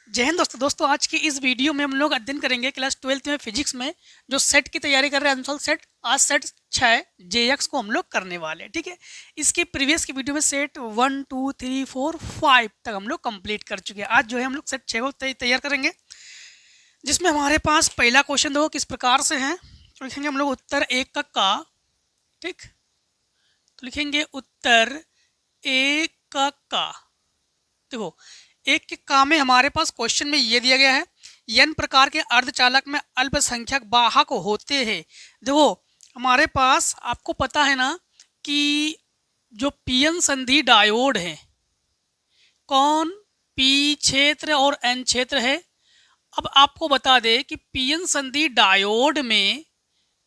जय हिंद दोस्तों आज की इस वीडियो में हम लोग अध्ययन करेंगे क्लास 12th में फिजिक्स में जो सेट की तैयारी कर रहे हैं अनुसार सेट आज सेट 6 जेएक्स को हम लोग करने वाले हैं। ठीक है, इसके प्रीवियस की वीडियो में सेट 1 2 3 4 5 तक हम लोग कंप्लीट कर चुके हैं। आज जो है हम लोग सेट 6 को तैयार करेंगे, जिसमें हमारे पास पहला क्वेश्चन देखो किस प्रकार से है। तो लिखेंगे हम लोग उत्तर एक का। ठीक, तो लिखेंगे उत्तर एक का। देखो एक के काम में हमारे पास क्वेश्चन में ये दिया गया है, n प्रकार के अर्धचालक में अल्पसंख्यक वाहक होते हैं। देखो हमारे पास आपको पता है ना कि जो पीएन संधि डायोड है, कौन पी क्षेत्र और एन क्षेत्र है। अब आपको बता दे कि पीएन संधि डायोड में,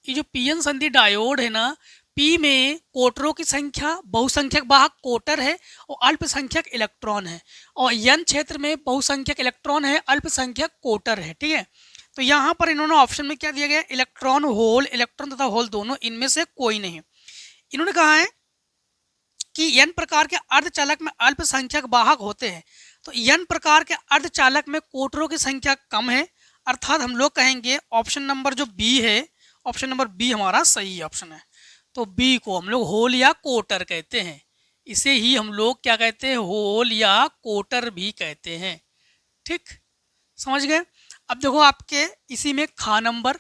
ये जो पीएन संधि डायोड है ना, पी में कोटरों की संख्या बहुसंख्यक वाहक कोटर है और अल्पसंख्यक इलेक्ट्रॉन है, और एन क्षेत्र में बहुसंख्यक इलेक्ट्रॉन है, अल्पसंख्यक कोटर है। ठीक है, तो यहाँ पर इन्होंने ऑप्शन में क्या दिया गया, इलेक्ट्रॉन होल, इलेक्ट्रॉन तथा होल दोनों, इनमें से कोई नहीं। इन्होंने कहा है कि एन प्रकार के अर्धचालक में अल्पसंख्यक वाहक होते हैं, तो एन प्रकार के अर्धचालक में कोटरों की संख्या कम है, अर्थात हम लोग कहेंगे ऑप्शन नंबर जो बी है, ऑप्शन नंबर बी हमारा सही ऑप्शन है। तो बी को हम लोग होल या कोटर कहते हैं, इसे ही हम लोग क्या कहते हैं, होल या कोटर भी कहते हैं। ठीक, समझ गए। अब देखो आपके इसी में खा नंबर,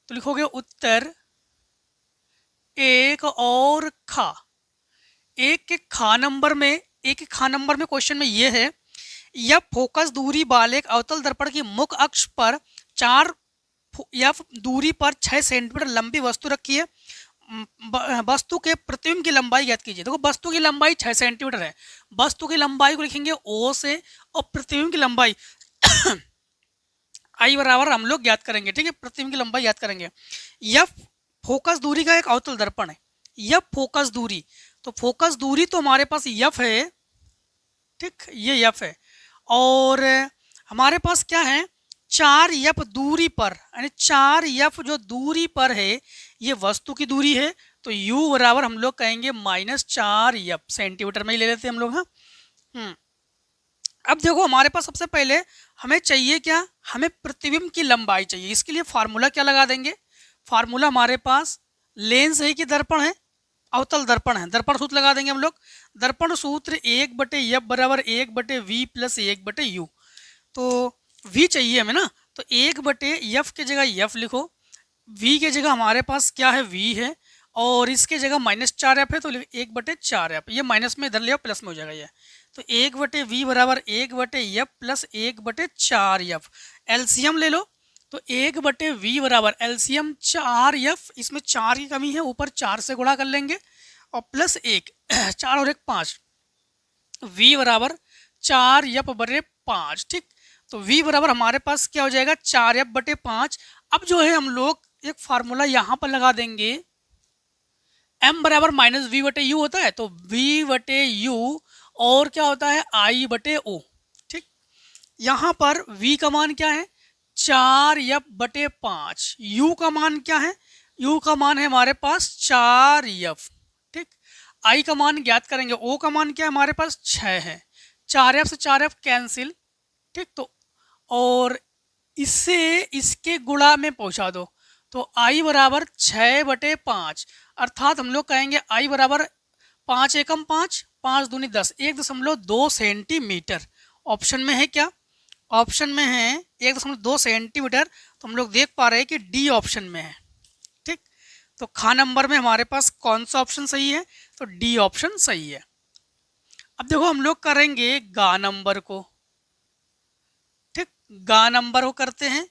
तो लिखोगे उत्तर एक और खा। एक के खा नंबर में, एक के खा नंबर में क्वेश्चन में ये है, यह फोकस दूरी वाले एक अवतल दर्पण की मुख्य अक्ष पर 4 एफ दूरी पर 6 सेंटीमीटर लंबी वस्तु रखी है। वस्तु के प्रतिबिंब की लंबाई ज्ञात कीजिए। देखो वस्तु की लंबाई 6 सेंटीमीटर है, वस्तु की लंबाई को लिखेंगे ओ से, और प्रतिबिंब की लंबाई आई बराबर हम लोग ज्ञात करेंगे। ठीक है, प्रतिबिंब की लंबाई ज्ञात करेंगे। यह फोकस दूरी का एक अवतल दर्पण है, यह फोकस दूरी, तो फोकस दूरी तो हमारे पास यफ है। ठीक, ये यफ है, और हमारे पास क्या है, 4 यफ दूरी पर, यानी 4 यफ जो दूरी पर है ये वस्तु की दूरी है, तो u बराबर हम लोग कहेंगे -4 यफ, सेंटीमीटर में ही ले लेते हैं हम लोग। हाँ, अब देखो हमारे पास सबसे पहले हमें चाहिए क्या, हमें प्रतिबिंब की लंबाई चाहिए। इसके लिए फार्मूला क्या लगा देंगे, फार्मूला हमारे पास लेंस है कि दर्पण है, अवतल दर्पण है, दर्पण सूत्र लगा देंगे हम लोग। दर्पण सूत्र 1/f बराबर 1/v प्लस 1/u। तो v चाहिए हमें ना, तो 1/f की जगह f लिखो, v की जगह हमारे पास क्या है, v है, और इसके जगह -4f है, तो 1/4f, ये माइनस में इधर ले प्लस में हो जाएगा ये, तो 1/v बराबर 1/f प्लस 1/4f। एलसीएम ले लो, तो 1/v बराबर एलसीएम 4f, इसमें 4 की कमी है, ऊपर 4 से गुणा कर लेंगे और प्लस 1 4 और 1 5, v बराबर 4f/5। ठीक, तो v बराबर हमारे पास क्या हो जाएगा, 4f/5। अब जो है हम लोग एक फार्मूला यहाँ पर लगा देंगे, m बराबर -v/u होता है, तो v/u और क्या होता है, I/o। ठीक, यहाँ पर v का मान क्या है, 4f/5, u का मान क्या है, u का मान है हमारे पास 4f। ठीक, I का मान ज्ञात करेंगे, o का मान क्या है हमारे पास 6 है, 4f से 4f कैंसिल। ठीक, तो और इससे इसके गुणा में पहुंचा दो, तो I बराबर 6/5, अर्थात हम लोग कहेंगे I बराबर 5 एकम 5, 5 दूनी 10, 1.2 सेंटीमीटर। ऑप्शन में है क्या, ऑप्शन में है 1.2 सेंटीमीटर, तो हम लोग देख पा रहे हैं कि डी ऑप्शन में है। ठीक, तो खा नंबर में हमारे पास कौन सा ऑप्शन सही है, तो डी ऑप्शन सही है। अब देखो हम लोग करेंगे गा नंबर को। ठीक, गा नंबर को करते हैं।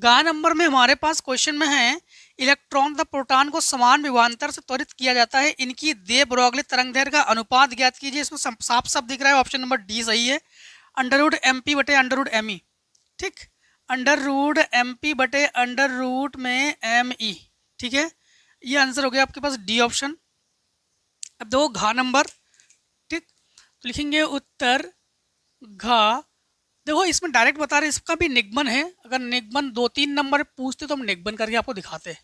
गा नंबर में हमारे पास क्वेश्चन में है, इलेक्ट्रॉन तथा प्रोटॉन को समान विभवांतर से त्वरित किया जाता है, इनकी दे ब्रोगली तरंगदैर्घ्य का अनुपात ज्ञात कीजिए। इसमें साफ साफ दिख रहा है, ऑप्शन नंबर डी सही है, √MP/√me। ठीक, √MP/√में me। ठीक है, ये आंसर हो गया आपके पास डी ऑप्शन। अब दो घा नंबर। ठीक, तो लिखेंगे उत्तर घा। देखो इसमें डायरेक्ट बता रहे, इसका भी निगमन है, अगर निगमन 2-3 नंबर पूछते तो हम निगमन करके आपको दिखाते।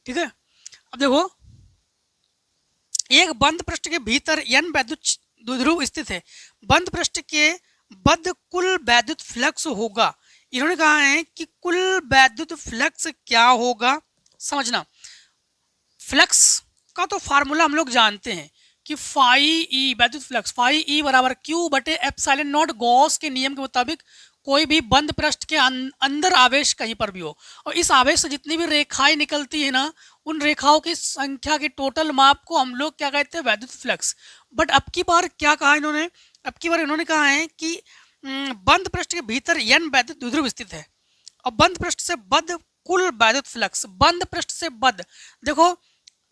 ठीक है, अब देखो एक बंद पृष्ठ के भीतर n वैद्युत द्विध्रुव स्थित है, बंद पृष्ठ के बद्ध कुल वैद्युत फ्लक्स होगा। इन्होंने कहा है कि कुल वैद्युत फ्लक्स क्या होगा। समझना, फ्लक्स का तो फार्मूला हम लोग जानते हैं कि फाई ई वैद्युत फ्लक्स फाई ई बराबर क्यू बटे एप्सिलॉन नॉट, गॉस के नियम के मुताबिक कोई भी बंद पृष्ठ के अंदर आवेश कहीं पर भी हो और इस आवेश से जितनी भी रेखाएं निकलती है ना, उन रेखाओं की संख्या के टोटल माप को हम लोग क्या कहते हैं, वैद्युत फ्लक्स। बट अब की बार क्या कहा इन्होंने, अब की बार इन्होंने कहा है कि बंद पृष्ठ के भीतर n वैद्युत द्विध्रुव स्थित है और बंद पृष्ठ से बद्ध कुल वैद्युत फ्लक्स, बंद पृष्ठ से बद्ध, देखो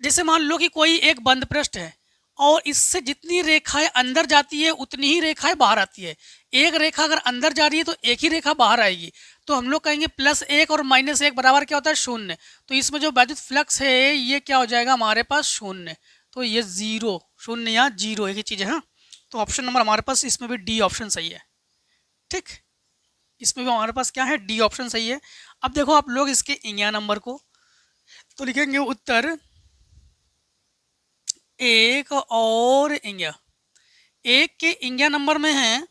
जैसे मान लो कि कोई एक बंद पृष्ठ है और इससे जितनी रेखाएं अंदर जाती है उतनी ही रेखाएं बाहर आती है। एक रेखा अगर अंदर जा रही है तो एक ही रेखा बाहर आएगी, तो हम लोग कहेंगे +1 और -1 बराबर क्या होता है, 0। तो इसमें जो वैद्युत फ्लक्स है ये क्या हो जाएगा हमारे पास, 0। तो ये 0, 0 या 0 एक ही चीज़ है। हाँ, तो ऑप्शन नंबर हमारे पास इसमें भी डी ऑप्शन सही है। ठीक, इसमें भी हमारे पास क्या है, डी ऑप्शन सही है। अब देखो आप लोग इसके इंगिया नंबर को तो लिखेंगे उत्तर 1 और इंगिया। 1 के इंगिया नंबर में है,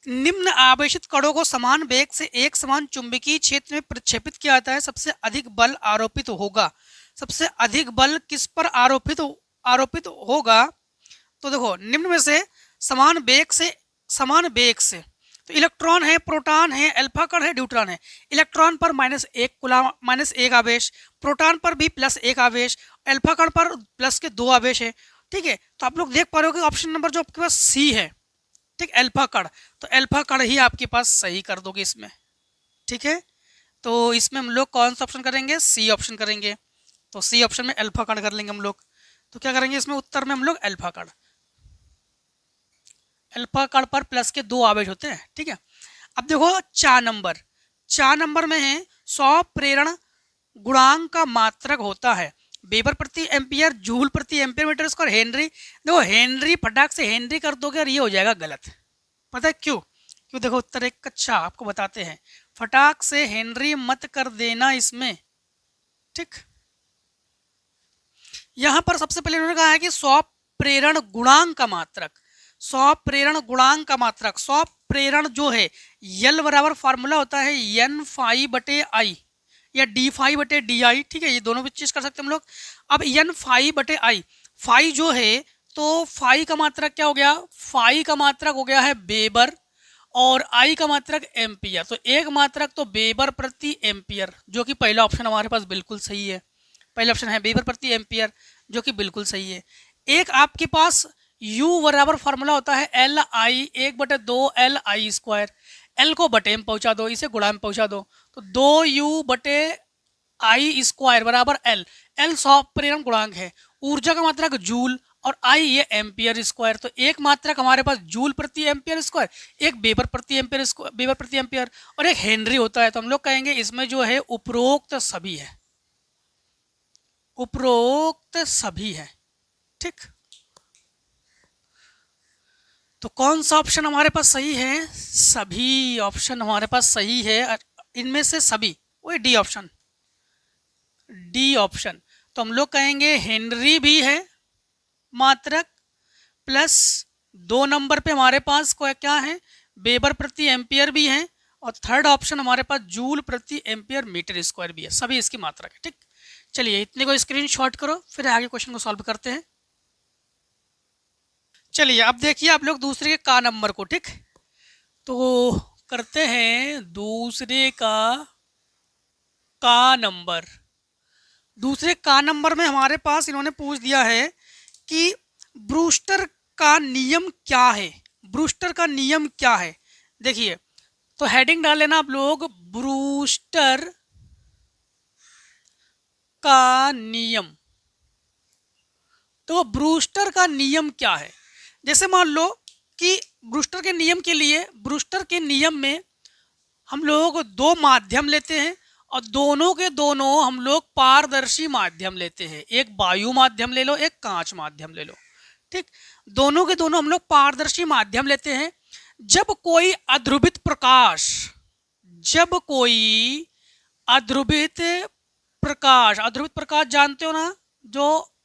निम्न आवेशित कणों को समान वेग से एक समान चुंबकीय क्षेत्र में प्रक्षेपित किया जाता है, सबसे अधिक बल आरोपित होगा। सबसे अधिक बल किस पर आरोपित होगा, तो देखो निम्न में से समान वेग से तो इलेक्ट्रॉन है, प्रोटॉन है, अल्फा कण है, न्यूट्रॉन है। इलेक्ट्रॉन पर -1 आवेश, प्रोटॉन पर भी +1 आवेश, अल्फा कण पर +2 आवेश है। ठीक है, तो आप लोग देख पा रहे हो कि ऑप्शन नंबर जो आपके पास सी है, ठीक, अल्फा कण, तो अल्फा कण ही आपके पास सही कर दोगे इसमें। ठीक है, तो इसमें हम लोग कौन सा ऑप्शन करेंगे, सी ऑप्शन करेंगे। तो सी ऑप्शन में अल्फा कण कर लेंगे हम लोग। तो क्या करेंगे इसमें उत्तर में हम लोग अल्फा कण पर +2 आवेश होते हैं। ठीक है, अब देखो 4 नंबर में है 100 प्रेरण गुणांक का मात्रक होता है, वेबर प्रति एम्पियर, जूल प्रति एम्पियर मीटर स्क्वायर, हेनरी। देखो हेनरी फटाक से हेनरी कर दोगे और ये हो जाएगा गलत। पता है क्यों, क्यों, देखो उत्तर एक अच्छा आपको बताते हैं, फटाक से हेनरी मत कर देना इसमें। ठीक, यहां पर सबसे पहले उन्होंने कहा है कि 100 प्रेरण गुणांक का मात्रक, 100 प्रेरण गुणांक का मात्रक, 100 प्रेरण जो है यल बराबर फार्मूला होता है n फाई बटे आई या डी फाई बटे डी आई। ठीक है, ये दोनों भी चीज कर सकते हैं हम लोग। अब n फाई बटे आई, फाई जो है तो फाई का मात्रक क्या हो गया, फाई का मात्रक हो गया है वेबर और आई का मात्रक एम्पियर। तो एक मात्रक तो वेबर प्रति एम्पियर, जो कि पहला ऑप्शन हमारे पास बिल्कुल सही है। पहला ऑप्शन है वेबर प्रति एम्पियर, जो कि बिल्कुल सही है। एक आपके पास U बराबर फार्मूला होता है LI 1/2 LI²। L को बटे में पहुंचा दो, इसे गुणा में पहुंचा दो, तो 2U/I² बराबर L। L 100 प्रेरण गुणांक है, ऊर्जा का मात्रक जूल और I ये एम्पियर स्क्वायर। तो एक मात्रक हमारे पास जूल प्रति एम्पियर स्क्वायर, एक वेबर प्रति एम्पियर और एक हेनरी होता है। तो हम लोग कहेंगे इसमें जो है उपरोक्त सभी है, उपरोक्त सभी है। ठीक, तो कौन सा ऑप्शन हमारे पास सही है, सभी ऑप्शन हमारे पास सही है, इनमें से सभी, वही डी ऑप्शन, डी ऑप्शन। तो हम लोग कहेंगे हेनरी भी है मात्रक, प्लस 2 नंबर पे हमारे पास क्या है, वेबर प्रति एम्पियर भी है और थर्ड ऑप्शन हमारे पास जूल प्रति एम्पियर मीटर स्क्वायर भी है, सभी इसकी मात्रक है। ठीक, चलिए इतने को स्क्रीनशॉट करो, फिर आगे क्वेश्चन को सॉल्व करते हैं। चलिए अब देखिए आप लोग दूसरे के का नंबर को। ठीक, तो करते हैं दूसरे का नंबर। दूसरे का नंबर में हमारे पास इन्होंने पूछ दिया है कि ब्रूस्टर का नियम क्या है, ब्रूस्टर का नियम क्या है। देखिए तो हेडिंग डाल लेना आप लोग, ब्रूस्टर का नियम। तो ब्रूस्टर का नियम क्या है, जैसे मान लो कि ब्रूस्टर के नियम के लिए, ब्रूस्टर के नियम में हम लोग 2 माध्यम लेते हैं और दोनों के दोनों हम लोग पारदर्शी माध्यम लेते हैं। एक वायु माध्यम ले लो, एक कांच माध्यम ले लो। ठीक, दोनों के दोनों हम लोग पारदर्शी माध्यम लेते हैं। जब कोई अध्रुवित प्रकाश, जब कोई अध्रुवित प्रकाश जानते हो ना, जो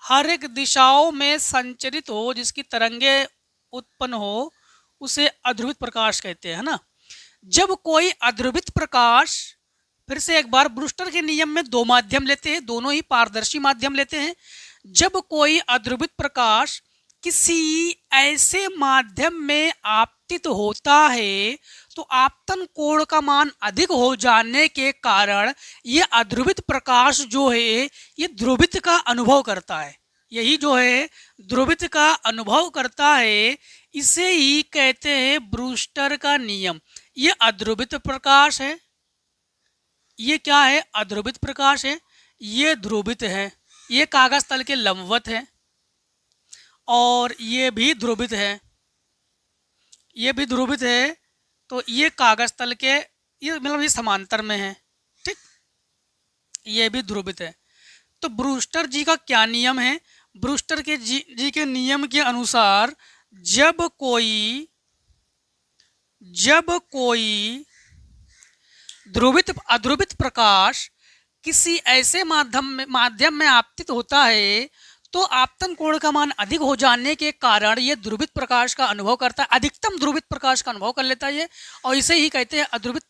हर एक दिशाओं में संचरित हो, जिसकी तरंगे उत्पन्न हो, उसे अध्रुवित प्रकाश कहते हैं ना। जब कोई अध्रुवित प्रकाश, फिर से एक बार, ब्रूस्टर के नियम में दो माध्यम लेते हैं, दोनों ही पारदर्शी माध्यम लेते हैं। जब कोई अध्रुवित प्रकाश किसी ऐसे माध्यम में आपतित होता है तो आपतन कोण का मान अधिक हो जाने के कारण यह अध्रुवित प्रकाश जो है ये ध्रुवित का अनुभव करता है। यही जो है ध्रुवित का अनुभव करता है, इसे ही कहते हैं ब्रूस्टर का नियम। ये अध्रुवित प्रकाश है, ये क्या है, अध्रुवित प्रकाश है, ये ध्रुवित है, ये कागज तल के लंबवत है और ये भी ध्रुवित है, ये भी ध्रुवित है, तो ये कागज तल के, ये मतलब ये समांतर में है, ठीक, ये भी ध्रुवित है। तो ब्रूस्टर जी का क्या नियम है? ब्रूस्टर के जी के नियम के अनुसार जब कोई अध्रुवित प्रकाश किसी ऐसे माध्यम में आपतित होता है तो आपतन कोण का मान अधिक हो जाने के कारण यह ध्रुवित प्रकाश का अनुभव करता है, अधिकतम ध्रुवित प्रकाश का अनुभव कर लेता है और इसे ही कहते हैं अध्रुवित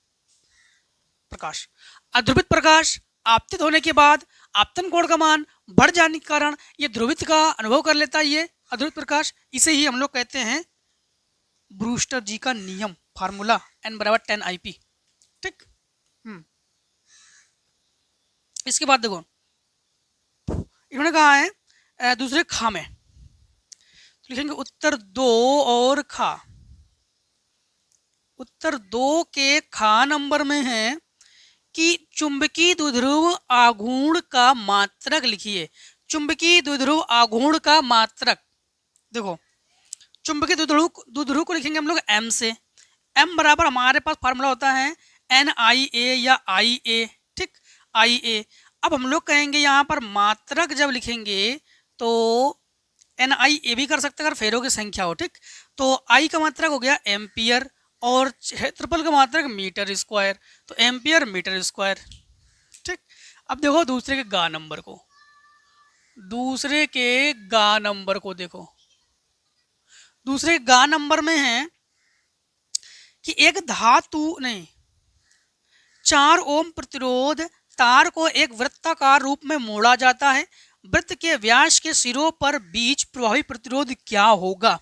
प्रकाश। अध्रुवित प्रकाश आपतित होने के बाद आपतन कोण का मान बढ़ जाने के कारण यह ध्रुवित का अनुभव कर लेता है, ये अध्रुवित प्रकाश, इसे ही हम लोग कहते हैं ब्रूस्टर जी का नियम, फार्मूला n बराबर 10 IP, ठीक। इसके बाद देखो इन्होंने कहा है दूसरे खा में, तो लिखेंगे उत्तर 2 और खा। उत्तर 2 के खा नंबर में है कि चुंबकीय द्विध्रुव आघूर्ण का मात्रक लिखिए। चुंबकीय द्विध्रुव आघूर्ण का मात्रक, देखो चुंबकीय द्विध्रुव को लिखेंगे हम लोग m से। m बराबर हमारे पास फार्मूला होता है NIA या IA, ठीक, IA। अब हम लोग कहेंगे यहाँ पर मात्रक जब लिखेंगे तो NIA भी कर सकते हैं अगर फेरों की संख्या हो, ठीक। तो I का मात्रक हो गया एम्पियर और क्षेत्रफल का मात्रक मीटर स्क्वायर, तो एम्पियर मीटर स्क्वायर, ठीक। अब देखो दूसरे के गा नंबर को, दूसरे के गा नंबर को देखो। दूसरे गा नंबर में है कि एक धातु नहीं 4 ओम प्रतिरोध तार को एक वृत्ताकार रूप में मोड़ा जाता है। वृत्त के व्यास के सिरों पर बीच प्रभावी प्रतिरोध क्या होगा?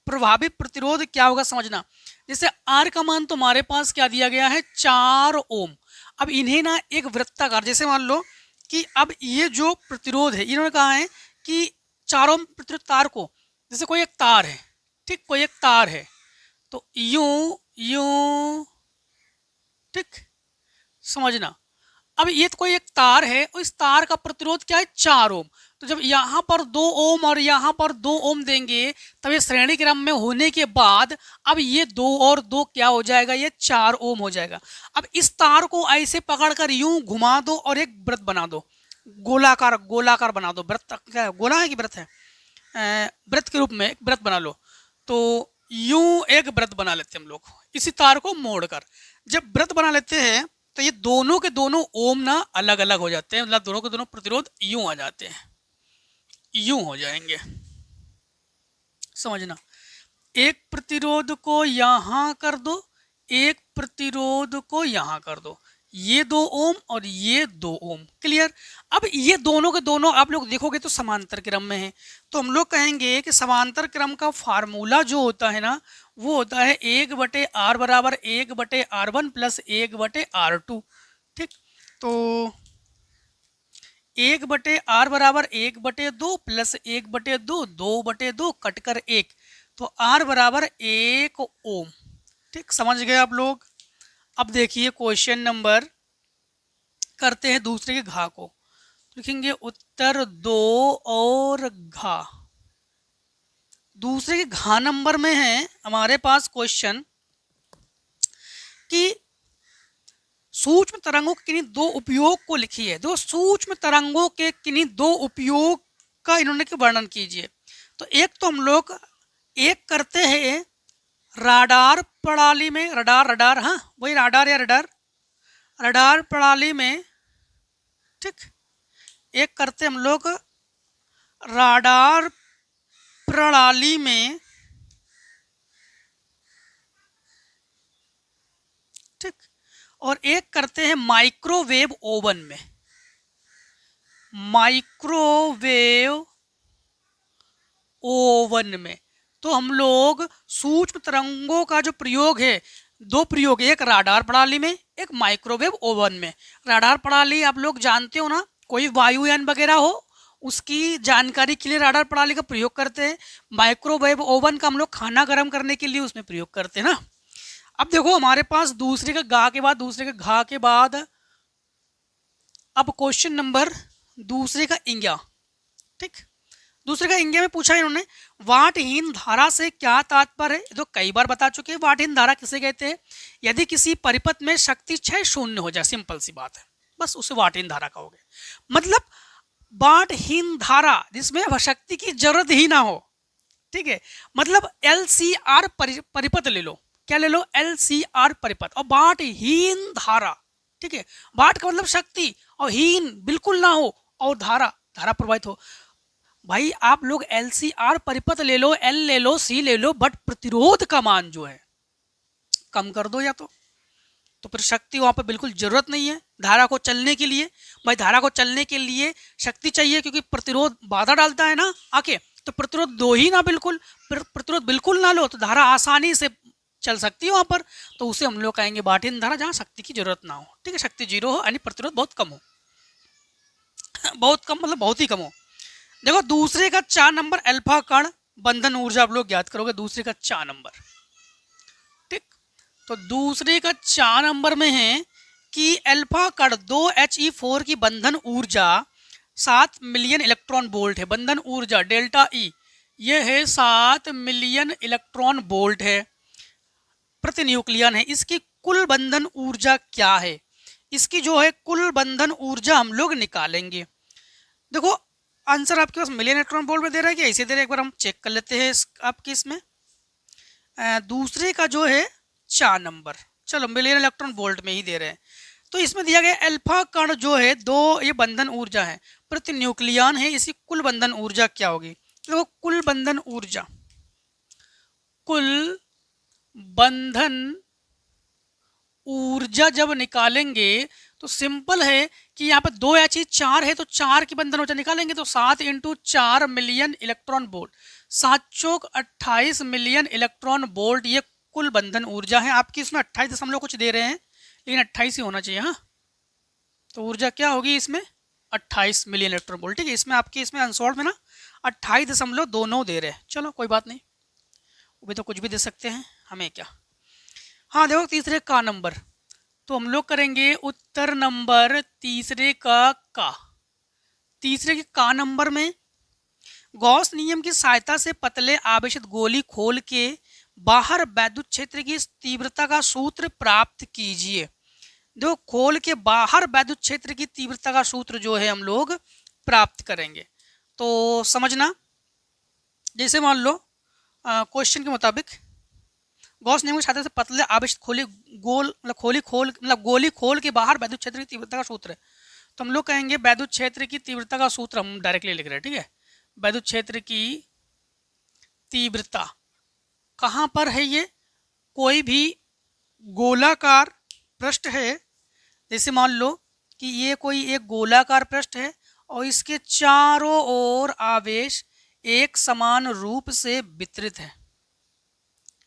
प्रभावी प्रतिरोध क्या होगा समझना। जैसे R का मान तो हमारे पास क्या दिया गया है 4 ओम। अब इन्हें ना एक वृत्ताकार, जैसे मान लो कि अब ये जो प्रतिरोध है इन्होंने कहा है कि 4 ओम प्रतिरोध तार को, जैसे कोई एक तार है, ठीक, कोई एक तार है तो यूं यूं, ठीक, समझना। अब ये तो कोई एक तार है और इस तार का प्रतिरोध क्या है 4 ओम। तो जब यहाँ पर 2 ओम और यहाँ पर 2 ओम देंगे तब ये श्रेणी क्रम में होने के बाद अब ये 2 और 2 क्या हो जाएगा, ये 4 ओम हो जाएगा। अब इस तार को ऐसे पकड़कर यूं घुमा दो और एक वृत्त बना दो, गोलाकार बना दो। वृत्त क्या है, गोला है कि वृत्त है? वृत्त के रूप में एक वृत्त बना लो। तो यूं एक वृत्त बना लेते हैं हम लोग इसी तार को मोड़कर। जब वृत्त बना लेते हैं तो ये दोनों के दोनों ओम ना अलग अलग हो जाते हैं, मतलब दोनों के दोनों प्रतिरोध यूं आ जाते हैं, यूं हो जाएंगे, समझना। एक प्रतिरोध को यहां कर दो, एक प्रतिरोध को यहां कर दो, ये 2 ओम और ये 2 ओम, क्लियर। अब ये दोनों के दोनों आप लोग देखोगे तो समांतर क्रम में है, तो हम लोग कहेंगे कि समांतर क्रम का फार्मूला जो होता है ना वो होता है 1/r बराबर 1/r1 प्लस 1/r2, ठीक। तो 1/r बराबर 1/2 प्लस 1/2, 2/2 कटकर 1, तो r बराबर 1 ओम, ठीक, समझ गए आप लोग। अब देखिए क्वेश्चन नंबर करते हैं दूसरे के घा को, लिखेंगे उत्तर 2 और घा। दूसरे के घा नंबर में है हमारे पास क्वेश्चन कि सूक्ष्म तरंगों के किन्हीं 2 उपयोग को लिखिए। दो सूक्ष्म तरंगों के किन्हीं 2 उपयोग का इन्होंने वर्णन कीजिए। तो एक तो हम लोग एक करते हैं राडार प्रणाली में, रडार, हाँ वही राडार या रडार प्रणाली में, ठीक। एक करते हम लोग राडार प्रणाली में ठीक। और एक करते हैं माइक्रोवेव ओवन में। माइक्रोवेव ओवन में तो हम लोग सूक्ष्म तरंगों का जो प्रयोग है, दो प्रयोग, एक राडार प्रणाली में, एक माइक्रोवेव ओवन में। राडार प्रणाली आप लोग जानते हो ना, कोई वायुयान वगैरह हो उसकी जानकारी के लिए राडार प्रणाली का प्रयोग करते हैं। माइक्रोवेव ओवन का हम लोग खाना गर्म करने के लिए उसमें प्रयोग करते हैं ना। अब देखो हमारे पास दूसरे का गा के बाद, दूसरे का घा के बाद, अब क्वेश्चन नंबर दूसरे का इंग्या। ठीक, दूसरे का इंग्या में पूछा इन्होंने वाटहीन धारा से क्या तात्पर्य है। तो कई बार बता चुके हैं वाटहीन धारा किसे कहते हैं। यदि किसी परिपथ में शक्ति क्षय शून्य हो जाए, सिंपल सी बात है, बस उसे वाटहीन धारा कहोगे। मतलब वाटहीन धारा जिसमें शक्ति की जरूरत ही ना हो। ठीक है, मतलब LCR परिपथ ले लो। क्या ले लो? LCR परिपथ। और वाटहीन धारा, ठीक है, वाट का मतलब शक्ति, और हीन बिल्कुल ना हो, और धारा प्रवाहित हो। भाई आप लोग LCR परिपथ ले लो, L ले लो, C ले लो, बट प्रतिरोध का मान जो है कम कर दो या तो फिर शक्ति वहां पर बिल्कुल जरूरत नहीं है धारा को चलने के लिए। भाई धारा को चलने के लिए शक्ति चाहिए, क्योंकि प्रतिरोध बाधा डालता है ना आके। तो प्रतिरोध दो ही ना, बिल्कुल प्रतिरोध बिल्कुल ना लो तो धारा आसानी से चल सकती है वहां पर। तो उसे हम लोग कहेंगे वाटहीन धारा, जहां शक्ति की जरूरत ना हो। ठीक है, शक्ति जीरो हो यानी प्रतिरोध बहुत कम हो। बहुत कम मतलब बहुत ही कम हो। देखो दूसरे का 4 नंबर अल्फा कण बंधन ऊर्जा आप लोग याद करोगे, दूसरे का 4 नंबर। ठीक, तो दूसरे का 4 नंबर में है कि अल्फा कण 2He4 की बंधन ऊर्जा 7 मिलियन इलेक्ट्रॉन वोल्ट है। बंधन ऊर्जा डेल्टा ई ये है 7 मिलियन इलेक्ट्रॉन वोल्ट है, प्रति न्यूक्लियन है। इसकी कुल बंधन ऊर्जा क्या है? इसकी जो है कुल बंधन ऊर्जा हम लोग निकालेंगे। देखो आंसर आपके पास मिलियन इलेक्ट्रॉन वोल्ट में दे रहा है कि ऐसे दे रहा है, एक बार हम चेक कर लेते हैं आपके इसमें। दूसरे का जो है 4 नंबर, चलो मिलियन इलेक्ट्रॉन वोल्ट में ही दे रहे हैं। तो इसमें दिया गया अल्फा कण जो है 2, ये बंधन ऊर्जा है, प्रति न्यूक्लियन है। इसकी कुल बंधन ऊर्जा क्या होगी? देखो कुल बंधन ऊर्जा, कुल बंधन ऊर्जा जब निकालेंगे तो सिंपल है कि यहाँ पे 2He4 है तो 4 की बंधन ऊर्जा निकालेंगे तो 7 × 4 मिलियन इलेक्ट्रॉन वोल्ट, 7 चौक 28 मिलियन इलेक्ट्रॉन वोल्ट ये कुल बंधन ऊर्जा है। आपकी इसमें 28 दशमलव कुछ दे रहे हैं, लेकिन 28 ही होना चाहिए। हाँ, तो ऊर्जा क्या होगी इसमें? 28 मिलियन इलेक्ट्रॉन वोल्ट। ठीक है, इसमें आपके इसमें अनसॉल्व में ना 28.29 दे रहे हैं। चलो कोई बात नहीं, वो भी तो कुछ भी दे सकते हैं, हमें क्या। हाँ देखो तीसरे का नंबर, तो हम लोग करेंगे उत्तर नंबर तीसरे का। तीसरे के का नंबर में गॉस नियम की सहायता से पतले आवेशित गोली खोल के बाहर वैद्युत क्षेत्र की तीव्रता का सूत्र प्राप्त कीजिए। देखो खोल के बाहर वैद्युत क्षेत्र की तीव्रता का सूत्र जो है हम लोग प्राप्त करेंगे। तो समझना, जैसे मान लो क्वेश्चन के मुताबिक गॉस नियम की सहायता से पतले आवेशित गोली खोल के बाहर वैद्युत क्षेत्र की तीव्रता का सूत्र है। तो हम लोग कहेंगे वैद्युत क्षेत्र की तीव्रता का सूत्र हम डायरेक्टली लिख रहे हैं। ठीक है, वैद्युत क्षेत्र की तीव्रता कहाँ पर है? ये कोई भी गोलाकार पृष्ठ है, जैसे मान लो कि ये कोई एक गोलाकार पृष्ठ है और इसके चारों ओर आवेश एक समान रूप से वितरित है।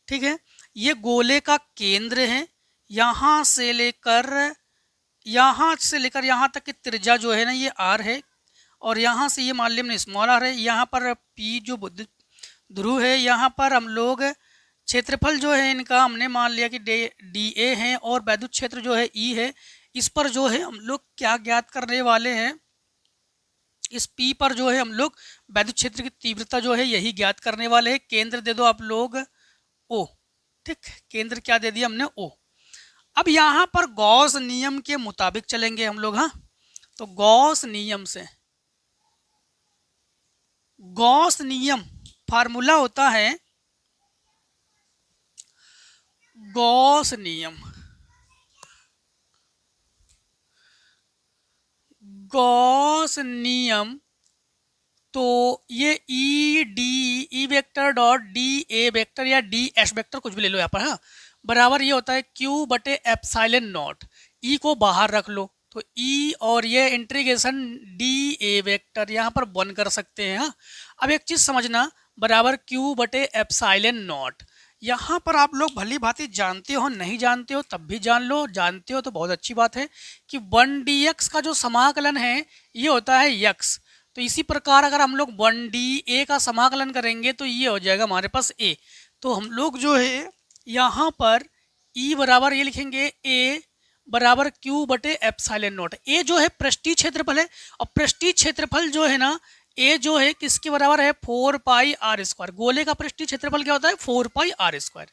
ठीक है, ये गोले का केंद्र है, यहाँ से लेकर यहाँ तक की त्रिज्या जो है ना ये r है, और यहाँ से ये मान लिया स्मॉल r है। यहाँ पर P जो ध्रुव है, यहाँ पर हम लोग क्षेत्रफल जो है इनका हमने मान लिया कि dA है, और वैद्युत क्षेत्र जो है E है। इस पर जो है हम लोग क्या ज्ञात करने वाले हैं? इस P पर जो है हम लोग वैद्युत क्षेत्र की तीव्रता जो है यही ज्ञात करने वाले हैं। केंद्र दे दो आप लोग O। ठीक, केंद्र क्या दे दिया हमने? O। अब यहाँ पर गॉस नियम के मुताबिक चलेंगे हम लोग। हाँ, तो गॉस नियम फार्मूला होता है गॉस नियम। तो ये E vector dot D A vector या डी एस वेक्टर कुछ भी ले लो यहाँ पर। हाँ, बराबर ये होता है क्यू बटे एप्सिलॉन नॉट। ई को बाहर रख लो तो ई और ये इंटीग्रेशन डी ए वेक्टर यहाँ पर वन कर सकते हैं। हाँ, अब एक चीज़ समझना, बराबर क्यू बटे एप्सिलॉन नॉट। यहाँ पर आप लोग भली भांति जानते हो, नहीं जानते हो तब भी जान लो, जानते हो तो बहुत अच्छी बात है कि 1 dx का जो समाकलन है ये होता है यक्स। तो इसी प्रकार अगर हम लोग 1 dA का समाकलन करेंगे तो ये हो जाएगा हमारे पास ए। तो हम लोग जो है यहाँ पर ई बराबर ये लिखेंगे ए बराबर क्यू बटे एप्सिलॉन नॉट। ए जो है पृष्ठीय क्षेत्रफल है और पृष्ठीय क्षेत्रफल जो है ना ए जो है किसके बराबर है 4 पाई आर स्क्वायर। गोले का पृष्ठीय क्षेत्रफल क्या होता है 4 पाई आर स्क्वायर।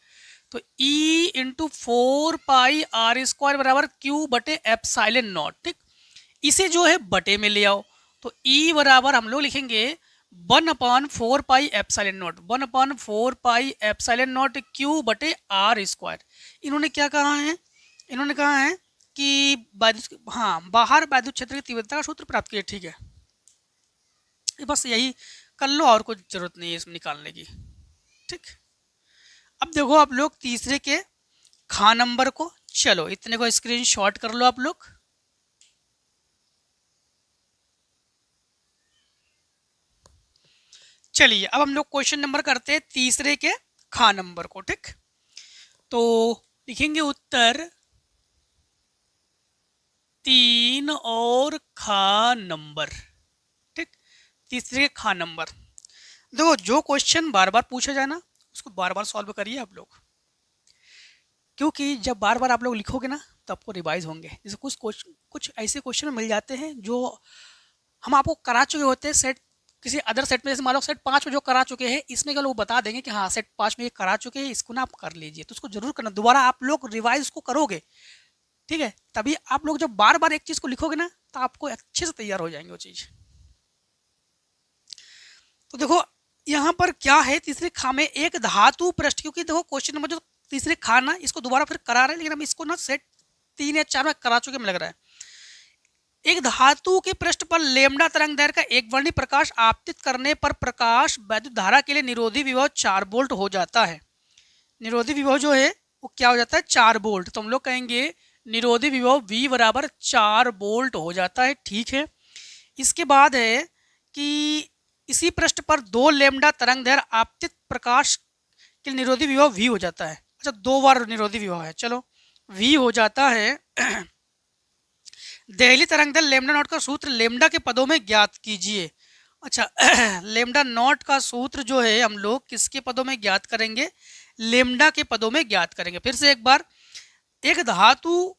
तो E into 4 pi R square बराबर क्यू बटे एप्सिलॉन नॉट। ठीक, इसे जो है बटे में ले आओ तो ई बराबर हम लोग लिखेंगे 1/4 pi epsilon not, 1/4 pi epsilon not Q बटे आर स्क्वायर। इन्होंने क्या कहा है, इन्होंने कहा है कि बाहर वैद्युत क्षेत्र की तीव्रता का सूत्र प्राप्त किया। ठीक है, बस यही कर लो और कुछ जरूरत नहीं है इसमें निकालने की। ठीक, अब देखो आप लोग तीसरे के खा नंबर को, चलो इतने को स्क्रीनशॉट कर लो आप लोग। चलिए अब हम लोग क्वेश्चन नंबर करते हैं तीसरे के खा नंबर को। ठीक, तो लिखेंगे उत्तर 3 और खा नंबर। ठीक, तीसरे के खा नंबर। देखो जो क्वेश्चन बार बार पूछा जाए ना उसको बार बार सॉल्व करिए आप लोग, क्योंकि जब बार बार आप लोग लिखोगे ना तो आपको रिवाइज होंगे। जैसे कुछ ऐसे क्वेश्चन मिल जाते हैं जो हम आपको करा चुके होते हैं सेट किसी अदर सेट में, जैसे मान लो सेट 5 में जो करा चुके हैं इसमें क्या लोग बता देंगे कि हाँ सेट 5 में ये करा चुके हैं, इसको ना आप कर लीजिए। तो उसको जरूर करना, दोबारा आप लोग रिवाइज उसको करोगे। ठीक है, तभी आप लोग जब बार बार एक चीज़ को लिखोगे ना तो आपको अच्छे से तैयार हो जाएंगे वो चीज़। तो देखो यहाँ पर क्या है, तीसरे खा में एक धातु पृष्ठ, क्योंकि देखो क्वेश्चन नंबर जो तीसरे खा ना इसको दोबारा फिर करा रहे हैं, लेकिन हम इसको ना सेट 3 या 4 में करा चुके में लग रहा है। एक धातु के पृष्ठ पर लेमडा तरंग दैर्घ्य का एक वर्णी प्रकाश आपतित करने पर प्रकाश वैद्युत धारा के लिए निरोधी विभव 4 वोल्ट हो जाता है। निरोधी विभव जो है वो क्या हो जाता है 4 वोल्ट। तो हम लोग कहेंगे निरोधी विभव V बराबर 4 वोल्ट हो जाता है। ठीक है, इसके बाद है कि इसी पृष्ठ पर 2 लेमडा तरंग दैर्घ्य आपतित प्रकाश के लिए निरोधी विभव V हो जाता है। अच्छा, 2 बार निरोधी विभव है, चलो V हो जाता है। देहली तरंग दैर्घ्य लेमडा नॉट का सूत्र लेमडा के पदों में ज्ञात कीजिए। अच्छा लेमडा नॉट का सूत्र जो है हम लोग किसके पदों में ज्ञात करेंगे, लेमडा के पदों में ज्ञात करेंगे। फिर से एक बार, एक धातु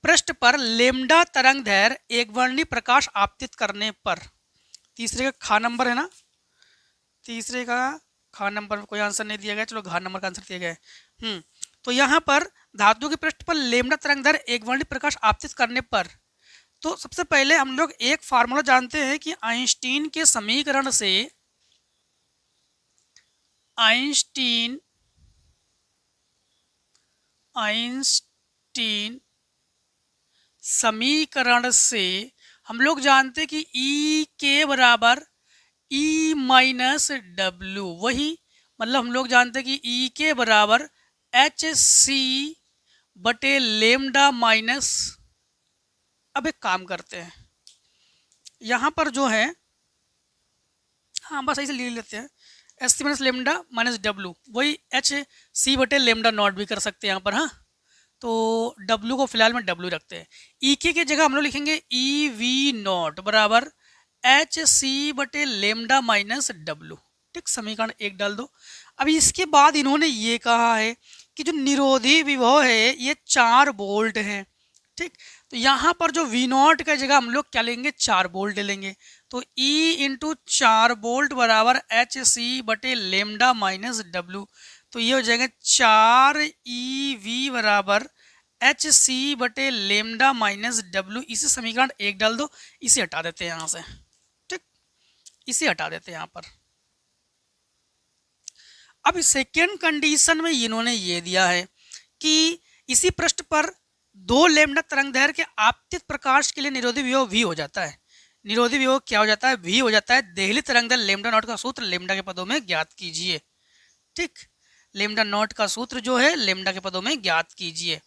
पृष्ठ पर लेमडा तरंग दैर्घ्य एक वर्णी प्रकाश आपतित करने पर, तीसरे का खा नंबर है ना, तीसरे का खा नंबर कोई आंसर नहीं दिया गया, चलो घा नंबर का आंसर दिया गया है। तो यहाँ पर धातु के पृष्ठ पर लेमडा तरंग दैर्घ्य एक वर्णी प्रकाश आपतित करने पर, तो सबसे पहले हम लोग एक फार्मूला जानते हैं कि आइंस्टीन के समीकरण से, आइंस्टीन समीकरण से हम लोग जानते हैं कि E के बराबर E माइनस डब्ल्यू, वही मतलब हम लोग जानते हैं कि E के बराबर HC बटे लेमडा माइनस, अब एक काम करते हैं यहाँ पर जो है, हाँ बस ऐसे ले लेते हैं, H minus lambda minus W, वही HC बटे लेमडा नॉट भी कर सकते हैं यहाँ पर। हाँ, तो W को फिलहाल में W रखते हैं। ई के जगह हम लोग लिखेंगे EV नॉट बराबर HC बटे लेमडा माइनस डब्ल्यू। ठीक, समीकरण 1 डाल दो। अब इसके बाद इन्होंने ये कहा है कि जो निरोधी विभव है ये 4 वोल्ट है। ठीक, तो यहाँ पर जो V नॉट का जगह हम लोग क्या लेंगे 4 वोल्ट लेंगे। तो E इंटू 4 वोल्ट बराबर HC बटे लेमडा माइनस डब्ल्यू। तो ये हो जाएगा 4EV बराबर HC बटे लेमडा माइनस डब्ल्यू। इसे समीकरण 1 डाल दो, इसे हटा देते हैं यहाँ से। ठीक, इसे हटा देते हैं यहाँ पर। अब सेकेंड कंडीशन में इन्होंने ये दिया है कि इसी पृष्ठ पर 2 लेमडा तरंग दैर्घ्य के आपतित प्रकाश के लिए निरोधी विभव V हो जाता है। निरोधी विभव क्या हो जाता है, V हो जाता है। देहली तरंग दैर्घ्य लेमडा नॉट का सूत्र लेमडा के पदों में ज्ञात कीजिए। ठीक, लेमडा नॉट का सूत्र जो है लेमडा के पदों में ज्ञात कीजिए।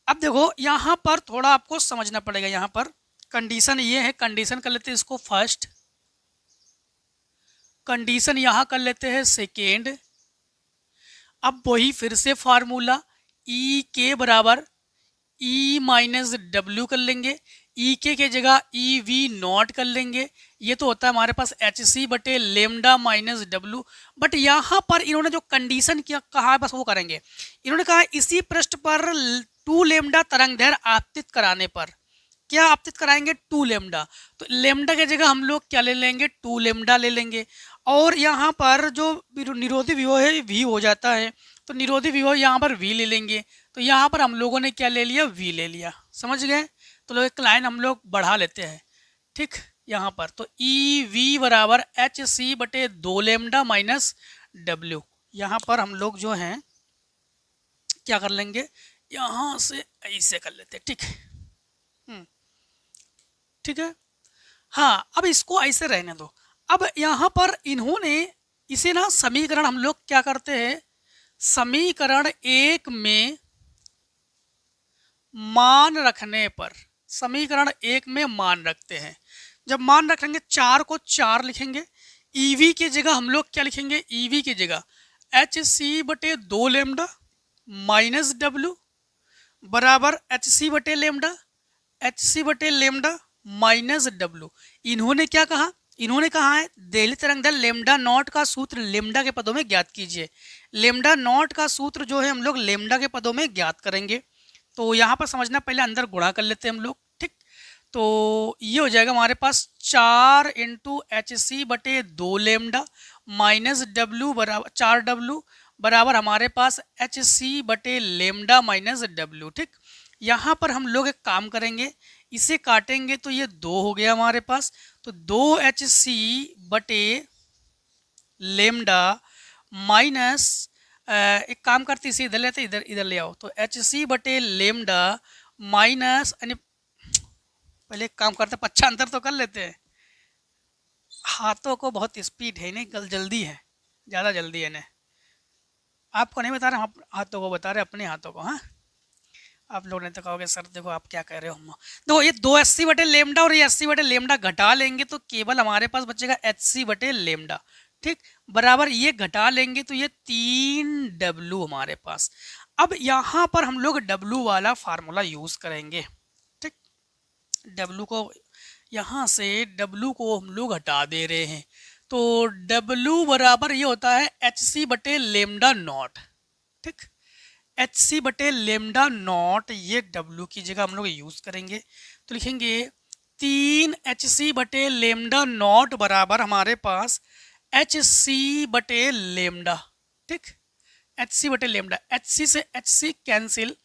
अब देखो यहाँ पर थोड़ा आपको समझना पड़ेगा। यहाँ पर कंडीशन ये है, कंडीशन कर लेते हैं इसको फर्स्ट, कंडीशन यहाँ कर लेते हैं सेकेंड। अब वही फिर से फार्मूला ई के बराबर ई माइनस डब्ल्यू कर लेंगे, ई के जगह ई वी नॉट कर लेंगे। ये तो होता है हमारे पास एच सी बटे लेमडा माइनस डब्ल्यू। बट यहाँ पर इन्होंने जो कंडीशन किया कहा है बस वो करेंगे। इन्होंने कहा इसी पृष्ठ पर 2 लेमडा तरंग दैर्घ्य आपतित कराने पर क्या आपतित कराएंगे 2 लेमडा। तो लेमडा की जगह हम लोग क्या ले लेंगे 2 लेमडा ले लेंगे। और यहाँ पर जो निरोधी विभव है वी हो जाता है, तो निरोधी विभव यहाँ पर वी ले लेंगे। तो यहाँ पर हम लोगों ने क्या ले लिया वी ले लिया, समझ गए। तो लोग एक लाइन हम लोग बढ़ा लेते हैं, ठीक। यहाँ पर तो ई वी बराबर एच सी बटे 2 लेमडा माइनस डब्ल्यू। यहाँ पर हम लोग जो हैं क्या कर लेंगे, यहाँ से ऐसे कर लेते हैं, ठीक है। ठीक है, हाँ अब इसको ऐसे रहने दो। अब यहाँ पर इन्होंने इसे ना समीकरण हम लोग क्या करते हैं, समीकरण 1 में मान रखने पर, समीकरण 1 में मान रखते हैं। जब मान रखेंगे 4 को 4 लिखेंगे, ईवी की जगह हम लोग क्या लिखेंगे, ईवी की जगह एच सी बटे 2 लेमडा माइनस डब्ल्यू बराबर एच सी बटे लेमडा, एच सी बटे लेमडा माइनस डब्ल्यू। इन्होंने क्या कहा, इन्होंने कहा है देहली तरंग दैर्घ्य लेमडा नॉट का सूत्र लेमडा के पदों में ज्ञात कीजिए। लेमडा नॉट का सूत्र जो है हम लोग लेमडा के पदों में ज्ञात करेंगे। तो यहाँ पर समझना, पहले अंदर गुणा कर लेते हैं हम लोग, ठीक। तो ये हो जाएगा हमारे पास 4 इंटू एच सी बटे 2 लेमडा माइनस डब्ल्यू बराबर 4 डब्ल्यू बराबर हमारे पास एच सी बटे लेमडा माइनस डब्ल्यू, ठीक। यहाँ पर हम लोग एक काम करेंगे, इसे काटेंगे तो ये 2 हो गया हमारे पास। तो 2 एच सी बटे लेमडा माइनस एक काम करते इसे इधर लेते, इधर इधर ले आओ। तो एच सी बटे लेमडा माइनस, पहले एक काम करते पच्छा अंतर तो कर लेते हैं। हाथों को बहुत स्पीड है, नहीं जल्दी है, ज़्यादा जल्दी है। आपको नहीं बता रहे, हम हाथों को बता रहे, अपने हाथों को। हाँ आप लोग नहीं तो कहोगे सर देखो आप क्या कह रहे हो। हम देखो ये 2 एच सी बटे लेमडा और ये एच सी बटे लेमडा घटा लेंगे तो केवल हमारे पास बचेगा एच सी बटे लेमडा, ठीक। बराबर ये घटा लेंगे तो ये 3 डब्ल्यू हमारे पास। अब यहाँ पर हम लोग डब्ल्यू वाला फार्मूला यूज करेंगे, ठीक। डब्ल्यू को यहाँ से डब्ल्यू को हम लोग हटा दे रहे हैं। तो डब्ल्यू बराबर ये होता है एच सी बटे लेमडा नॉट, ठीक। एच सी बटे लेमडा नॉट, ये डब्ल्यू की जगह हम लोग यूज करेंगे। तो लिखेंगे 3 एच सी बटे लेमडा नॉट बराबर हमारे पास एच सी बटे लेमडा, ठीक। एच सी बटे लेमडा, एच सी से एच सी कैंसिल,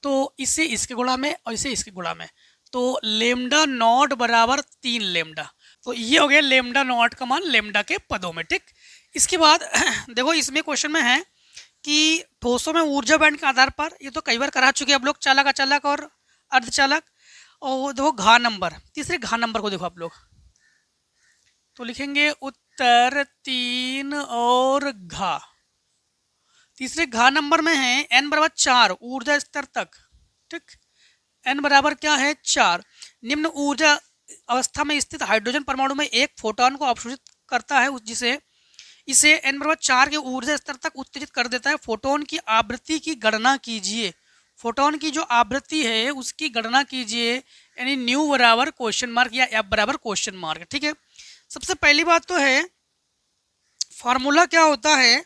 तो इसे इसके गुणा में और इसे इसके गुणा में। तो लेमडा नॉट बराबर 3 लेमडा। तो ये हो गया लेमडा नॉट का मान लेमडा के पदों में, ठीक। इसके बाद देखो इसमें क्वेश्चन में है कि ठोसों में ऊर्जा बैंड के आधार पर, ये तो कई बार करा चुके हैं आप लोग, चालक अचालक और अर्धचालक। और देखो घा नंबर, तीसरे घा नंबर को देखो आप लोग, तो लिखेंगे उत्तर 3 और घा। तीसरे घा नंबर में है n बराबर 4 ऊर्जा स्तर तक, ठीक। n बराबर क्या है 4। निम्न ऊर्जा अवस्था में स्थित हाइड्रोजन परमाणु में एक फोटोन को अवशोषित करता है, जिसे इसे n बराबर 4 के ऊर्जा स्तर तक उत्तेजित कर देता है। फोटोन की आवृत्ति की गणना कीजिए। फोटोन की जो आवृत्ति है उसकी गणना कीजिए, यानी न्यू बराबर क्वेश्चन मार्क या एफ बराबर क्वेश्चन मार्क, ठीक है। सबसे पहली बात तो है फार्मूला क्या होता है,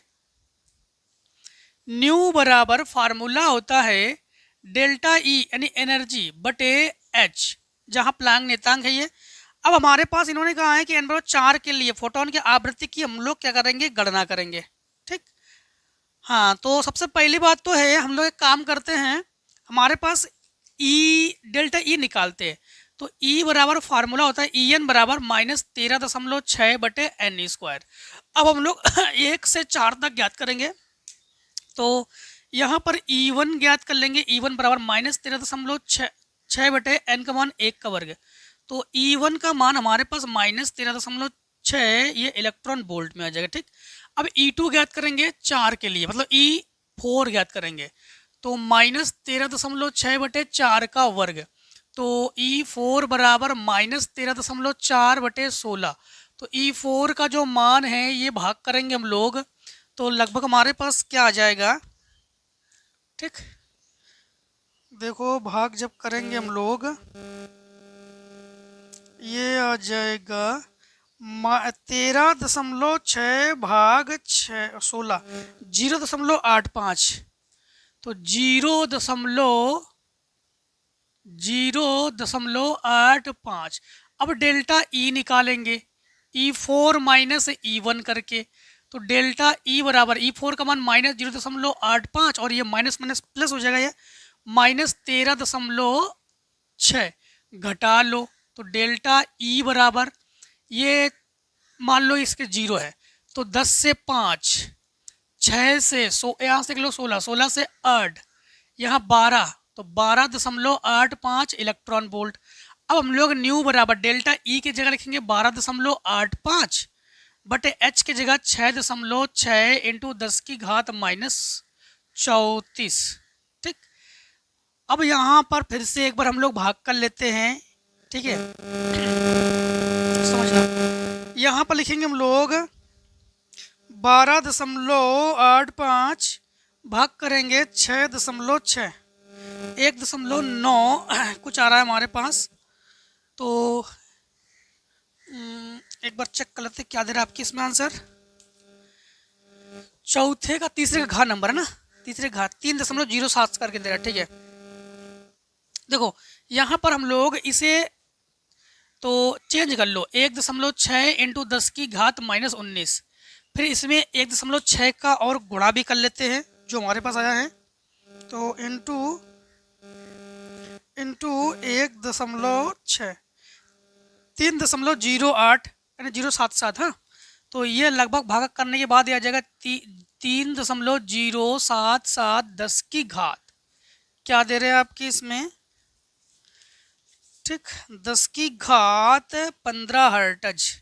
न्यू बराबर फार्मूला होता है डेल्टा ई यानी एनर्जी बटे एच, जहां प्लांक नियतांक है ये। अब हमारे पास इन्होंने कहा है कि n बराबर 4 के लिए फोटोन की आवृत्ति की हम लोग क्या करेंगे, गणना करेंगे, ठीक। हाँ तो सबसे पहली बात तो है हम लोग एक काम करते हैं, हमारे पास ई डेल्टा ई निकालते हैं। तो ई बराबर फार्मूला होता है ई एन बराबर -13.6 बटे एन स्क्वायर। अब हम लोग 1 से 4 तक ज्ञात करेंगे। तो यहाँ पर E1 ज्ञात कर लेंगे, E1 बराबर -13.6 बटे एन का मान 1 का वर्ग। तो E1 का मान हमारे पास -13.6, ये इलेक्ट्रॉन वोल्ट में आ जाएगा, ठीक। अब E2 ज्ञात करेंगे 4 के लिए, मतलब E4 ज्ञात करेंगे, तो -13.6/4 का वर्ग, तो E4 बराबर -13.4/16। तो E4 का जो मान है ये भाग करेंगे हम लोग, तो लगभग हमारे पास क्या आ जाएगा, ठीक, देखो भाग जब करेंगे हम लोग, ये आ जाएगा 13.6 भाग 16, 0.85, तो 0.85। अब डेल्टा ई निकालेंगे, E4 माइनस E1 करके, तो डेल्टा ई बराबर E4 का मान -0.85 और ये माइनस माइनस प्लस हो जाएगा, ये -13.6 घटा लो, तो डेल्टा ई बराबर, ये मान लो इसके 0 है, तो 10 से 5, 6 से यहाँ से लो 16, 16 से 8, यहाँ 12, तो 12.85 इलेक्ट्रॉन वोल्ट। अब हम लोग न्यू बराबर डेल्टा ई की जगह लिखेंगे 12.85 बटे एच की जगह 6.6 इंटू 10 की घात -34। ठीक, अब यहाँ पर फिर से एक बार हम लोग भाग कर लेते हैं, ठीक है, समझना। यहाँ पर लिखेंगे हम लोग 12.85 भाग करेंगे 6.6, 1.9 कुछ आ रहा है हमारे पास, तो एक बार चेक कर लेते क्या दे रहा है आपकी इसमें आंसर। चौथे का तीसरे का घात नंबर है ना, तीसरे घात 3.07 करके दे रहा है, ठीक है। देखो यहाँ पर हम लोग इसे तो चेंज कर लो, 1.6 इंटू 10 की घात -19, फिर इसमें 1.6 का और गुणा भी कर लेते हैं जो हमारे पास आया है, तो इंटू 1.6 3.08 यानी 0.77, हाँ, तो ये लगभग भाग करने के बाद आ जाएगा 3.077 10 की घात, क्या दे रहे हैं आपकी इसमें, ठीक, 10 की घात 15 हर्ट्ज,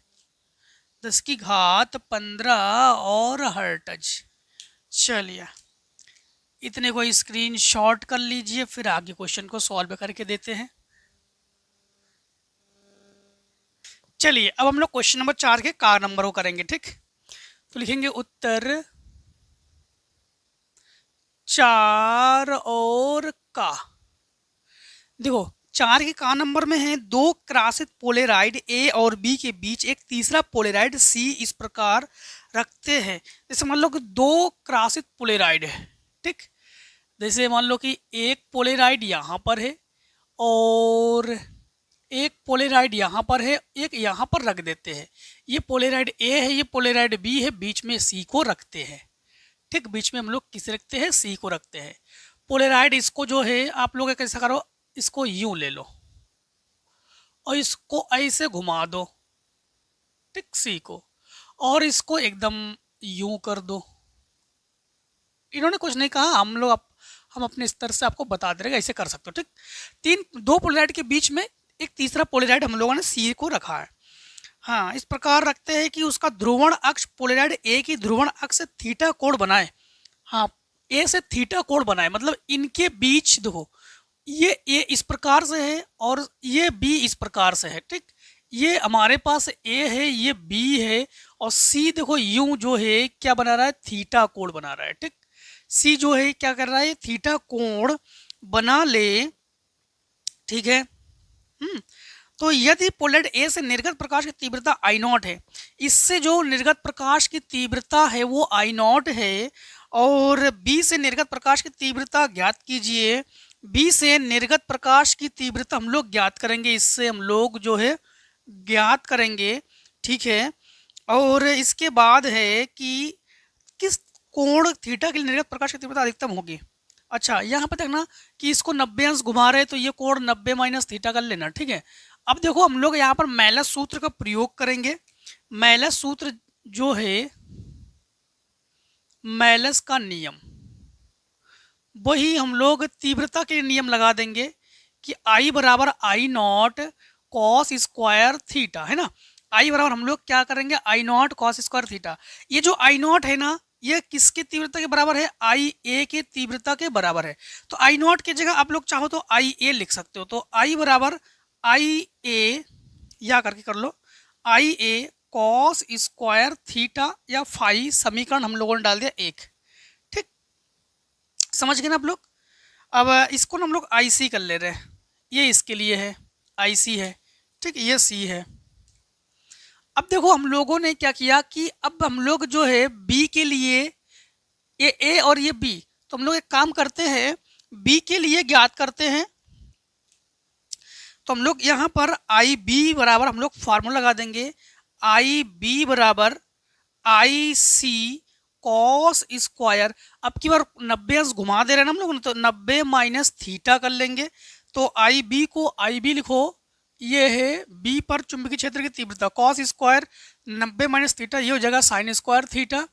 10 की घात 15 और हर्ट्ज। चलिए इतने को स्क्रीन शॉट कर लीजिए, फिर आगे क्वेश्चन को सॉल्व करके देते हैं। चलिए अब हम लोग क्वेश्चन नंबर 4 के कार नंबर को करेंगे, ठीक, तो लिखेंगे उत्तर 4 और का। देखो 4 के का नंबर में है, दो क्रासित पोलेराइड ए और बी के बीच एक तीसरा पोलेराइड सी इस प्रकार रखते हैं, जैसे मान लो कि दो क्रासित पोलेराइड है, ठीक, जैसे मान लो कि एक पोलेराइड यहाँ पर है और एक पोलेराइड यहाँ पर है, एक यहाँ पर रख देते हैं, ये पोलेराइड ए है, ये पोलेराइड बी है, बीच में सी को रखते हैं, ठीक, बीच में हम लोग किसे रखते हैं, सी को रखते हैं। पोलेराइड इसको जो है आप लोग कैसा करो, इसको यूं ले लो और इसको ऐसे घुमा दो, ठीक, सी को, और इसको एकदम यूं कर दो। इन्होंने कुछ नहीं कहा, हम अपने स्तर से आपको बता दे रहे हैं, ऐसे कर सकते हो, ठीक। दो पोलेराइड के बीच में एक तीसरा पोलेराइड हम लोगों ने सी को रखा है, हाँ, इस प्रकार रखते हैं कि उसका ध्रुवण अक्ष पोलेराइड ए की ध्रुवण अक्ष से थीटा कोण बनाए, हाँ, ए से थीटा कोण बनाए, मतलब इनके बीच देखो ये ए इस प्रकार से है और ये बी इस प्रकार से है, ठीक, ये हमारे पास ए है, ये बी है, और सी देखो यूं जो है क्या बना रहा है, थीटा कोण बना रहा है, ठीक, सी जो है क्या कर रहा है, थीटा कोण बना ले, ठीक है। तो यदि पोलेराइड ए से निर्गत प्रकाश की तीव्रता आई नॉट है, इससे जो निर्गत प्रकाश की तीव्रता है वो आई नॉट है, और बी से निर्गत प्रकाश की तीव्रता ज्ञात कीजिए, बी से निर्गत प्रकाश की तीव्रता हम लोग ज्ञात करेंगे, इससे हम लोग जो है ज्ञात करेंगे, ठीक है। और इसके बाद है कि किस कोण थीटा के लिए निर्गत प्रकाश की तीव्रता अधिकतम होगी। अच्छा यहाँ पे देखना कि इसको 90 अंश घुमा रहे, तो ये कोण 90 माइनस थीटा कर लेना, ठीक है। अब देखो हम लोग यहाँ पर मेलस सूत्र का प्रयोग करेंगे, मेलस सूत्र जो है मेलस का नियम, वही हम लोग तीव्रता के नियम लगा देंगे कि I बराबर आई नॉट कॉस स्क्वायर थीटा, है ना। आई बराबर हम लोग क्या करेंगे, आई नॉट कॉस स्क्वायर थीटा। ये जो आई नॉट है ना, ये किसके तीव्रता के बराबर है, आई ए के तीव्रता के बराबर है। तो आई नॉट की जगह आप लोग चाहो तो आई ए लिख सकते हो। तो आई बराबर आई ए या करके कर लो, आई ए कॉस स्क्वायर थीटा या फाई, समीकरण हम लोगों ने डाल दिया एक। ठीक, समझ गए ना आप लोग। अब इसको ना हम लोग आई सी कर ले रहे हैं, ये इसके लिए है, आई सी है, ठीक, ये सी है। अब देखो हम लोगों ने क्या किया कि अब हम लोग जो है बी के लिए, ये ए और ये बी, तो हम लोग एक काम करते हैं, बी के लिए ज्ञात करते हैं। तो हम लोग यहाँ पर आई बी बराबर हम लोग फार्मूला लगा देंगे, आई बी बराबर आई सी कॉस स्क्वायर। अब की बार 90 अंश घुमा दे रहे हैं ना हम लोग, तो 90 माइनस थीटा कर लेंगे। तो आई बी को आई बी लिखो, ये है बी पर चुंबकीय क्षेत्र की तीव्रता, कॉस स्क्वायर 90 माइनस थीटा, ये हो जाएगा साइन स्क्वायर थीटा।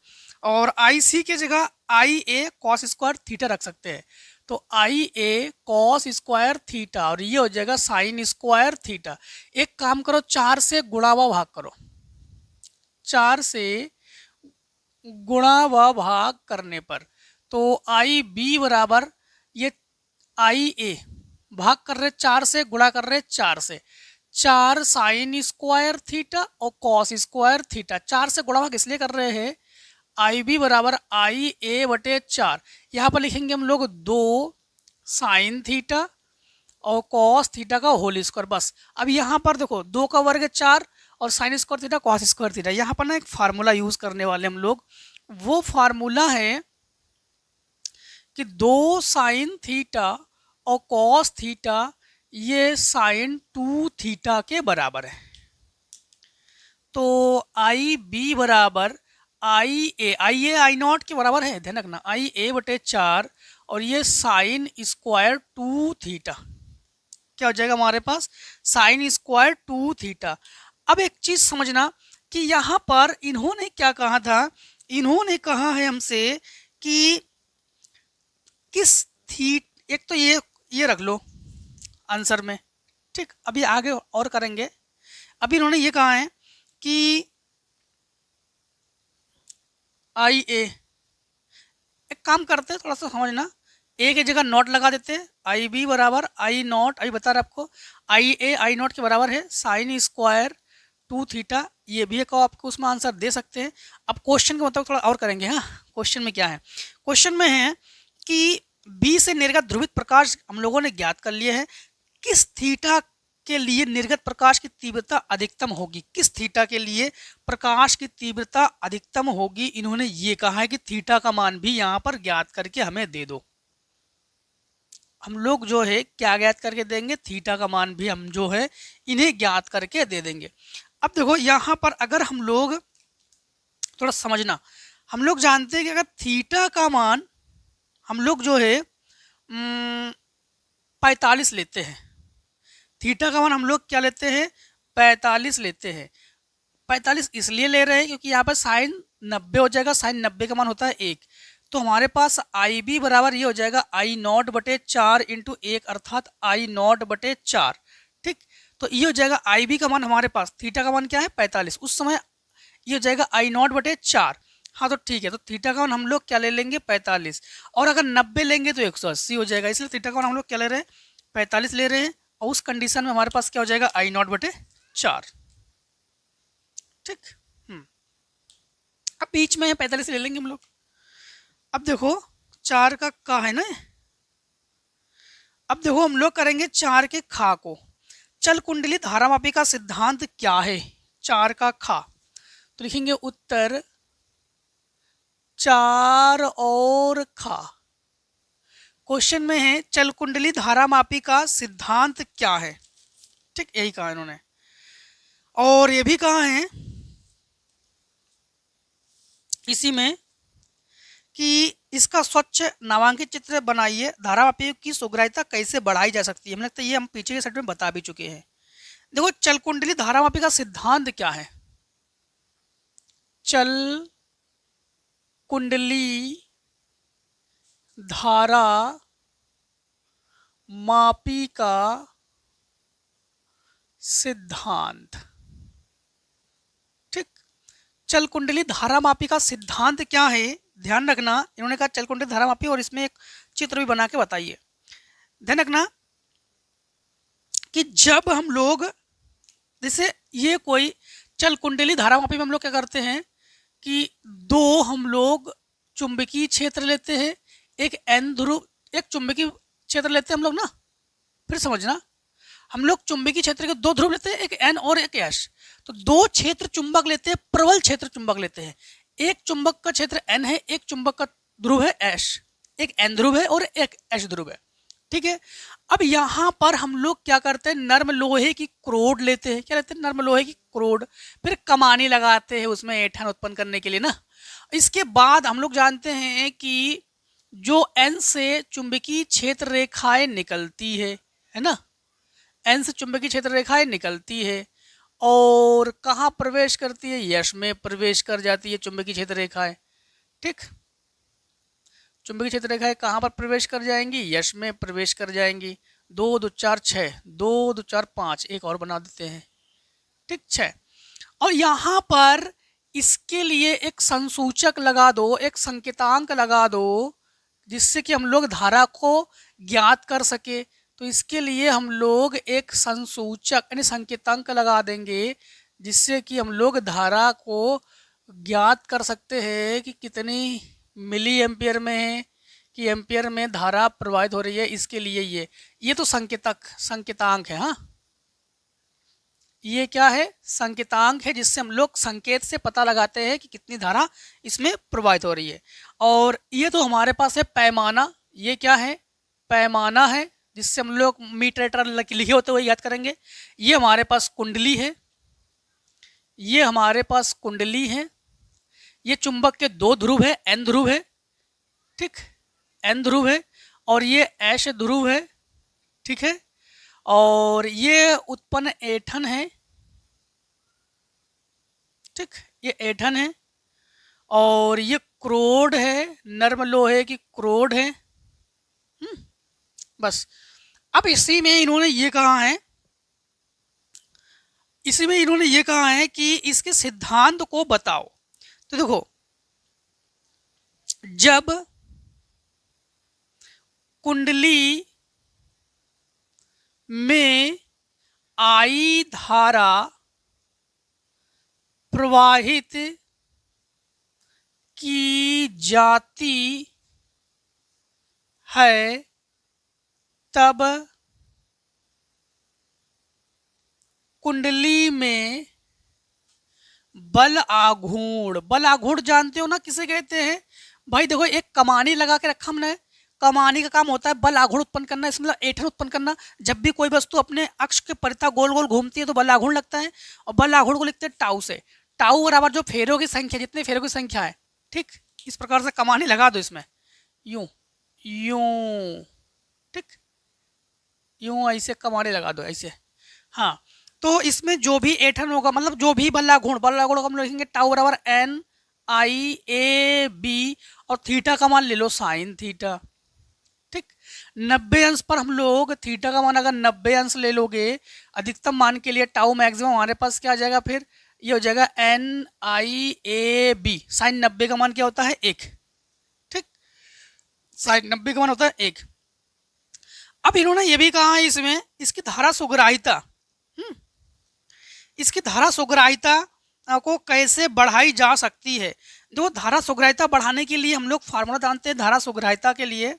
और आई सी की जगह आई ए कॉस स्क्वायर थीटा रख सकते हैं। तो आई ए कॉस स्क्वायर थीटा और ये हो जाएगा साइन स्क्वायर थीटा। एक काम करो, 4 से गुणा व भाग करो, 4 से गुणा व भाग करने पर तो आई बी बराबर ये आई ए भाग कर रहे 4 से, गुणा कर रहे 4 से, 4 साइन स्क्वायर थीटा और कॉस स्क्वायर थीटा। 4 से गुणा भाग इसलिए कर रहे हैं, आई बी बराबर आई ए बटे 4। यहाँ पर लिखेंगे हम लोग 2 साइन थीटा और कॉस थीटा का होल स्क्वायर, बस। अब यहाँ पर देखो 2 का वर्ग 4 और sine square theta cos square theta, यहाँ पर ना एक फार्मूला यूज करने वाले हम लोग। वो फार्मूला है कि 2 साइन थीटा और कॉस थीटा ये साइन 2 थीटा के बराबर है। तो आई बी बराबर आई ए आई नॉट के बराबर है, ध्यान रखना, आई ए बटे 4 और ये साइन स्क्वायर 2 थीटा क्या हो जाएगा हमारे पास, साइन स्क्वायर 2 थीटा। अब एक चीज समझना कि यहाँ पर इन्होंने क्या कहा था, इन्होंने कहा है हमसे कि किस एक तो ये रख लो आंसर में, ठीक। अभी आगे और करेंगे। अभी इन्होंने ये कहा है कि आई ए, एक काम करते हैं थोड़ा सा समझना, ए की जगह नॉट लगा देते हैं, आई बी बराबर आई नॉट, अभी बता रहा आपको, आई ए आई नॉट के बराबर है साइन स्क्वायर 2 थीटा। ये भी एक आपको उसमें आंसर दे सकते हैं। अब क्वेश्चन के मतलब थोड़ा और करेंगे। हाँ, क्वेश्चन में क्या है, क्वेश्चन में है कि बी से निर्गत ध्रुवित प्रकाश हम लोगों ने ज्ञात कर लिए है, किस थीटा के लिए निर्गत प्रकाश की तीव्रता अधिकतम होगी, किस थीटा के लिए प्रकाश की तीव्रता अधिकतम होगी। इन्होंने ये कहा है कि थीटा का मान भी यहाँ पर ज्ञात करके हमें दे दो। हम लोग जो है क्या ज्ञात करके देंगे, थीटा का मान भी हम जो है इन्हें ज्ञात करके दे देंगे। अब देखो यहाँ पर अगर हम लोग थोड़ा समझना, हम लोग जानते हैं कि अगर थीटा का मान हम लोग जो है 45 लेते हैं, थीटा का मान हम लोग क्या लेते हैं, 45 लेते हैं। 45 इसलिए ले रहे हैं क्योंकि यहाँ पर साइन 90 हो जाएगा, साइन 90 का मान होता है 1। तो हमारे पास आई बी बराबर ये हो जाएगा आई नॉट बटे 4 इंटू 1 अर्थात आई नॉट बटे 4, ठीक। तो ये हो जाएगा आई बी का मान हमारे पास, थीटा का मान क्या है 45, उस समय ये हो जाएगा आई नॉट बटे 4। हाँ तो ठीक है, तो थीटा का मान हम लोग क्या ले लेंगे 45, और अगर 90 लेंगे तो 180 हो जाएगा, इसलिए थीटा का मान हम लोग क्या ले रहे हैं 45 ले रहे हैं। और उस कंडीशन में हमारे पास क्या हो जाएगा आई नॉट बटे 4, ठीक। अब बीच में 45 ले लेंगे हम लोग। अब देखो 4 का है ना, अब देखो हम लोग करेंगे 4 के खा को। चल कुंडली धारामापी का सिद्धांत क्या है, 4 का खा, तो लिखेंगे उत्तर 4 और खा। क्वेश्चन में है चल कुंडली धारामापी का सिद्धांत क्या है, ठीक, यही कहा इन्होंने। और ये भी कहा है इसी में कि इसका स्वच्छ नामांकित चित्र बनाइए, धारामापी की सुग्राह्यता कैसे बढ़ाई जा सकती है। हमें लगता है ये हम पीछे के सेट में बता भी चुके हैं। देखो चल कुंडली धारामापी का सिद्धांत क्या है, चल कुंडली धारा मापी का सिद्धांत, चल कुंडली धारामापी का सिद्धांत क्या है, ध्यान रखना। इन्होंने कहा चल कुंडली धारामापी और इसमें एक चित्र भी बना के बताइए। ध्यान रखना कि जब हम लोग जैसे ये कोई चल कुंडली धारामापी में हम लोग क्या करते हैं कि दो हम लोग चुंबकीय क्षेत्र लेते हैं, एक एन ध्रुव, एक चुंबकीय क्षेत्र लेते हैं हम लोग ना, फिर समझना, हम लोग चुंबकीय क्षेत्र के दो ध्रुव लेते हैं, एक एन और एक एस। तो दो क्षेत्र चुंबक लेते हैं, प्रबल क्षेत्र चुंबक लेते हैं। एक चुंबक का क्षेत्र एन है, एक चुंबक का ध्रुव है एस, एक एन ध्रुव है और एक एस ध्रुव है, ठीक है। अब यहाँ पर हम लोग क्या करते हैं, नर्म लोहे की क्रोड लेते हैं। क्या लेते हैं, नर्म लोहे की क्रोड, फिर कमानी लगाते हैं उसमें ऐंठन उत्पन्न करने के लिए ना। इसके बाद हम लोग जानते हैं कि जो एन से चुंबकीय क्षेत्र रेखाएं निकलती है ना, एन से चुंबकीय क्षेत्र रेखाएं निकलती है और कहाँ प्रवेश करती है, यश में प्रवेश कर जाती है चुंबकीय क्षेत्र रेखाएं, ठीक। चुंबकीय क्षेत्र रेखाएं कहाँ पर प्रवेश कर जाएंगी, यश में प्रवेश कर जाएंगी। 2 2 4 6, 2 2 4 5, एक और बना देते हैं, ठीक, 6। और यहाँ पर इसके लिए एक संसूचक लगा दो, एक संकेतांक लगा दो, जिससे कि हम लोग धारा को ज्ञात कर सके। तो इसके लिए हम लोग एक संसूचक यानी संकेतांक लगा देंगे, जिससे कि हम लोग धारा को ज्ञात कर सकते हैं कि कितनी मिली एम्पियर में है, कि एम्पियर में धारा प्रवाहित हो रही है। इसके लिए ये तो संकेतांक है। हाँ, ये क्या है, संकेतांक है, जिससे हम लोग संकेत से पता लगाते हैं कि कितनी धारा इसमें प्रवाहित हो रही है। और ये तो हमारे पास है पैमाना। ये क्या है, पैमाना है, जिससे हम लोग मीटर लिखे होते हुए याद करेंगे। ये हमारे पास कुंडली है, ये हमारे पास कुंडली है। ये चुंबक के दो ध्रुव है, एन ध्रुव है, ठीक, एन ध्रुव है, और ये एस ध्रुव है, ठीक है। और ये उत्पन्न ऐंठन है, ठीक, ये ऐंठन है। और ये क्रोड है, नर्म लोहे की क्रोड है। बस। अब इसी में इन्होंने ये कहा है, इसी में इन्होंने ये कहा है कि इसके सिद्धांत को बताओ। तो देखो, जब कुंडली में आई धारा प्रवाहित की जाती है, तब कुंडली में बल आघूर्ण जानते हो ना किसे कहते हैं भाई। देखो, एक कमानी लगा के रखा हमने, कमानी का काम होता है बल आघूर्ण उत्पन्न करना, इसमें ऐंठन उत्पन्न करना। जब भी कोई वस्तु अपने अक्ष के परितः गोल गोल घूमती है तो बल आघूर्ण लगता है, और बल आघूर्ण को लिखते हैं टाउ से। टाउ बराबर जो फेरों की संख्या, जितने फेरों की संख्या है, ठीक, इस प्रकार से कमानी लगा दो इसमें, यूं यूं, ठीक, यूं ऐसे कमानी लगा दो ऐसे। हाँ, तो इसमें जो भी ऐंठन होगा, मतलब जो भी बल आघूर्ण को हम लिखेंगे टाउ बराबर एन आई ए बी, और थीटा का मान ले लो साइन थीटा, ठीक। 90 अंश पर हम लोग थीटा का मान अगर 90 अंश ले लोगे अधिकतम मान के लिए, टाउ मैक्सिमम, हमारे पास क्या आ जाएगा, फिर ये हो जाएगा N I A B. Sine 90 का मान क्या होता है, 1, ठीक, साइन 90 का मान होता है 1। अब इन्होंने ये भी कहा है इसमें, इसकी धारा सुग्राहिता, इसकी धारा सुग्राहिता को कैसे बढ़ाई जा सकती है। जो धारा सुग्राहिता बढ़ाने के लिए हम लोग फार्मूला जानते हैं। धारा सुग्राहिता के लिए,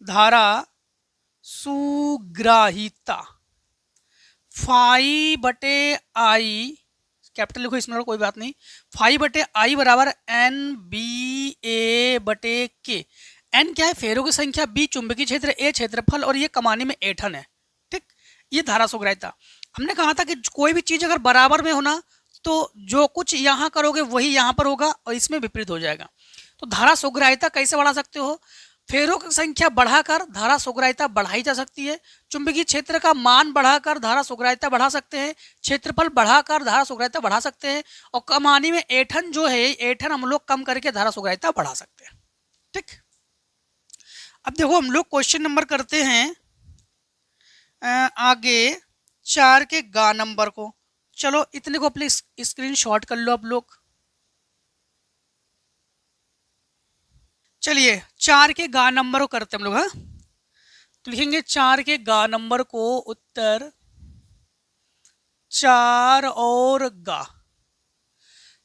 धारा सुग्राहिता फाई बटे आई, कैपिटल लिखो इसमें, कोई बात नहीं, फाई बटे आई बराबर एन बी ए बटे के। एन क्या है, फेरों की संख्या, बी चुंबकीय क्षेत्र, ए क्षेत्रफल, और ये कमानी में ऐंठन है, ठीक। ये धारा सुग्राहिता। हमने कहा था कि कोई भी चीज अगर बराबर में होना तो जो कुछ यहाँ करोगे वही यहाँ पर होगा, और इसमें विपरीत हो जाएगा। तो धारा सुग्राहिता कैसे बढ़ा सकते हो, फेरों की संख्या बढ़ाकर धारा सुग्राहिता बढ़ाई जा सकती है। चुंबकीय क्षेत्र का मान बढ़ाकर धारा सुग्राहिता बढ़ा सकते हैं, क्षेत्रफल बढ़ाकर धारा सुग्राहिता बढ़ा सकते हैं, और कमानी में ऐंठन जो है, ऐंठन हम लोग कम करके धारा सुग्राहिता बढ़ा सकते हैं, ठीक। अब देखो, हम लोग क्वेश्चन नंबर करते हैं आगे 4 के गा नंबर को। चलो, इतने को अपने स्क्रीन शॉट कर लो आप लोग। चलिए 4 के गा नंबर को करते हम लोग। हाँ, तो लिखेंगे 4 के गा नंबर को, उत्तर 4 और गा।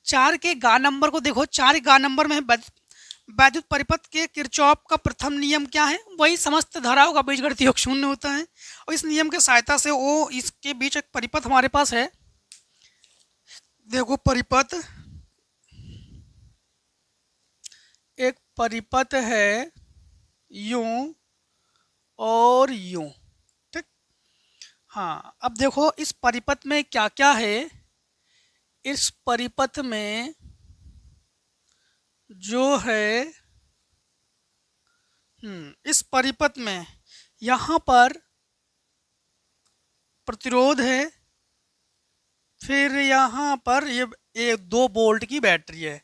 4 के गा नंबर को देखो, 4 गा नंबर में है वैद्युत परिपथ के किरचॉफ का प्रथम नियम क्या है? वही समस्त धाराओं का बीजगणित योग शून्य होता है। और इस नियम की सहायता से वो इसके बीच एक परिपथ हमारे पास है। देखो परिपथ, एक परिपथ है यूं और यूं, ठीक। हाँ, अब देखो इस परिपथ में क्या क्या है। इस परिपथ में जो है, इस परिपथ में यहाँ पर प्रतिरोध है, फिर यहाँ पर ये 2 वोल्ट की बैटरी है,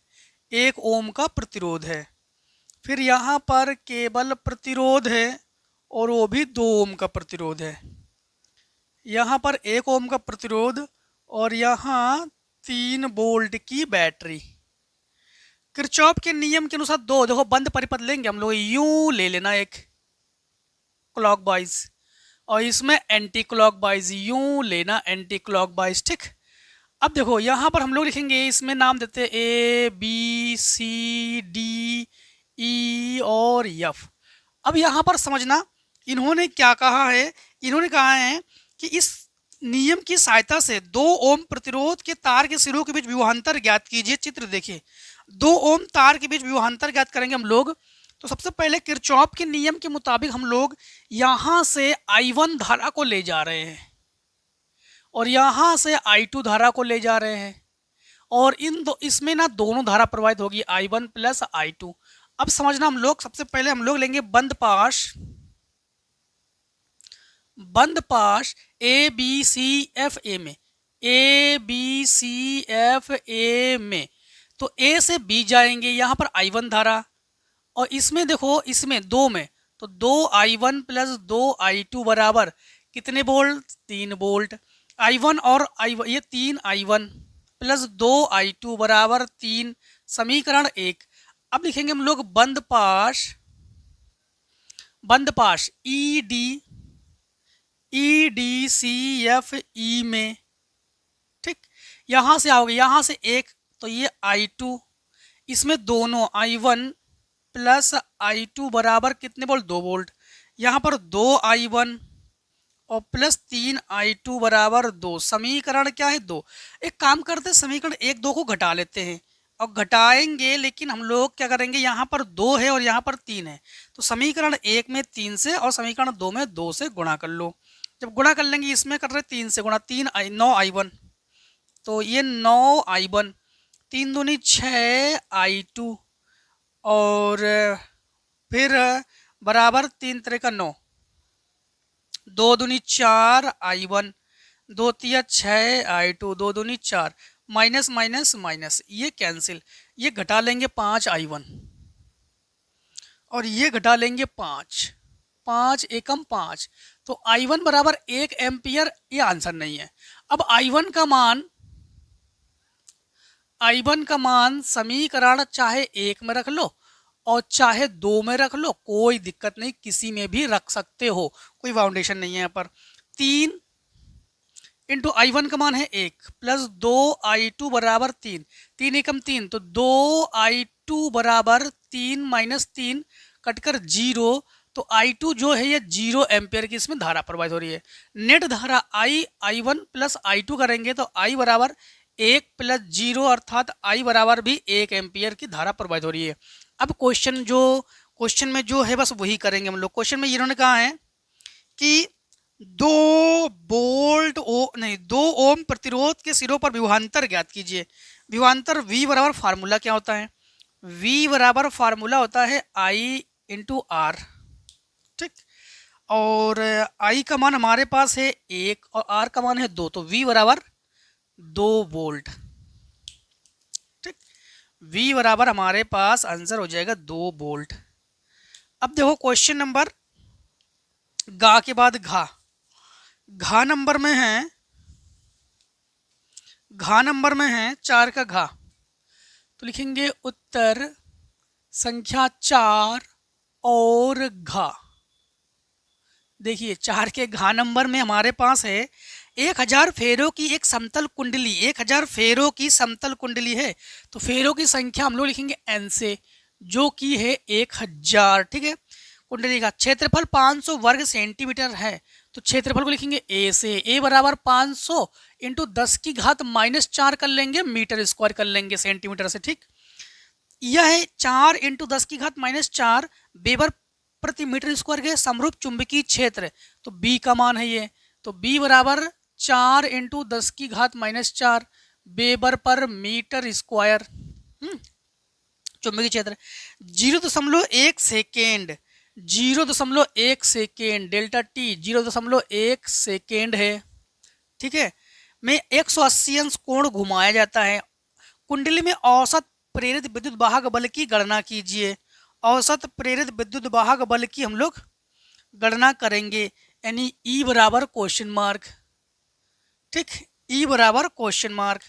1 ओम का प्रतिरोध है, फिर यहाँ पर केवल प्रतिरोध है और वो भी 2 ओम का प्रतिरोध है। यहाँ पर 1 ओम का प्रतिरोध और यहाँ 3 वोल्ट की बैटरी। किरचॉफ के नियम के अनुसार दो, देखो बंद परिपथ लेंगे हम लोग, यूं ले लेना एक क्लॉकवाइज, और इसमें एंटी क्लॉकवाइज यूं लेना एंटी क्लॉकवाइज, ठीक। अब देखो यहाँ पर हम लोग लिखेंगे, इसमें नाम देते हैं A B C D E और एफ। अब यहाँ पर समझना इन्होंने क्या कहा है। इन्होंने कहा है कि इस नियम की सहायता से 2 ओम प्रतिरोध के तार के सिरों के बीच विभवांतर ज्ञात कीजिए। चित्र देखिए, 2 ओम तार के बीच विभवांतर ज्ञात करेंगे हम लोग। तो सबसे पहले किरचॉफ के नियम के मुताबिक हम लोग यहाँ से I1 धारा को ले जा रहे हैं और यहाँ से I2 धारा को ले जा रहे हैं, और इसमें ना दोनों धारा प्रवाहित होगी, I1 प्लस I2। अब समझना, हम लोग सबसे पहले हम लोग लेंगे बंद पाश A B C F A में, A B C F A में। तो ए से बी जाएंगे, यहाँ पर I1 धारा, और इसमें देखो इसमें 2 में, तो 2I1 प्लस 2I2 बराबर कितने वोल्ट? 3 वोल्ट। I1 और ये 3I1 प्लस 2I2 बराबर 3, समीकरण 1। अब लिखेंगे हम लोग बंद पाश E D C F E में, ठीक। यहाँ से आओगे, यहाँ से 1, तो ये I2, इसमें दोनों I1 प्लस I2 बराबर कितने वोल्ट? 2 वोल्ट। यहाँ पर 2I1 और प्लस 3I2 बराबर 2, समीकरण क्या है? 2। एक काम करते हैं, समीकरण 1 2 को घटा लेते हैं, और घटाएंगे लेकिन हम लोग क्या करेंगे, यहाँ पर 2 है और यहाँ पर 3 है, तो समीकरण 1 में 3 से और समीकरण 2 में 2 से गुणा कर लो। जब गुणा कर लेंगे, इसमें कर रहे 3 से गुणा, 9I1, तो ये 9I1, 3 दूनी 6I2, और फिर बराबर 3 3 का 9, 2 दूनी 4I1, 2 तिया 6I2, 2 दूनी 4, माइनस माइनस माइनस, ये कैंसिल, ये घटा लेंगे 5I1 और ये घटा लेंगे 5, 5 एकम 5, तो I1 बराबर 1 एम्पियर। ये आंसर नहीं है। अब I1 का मान समीकरण चाहे 1 में रख लो और चाहे 2 में रख लो, कोई दिक्कत नहीं, किसी में भी रख सकते हो, कोई फाउंडेशन नहीं है यहाँ पर। 3 इंटू I1 का मान है 1 प्लस 2I2 बराबर 3, 3 एकम 3, तो 2I2 बराबर 3 माइनस 3 कटकर 0, तो I2 जो है ये 0 एम्पियर की इसमें धारा प्रवाहित हो रही है। नेट धारा I1 प्लस I2 करेंगे तो I बराबर 1 प्लस 0 अर्थात I बराबर भी 1 एम्पियर की धारा प्रवाहित हो रही है। अब क्वेश्चन में जो है बस वही करेंगे हम लोग। क्वेश्चन में इन्होंने कहा है कि 2 ओम प्रतिरोध के सिरों पर विभवांतर ज्ञात कीजिए। विभवांतर V बराबर फार्मूला क्या होता है? V बराबर फार्मूला होता है I इंटू R, ठीक। और I का मान हमारे पास है 1 और R का मान है 2, तो V बराबर 2 वोल्ट, ठीक। V बराबर हमारे पास आंसर हो जाएगा 2 वोल्ट। अब देखो क्वेश्चन नंबर गा के बाद घा नंबर में है 4 का घा, तो लिखेंगे उत्तर संख्या 4 और घा। देखिए 4 के घा नंबर में हमारे पास है 1000 फेरों की एक समतल कुंडली, 1000 फेरों की समतल कुंडली है। तो फेरों की संख्या हम लोग लिखेंगे n से, जो कि है 1000। ठीक है, कुंडली का क्षेत्रफल 500 वर्ग सेंटीमीटर है, तो क्षेत्रफल को लिखेंगे a से। a बराबर 500 इंटू 10 की घात -4 कर लेंगे, मीटर स्क्वायर कर लेंगे सेंटीमीटर से। ठीक, यह है 4 इंटू 10 की घात -4 वेबर प्रति मीटर स्क्वायर के समरूप चुंबकीय क्षेत्र। तो B का मान है ये, तो B बराबर 4 इंटू 10 की घात -4 वेबर पर मीटर स्क्वायर चुंबकीय क्षेत्र। 0.1 second, 0.1 second, delta T 0.1 second है। ठीक है, में 180 अंश कोण घुमाया जाता है। कुंडली में औसत प्रेरित विद्युत वाहक बल की गणना कीजिए। औसत प्रेरित विद्युत वाहक बल की हम लोग गणना करेंगे, यानी E बराबर क्वेश्चन मार्क। ठीक, E बराबर क्वेश्चन मार्क।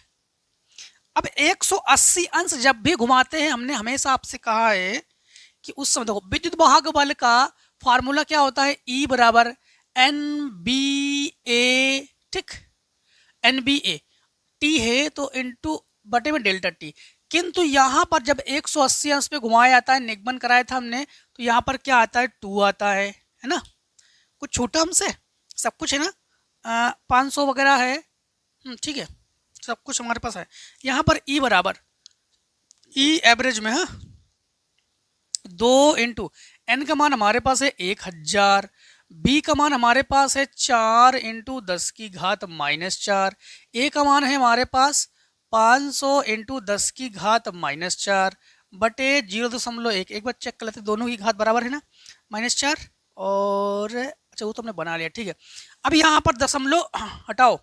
अब 180 अंश जब भी घुमाते हैं, हमने हमेशा आपसे कहा है कि उस समय देखो विद्युत वाहक बल का फार्मूला क्या होता है, E बराबर NBA। ठीक, NBA T है तो इंटू बटे में डेल्टा टी। किंतु यहाँ पर जब 180 अंश पे घुमाया जाता है, निगमन कराया था हमने, तो यहाँ पर क्या आता है, 2 आता है ना। कुछ छूटा हमसे, सब कुछ है ना, 500 वगैरह है। ठीक है, सब कुछ हमारे पास है। यहाँ पर E बराबर E एवरेज में है 2 इंटू N का मान हमारे पास है 1000, B का मान हमारे पास है 4 इंटू 10 की घात -4, A का मान है हमारे पास 500 इंटू 10 की घात -4 बटे 0.1। एक बार चेक कर लेते, दोनों की घात बराबर है ना, -4 और अच्छा वो तो हमने बना लिया। ठीक है, अब यहाँ पर दशमलव हटाओ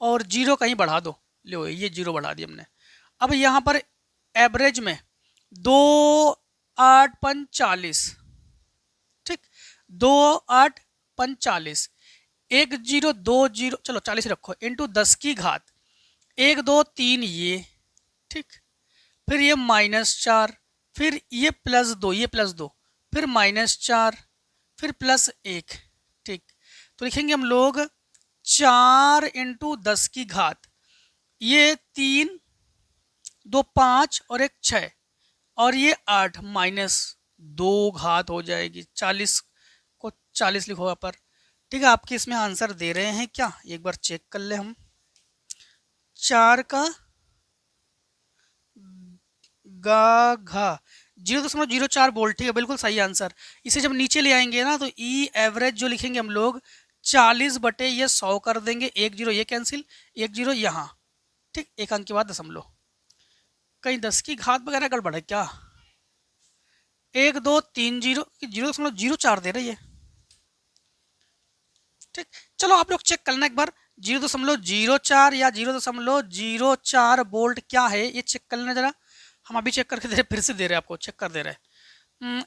और 0 कहीं बढ़ा दो, लो ये 0 बढ़ा दिया हमने। अब यहाँ पर एवरेज में 2 8 5 40। ठीक, 2 8 5 40, 1 0 2 0, चलो 40 रखो, इंटू 10 की घात 1 2 3 ये। ठीक, फिर ये -4, फिर ये +2, ये +2, फिर -4, फिर +1। ठीक, तो लिखेंगे हम लोग 4 इंटू 10 की घात, ये 3 2 5 और 1 6 और ये 8 -2 घात हो जाएगी। 40 को 40 लिखो यहाँ पर। ठीक है, आपके इसमें आंसर दे रहे हैं क्या, एक बार चेक कर ले हम। 4 का घा 0.04 वोल्ट। ठीक है, बिल्कुल सही आंसर। इसे जब नीचे ले आएंगे ना, तो ई एवरेज जो लिखेंगे हम लोग 40 बटे ये 100 कर देंगे, 1 0 ये कैंसिल, 1 0 यहाँ। ठीक, एक अंक के बाद दशमलव, कहीं 10 की घात वगैरह गड़बड़ है क्या, 1 2 3 0 0.04 दे रही है। ठीक, चलो आप लोग चेक करना एक बार, 0.04 या 0.04 वोल्ट क्या है, ये चेक कर लेना जरा। हम अभी चेक करके दे रहे, फिर से दे रहे आपको, चेक कर दे रहे।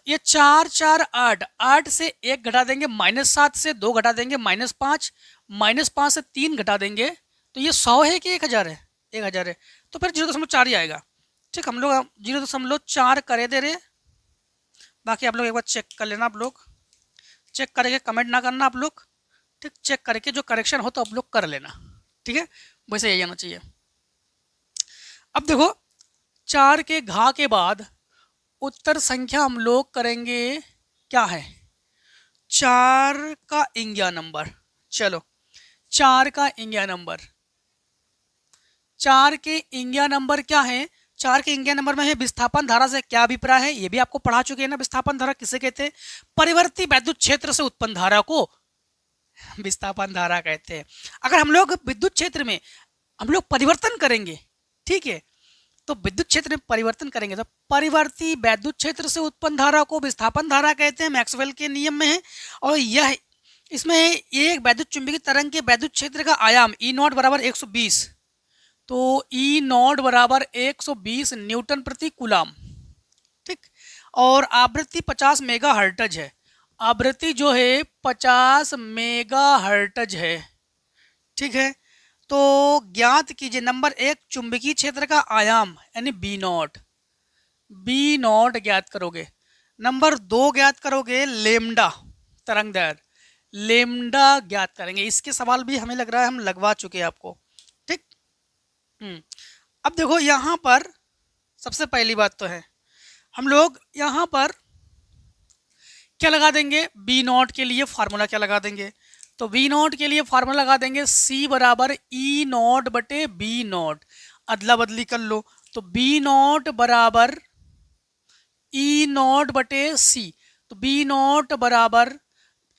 ये 4 4 8, 8 से 1 घटा देंगे, -7 से 2 घटा देंगे, -5, -5 से 3 घटा देंगे, तो ये 100 है कि 1000 है, 1000 है, तो फिर 0.4 ही आएगा। ठीक, हम लोग 0.4 करे दे रहे। बाकी आप लोग एक बार चेक कर लेना, आप लोग चेक करके कमेंट ना करना आप लोग। ठीक, चेक करके जो करेक्शन हो तो आप लोग कर लेना। ठीक है, वैसे यही आना चाहिए। अब देखो 4 के घा के बाद उत्तर संख्या हम लोग करेंगे क्या है, 4 का इंगिया नंबर। चलो 4 का इंगिया नंबर, 4 के इंगिया नंबर क्या है, 4 के इंगिया नंबर में है विस्थापन धारा से क्या अभिप्राय है, ये भी आपको पढ़ा चुके हैं ना। विस्थापन धारा किसे कहते हैं, परिवर्ती वैद्युत क्षेत्र से उत्पन्न धारा को विस्थापन धारा कहते हैं। अगर हम लोग विद्युत क्षेत्र में हम लोग परिवर्तन करेंगे, ठीक है, तो विद्युत क्षेत्र में परिवर्तन करेंगे तो परिवर्ती वैद्युत क्षेत्र से उत्पन्न धारा को विस्थापन धारा कहते हैं, मैक्सवेल के नियम में है। और यह इसमें एक वैद्युत चुंबकीय तरंग के वैद्युत क्षेत्र का आयाम ई नॉट बराबर 120, तो ई नॉट बराबर 120 न्यूटन प्रति कूलाम। ठीक, और आवृत्ति 50 मेगा हर्टज है, आवृत्ति जो है 50 मेगा हर्टज है। ठीक है, तो ज्ञात कीजिए नंबर 1 चुंबकीय क्षेत्र का आयाम यानी बी नॉट। बी नॉट ज्ञात करोगे। नंबर 2 ज्ञात करोगे लेमडा, तरंग दैर्घ्य लेमडा ज्ञात करेंगे। इसके सवाल भी हमें लग रहा है हम लगवा चुके हैं आपको, ठीक। अब देखो यहाँ पर सबसे पहली बात तो है हम लोग यहाँ पर क्या लगा देंगे, बी नॉट के लिए फार्मूला क्या लगा देंगे, तो बी नॉट के लिए फार्मूला लगा देंगे सी बराबर ई नॉट बटे बी नॉट, अदला बदली कर लो, तो बी नॉट बराबर ई नॉट बटे सी, तो बी नॉट बराबर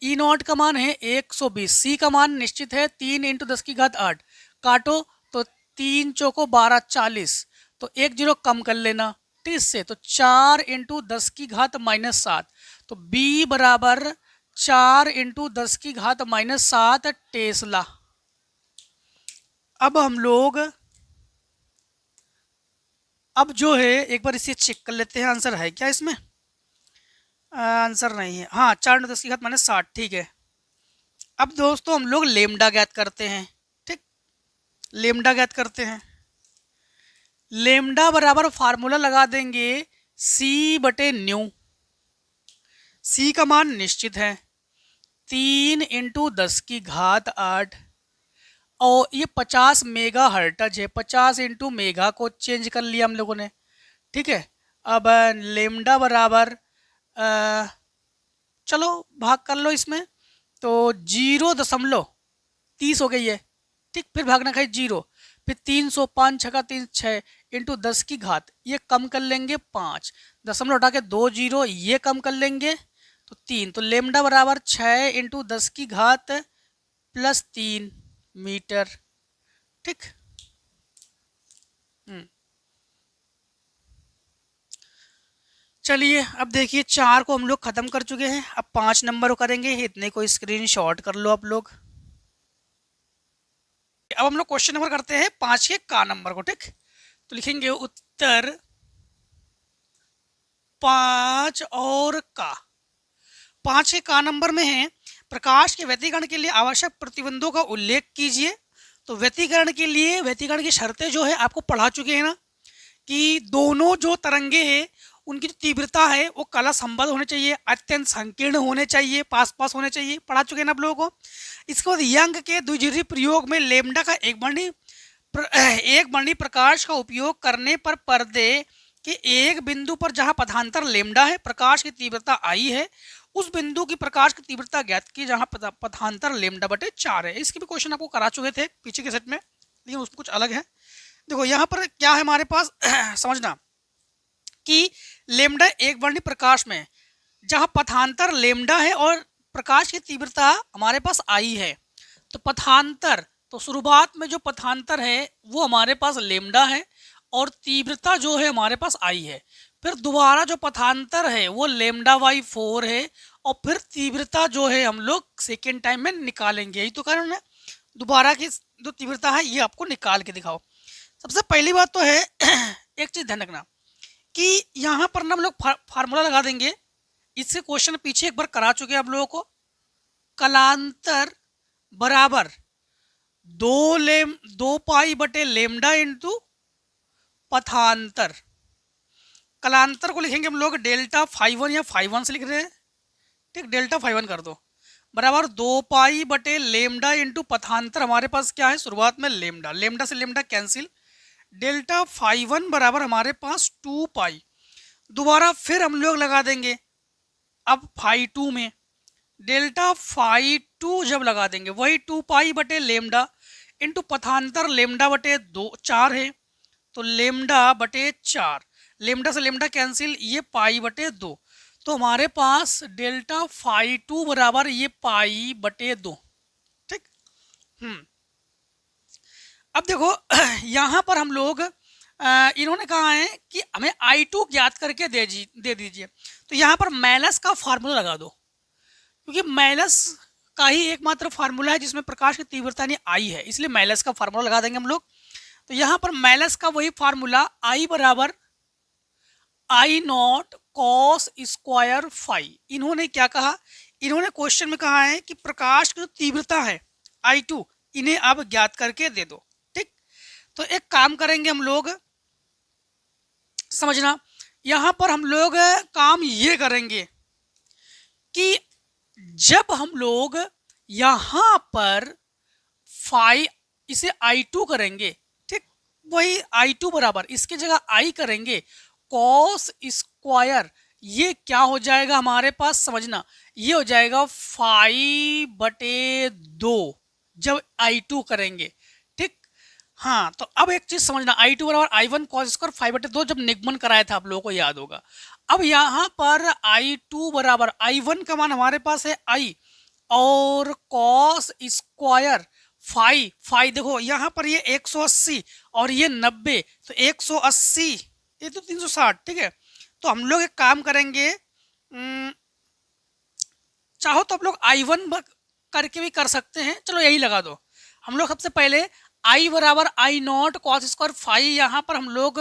ई नॉट का मान है 120, सी का मान निश्चित है 3 इंटू 10 की घात 8, काटो तो 3 चौको 12 40, तो एक जीरो कम कर लेना 30 से, तो 4 इंटू 10 की घात -7, तो b बराबर 4 इंटू 10 की घात -7 टेस्ला। अब हम लोग अब जो है एक बार इसे चेक कर लेते हैं, आंसर है क्या इसमें, आंसर नहीं है, हाँ 4 इंटू 10 की घात -60, ठीक है। अब दोस्तों हम लोग लेमडा ज्ञात करते हैं, ठीक, लेमडा ज्ञात करते हैं। लेमडा बराबर फार्मूला लगा देंगे सी बटे न्यू, सी का मान निश्चित है 3 इंटू 10 की घात 8, और ये 50 मेगा हर्टज है, 50 इंटू मेगा को चेंज कर लिया हम लोगों ने, ठीक है। अब लेमडा बराबर चलो भाग कर लो इसमें, तो 0.30 हो गई है, ठीक, फिर भागना खाई 0, फिर 300, 5 छका 3 6 इंटू 10 की घात, ये कम कर लेंगे 5, दशमलव हटा के 2 जीरो, ये कम कर लेंगे तो 3, तो लेमडा बराबर 6 इंटू 10 की घात +3 मीटर, ठीक। चलिए अब देखिए 4 को हम लोग ख़त्म कर चुके हैं, अब 5 नंबर को करेंगे, इतने को स्क्रीनशॉट कर लो आप लोग। अब हम लोग क्वेश्चन नंबर करते हैं 5 के का नंबर को, ठीक, तो लिखेंगे उत्तर 5 और का। 5 के का नंबर में है प्रकाश के व्यतिकरण के लिए आवश्यक प्रतिबंधों का उल्लेख कीजिए। तो व्यतिकरण के लिए व्यतिकरण की शर्तें जो है आपको पढ़ा चुके हैं ना, कि दोनों जो तरंगे हैं उनकी जो तीव्रता है वो कला संबद्ध होने चाहिए, अत्यंत संकीर्ण होने चाहिए, पास पास होने चाहिए, पढ़ा चुके हैं ना आप लोगों को। इसके बाद यंग के द्विध्रुवीय प्रयोग में लेमडा का एक वर्णी प्रकाश का उपयोग करने पर पर्दे के एक बिंदु पर जहां पथांतर लेमडा है, प्रकाश की तीव्रता आई है, उस बिंदु की प्रकाश की तीव्रता ज्ञात की जहां पथांतर लेमडा बटे 4 है। इसके भी क्वेश्चन आपको करा चुके थे पीछे के सेट में, लेकिन उसमें कुछ अलग है। देखो यहाँ पर क्या है हमारे पास समझना कि लेमडा एक वर्णी प्रकाश में जहां पथांतर लेमडा है और प्रकाश की तीव्रता हमारे पास आई है, तो पथांतर, तो शुरुआत में जो पथांतर है वो हमारे पास लेमडा है और तीव्रता जो है हमारे पास आई है, फिर दोबारा जो पथांतर है वो लेमडा/4 है, और फिर तीव्रता जो है हम लोग सेकेंड टाइम में निकालेंगे, यही तो कारण है, दोबारा की जो तीव्रता है ये आपको निकाल के दिखाओ। सबसे पहली बात तो है एक चीज ध्यान रखना कि यहाँ पर ना हम लोग फार्मूला लगा देंगे, इससे क्वेश्चन पीछे एक बार करा चुके हैं आप लोगों को, कलांतर बराबर 2 पाई बटे लेमडा इंटू पथांतर। कलांतर को लिखेंगे हम लोग डेल्टा φ1 या φ1 से लिख रहे हैं, ठीक, डेल्टा φ1 कर दो बराबर 2 पाई बटे लेमडा इंटू पथांतर, हमारे पास क्या है शुरुआत में लेमडा, लेमडा से लेमडा कैंसिल, डेल्टा φ1 बराबर हमारे पास 2 पाई, दोबारा फिर हम लोग लगा देंगे अब φ2 में, डेल्टा φ2 जब लगा देंगे वही 2 पाई बटे लेमडा इंटू पथांतर लेमडा बटे 4 है, तो लेमडा बटे 4, लेमडा से लेमडा कैंसिल, ये पाई बटे 2, तो हमारे पास डेल्टा φ2 बराबर ये पाई बटे 2, ठीक। अब देखो यहाँ पर हम लोग इन्होंने कहा है कि हमें I2 ज्ञात करके दे दीजिए, तो यहाँ पर मैलस का फार्मूला लगा दो, क्योंकि मैलस का ही एकमात्र फार्मूला है जिसमें प्रकाश की तीव्रता नहीं आई है, इसलिए मैलस का फार्मूला लगा देंगे हम लोग। तो यहाँ पर मैलस का वही फार्मूला I बराबर I0 cos स्क्वायर फाई। इन्होंने क्या कहा, इन्होंने क्वेश्चन में कहा है कि प्रकाश की जो तीव्रता है I2 इन्हें आप ज्ञात करके दे दो, ठीक। तो एक काम करेंगे हम लोग, समझना यहाँ पर हम लोग काम ये करेंगे कि जब हम लोग यहाँ पर फाइ इसे I2 करेंगे, ठीक, वही I2 बराबर इसकी जगह I करेंगे कॉस स्क्वायर, ये क्या हो जाएगा हमारे पास, समझना, ये हो जाएगा 5/2 जब I2 करेंगे, ठीक। हाँ, तो अब एक चीज समझना, I2 बराबर I1 कॉस स्क्वायर 5/2 जब निगमन कराया था आप लोगों को याद होगा। अब यहाँ पर I2 बराबर I1 का मान हमारे पास है I और कॉस स्क्वायर फाइ देखो यहाँ पर ये 180 और ये 90, तो 180 ये तो 360, ठीक है। तो हम लोग एक काम करेंगे, चाहो तो आप लोग I1 करके भी कर सकते हैं, चलो यही लगा दो। हम लोग सबसे पहले I बराबर I0 कॉस स्क्वायर फाइ, यहाँ पर हम लोग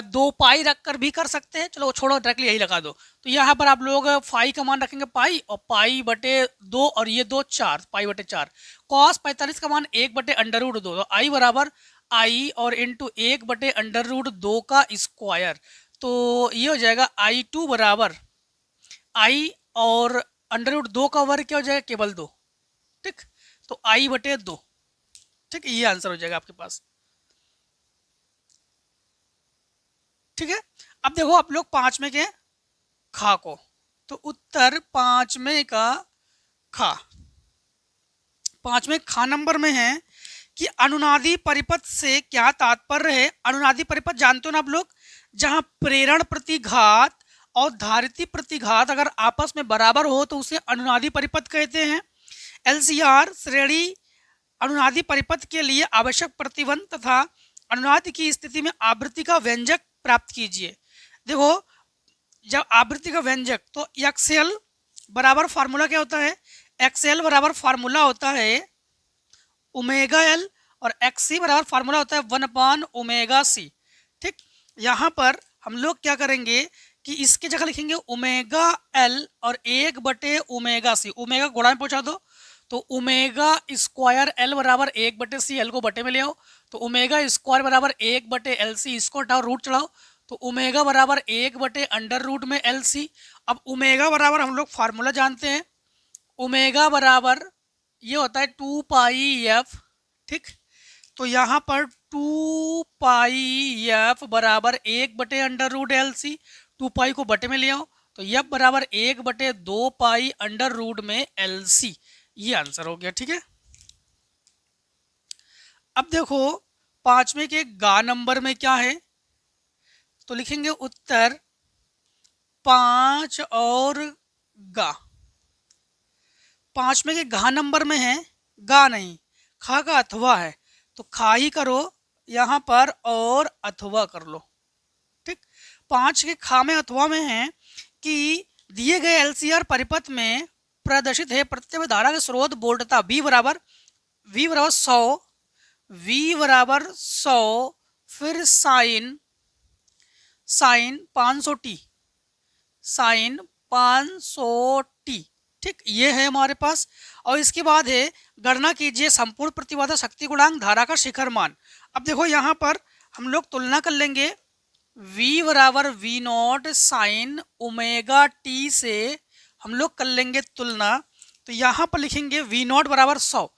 2 पाई रख कर भी कर सकते हैं, चलो छोड़ो डायरेक्टली यही लगा दो। तो यहाँ पर आप लोग फाइ का मान रखेंगे पाई और पाई/2 और ये 2 4 पाई/4, कॉस 45 का मान 1/√2, तो I बराबर I और इंटू 1/√2 का स्क्वायर, तो ये हो जाएगा I2 बराबर I और √2 का वर्ग क्या हो जाएगा, केवल 2, ठीक, तो I/2, ठीक, ये आंसर हो जाएगा आपके पास, ठीक है। अब देखो आप लोग 5 में के खा को, तो उत्तर 5 में का खा, 5 में खा नंबर में है कि अनुनादी परिपथ से क्या तात्पर्य है। अनुनादी परिपथ जानते हो ना आप लोग, जहां प्रेरण प्रतिघात और धारिती प्रतिघात अगर आपस में बराबर हो तो उसे अनुनादी परिपथ कहते हैं। LCR श्रेणी अनुनादी परिपथ के लिए आवश्यक प्रतिबंध तथा अनुनाद की स्थिति में आवृत्ति का व्यंजक प्राप्त कीजिए। देखो जब आवृत्ति का व्यंजक, तो XL बराबर फार्मूला क्या होता है, XL बराबर फार्मूला होता है ओमेगा L और XC बराबर फार्मूला होता है 1/ओमेगा C, ठीक। यहाँ पर हम लोग क्या करेंगे कि इसके जगह लिखेंगे ओमेगा L और 1/ओमेगा C, ओमेगा गुणा में पहुंचा दो, तो ओमेगा स्क्वायर L बराबर 1/C, L को बटे में ले आओ, तो ओमेगा स्क्वायर बराबर 1/LC, इसको हटाओ रूट चढ़ाओ, तो ओमेगा बराबर 1/√में में LC। अब ओमेगा बराबर हम लोग फार्मूला जानते हैं, ओमेगा बराबर ये होता है 2πf, ठीक, तो यहाँ पर 2πf बराबर 1/√LC, 2π को बटे में ले आओ, तो f बराबर 1/2π में LC, ये आंसर हो गया, ठीक है। अब देखो 5वें के गा नंबर में क्या है, तो लिखेंगे उत्तर 5 और गा। 5वें के घा नंबर में है, गा नहीं, खा का अथवा है, तो खा ही करो यहाँ पर और अथवा कर लो, ठीक। 5 के खा में अथवा में है कि दिए गए LCR परिपथ में प्रदर्शित है प्रत्येक धारा के स्रोत वोल्टता V बराबर 100, फिर साइन 500t, साइन 500t, ठीक, ये है हमारे पास। और इसके बाद है गणना कीजिए संपूर्ण प्रतिबाधा शक्ति गुणांक धारा का शिखर मान। अब देखो यहाँ पर हम लोग तुलना कर लेंगे, V बराबर V0 साइन ओमेगा t से हम लोग कर लेंगे तुलना, तो यहाँ पर लिखेंगे V0 बराबर 100,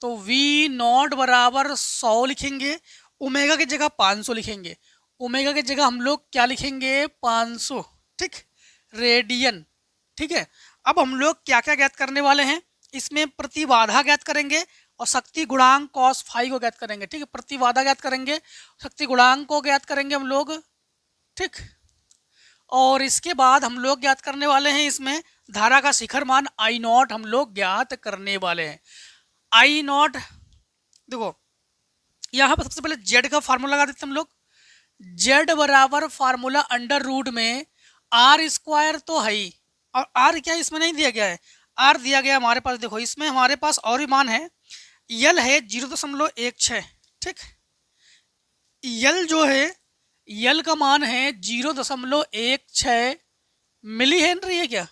तो V0 बराबर 100 लिखेंगे, ओमेगा की जगह 500 लिखेंगे, ओमेगा की जगह हम लोग क्या लिखेंगे 500, ठीक, रेडियन, ठीक है। अब हम लोग क्या क्या ज्ञात करने वाले हैं, इसमें प्रतिबाधा ज्ञात करेंगे और शक्ति गुणांक cos फाई को ज्ञात करेंगे, ठीक है। प्रतिबाधा ज्ञात करेंगे, शक्ति गुणांक को ज्ञात करेंगे हम लोग, ठीक। और इसके बाद हम लोग ज्ञात करने वाले हैं इसमें धारा का शिखर मान I0 हम लोग ज्ञात करने वाले हैं। I0 देखो यहाँ पर सबसे पहले Z का फार्मूला लगा देते हम लोग, Z बराबर फार्मूला √, में R² तो है ही, और R क्या इसमें नहीं दिया गया है, R दिया गया हमारे पास, देखो इसमें हमारे पास और भी मान है, L है 0.16, ठीक, L जो है L का मान है 0.16 मिली हेनरी है क्या,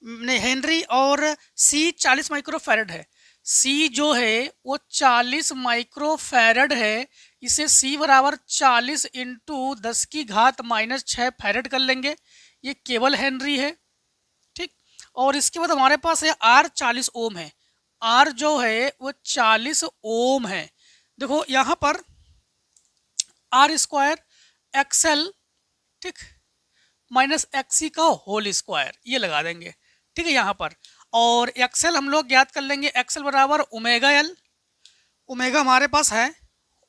नहीं हेनरी, और C 40 माइक्रोफैरड है, C जो है वो 40 माइक्रोफैरड है, इसे C बराबर 40 इंटू 10⁻⁻⁶ फैरेड कर लेंगे। ये केवल हेनरी है, ठीक। और इसके बाद हमारे पास है R 40 ओम है। R जो है वो 40 ओम है। देखो यहाँ पर R स्क्वायर XL, ठीक, माइनस XC का होल स्क्वायर ये लगा देंगे, ठीक है यहाँ पर। और XL हम लोग ज्ञात कर लेंगे, XL बराबर ओमेगा L। ओमेगा हमारे पास है,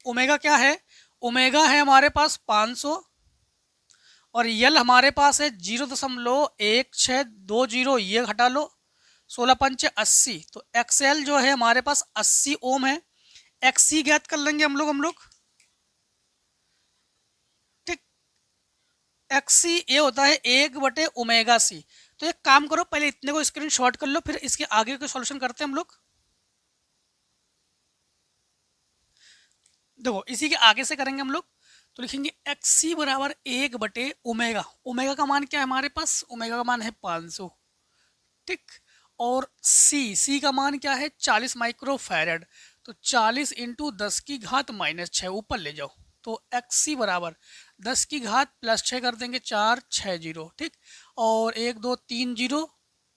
ओमेगा क्या है, ओमेगा है हमारे पास 500 और यल हमारे पास है 0.1620, ये हटा लो, 16 पंचे 80, तो XL जो है हमारे पास 80 ओम है। XC ज्ञात कर लेंगे हम लोग, ठीक। XC ये होता है 1/ओमेगा C। तो एक काम करो, पहले इतने को स्क्रीन शॉट कर लो, फिर इसके आगे का सॉल्यूशन करते हैं हम लोग। देखो इसी के आगे से करेंगे हम लोग, तो लिखेंगे XC बराबर 1/ओमेगा। ओमेगा का मान क्या है हमारे पास, ओमेगा का मान है 500, ठीक। और C का मान क्या है 40 माइक्रो फैरेड, तो 40 इंटू 10⁻⁻⁶ ऊपर ले जाओ, तो XC बराबर 10⁻+6 कर देंगे, 4 6 0, ठीक। और 1 2 3 0,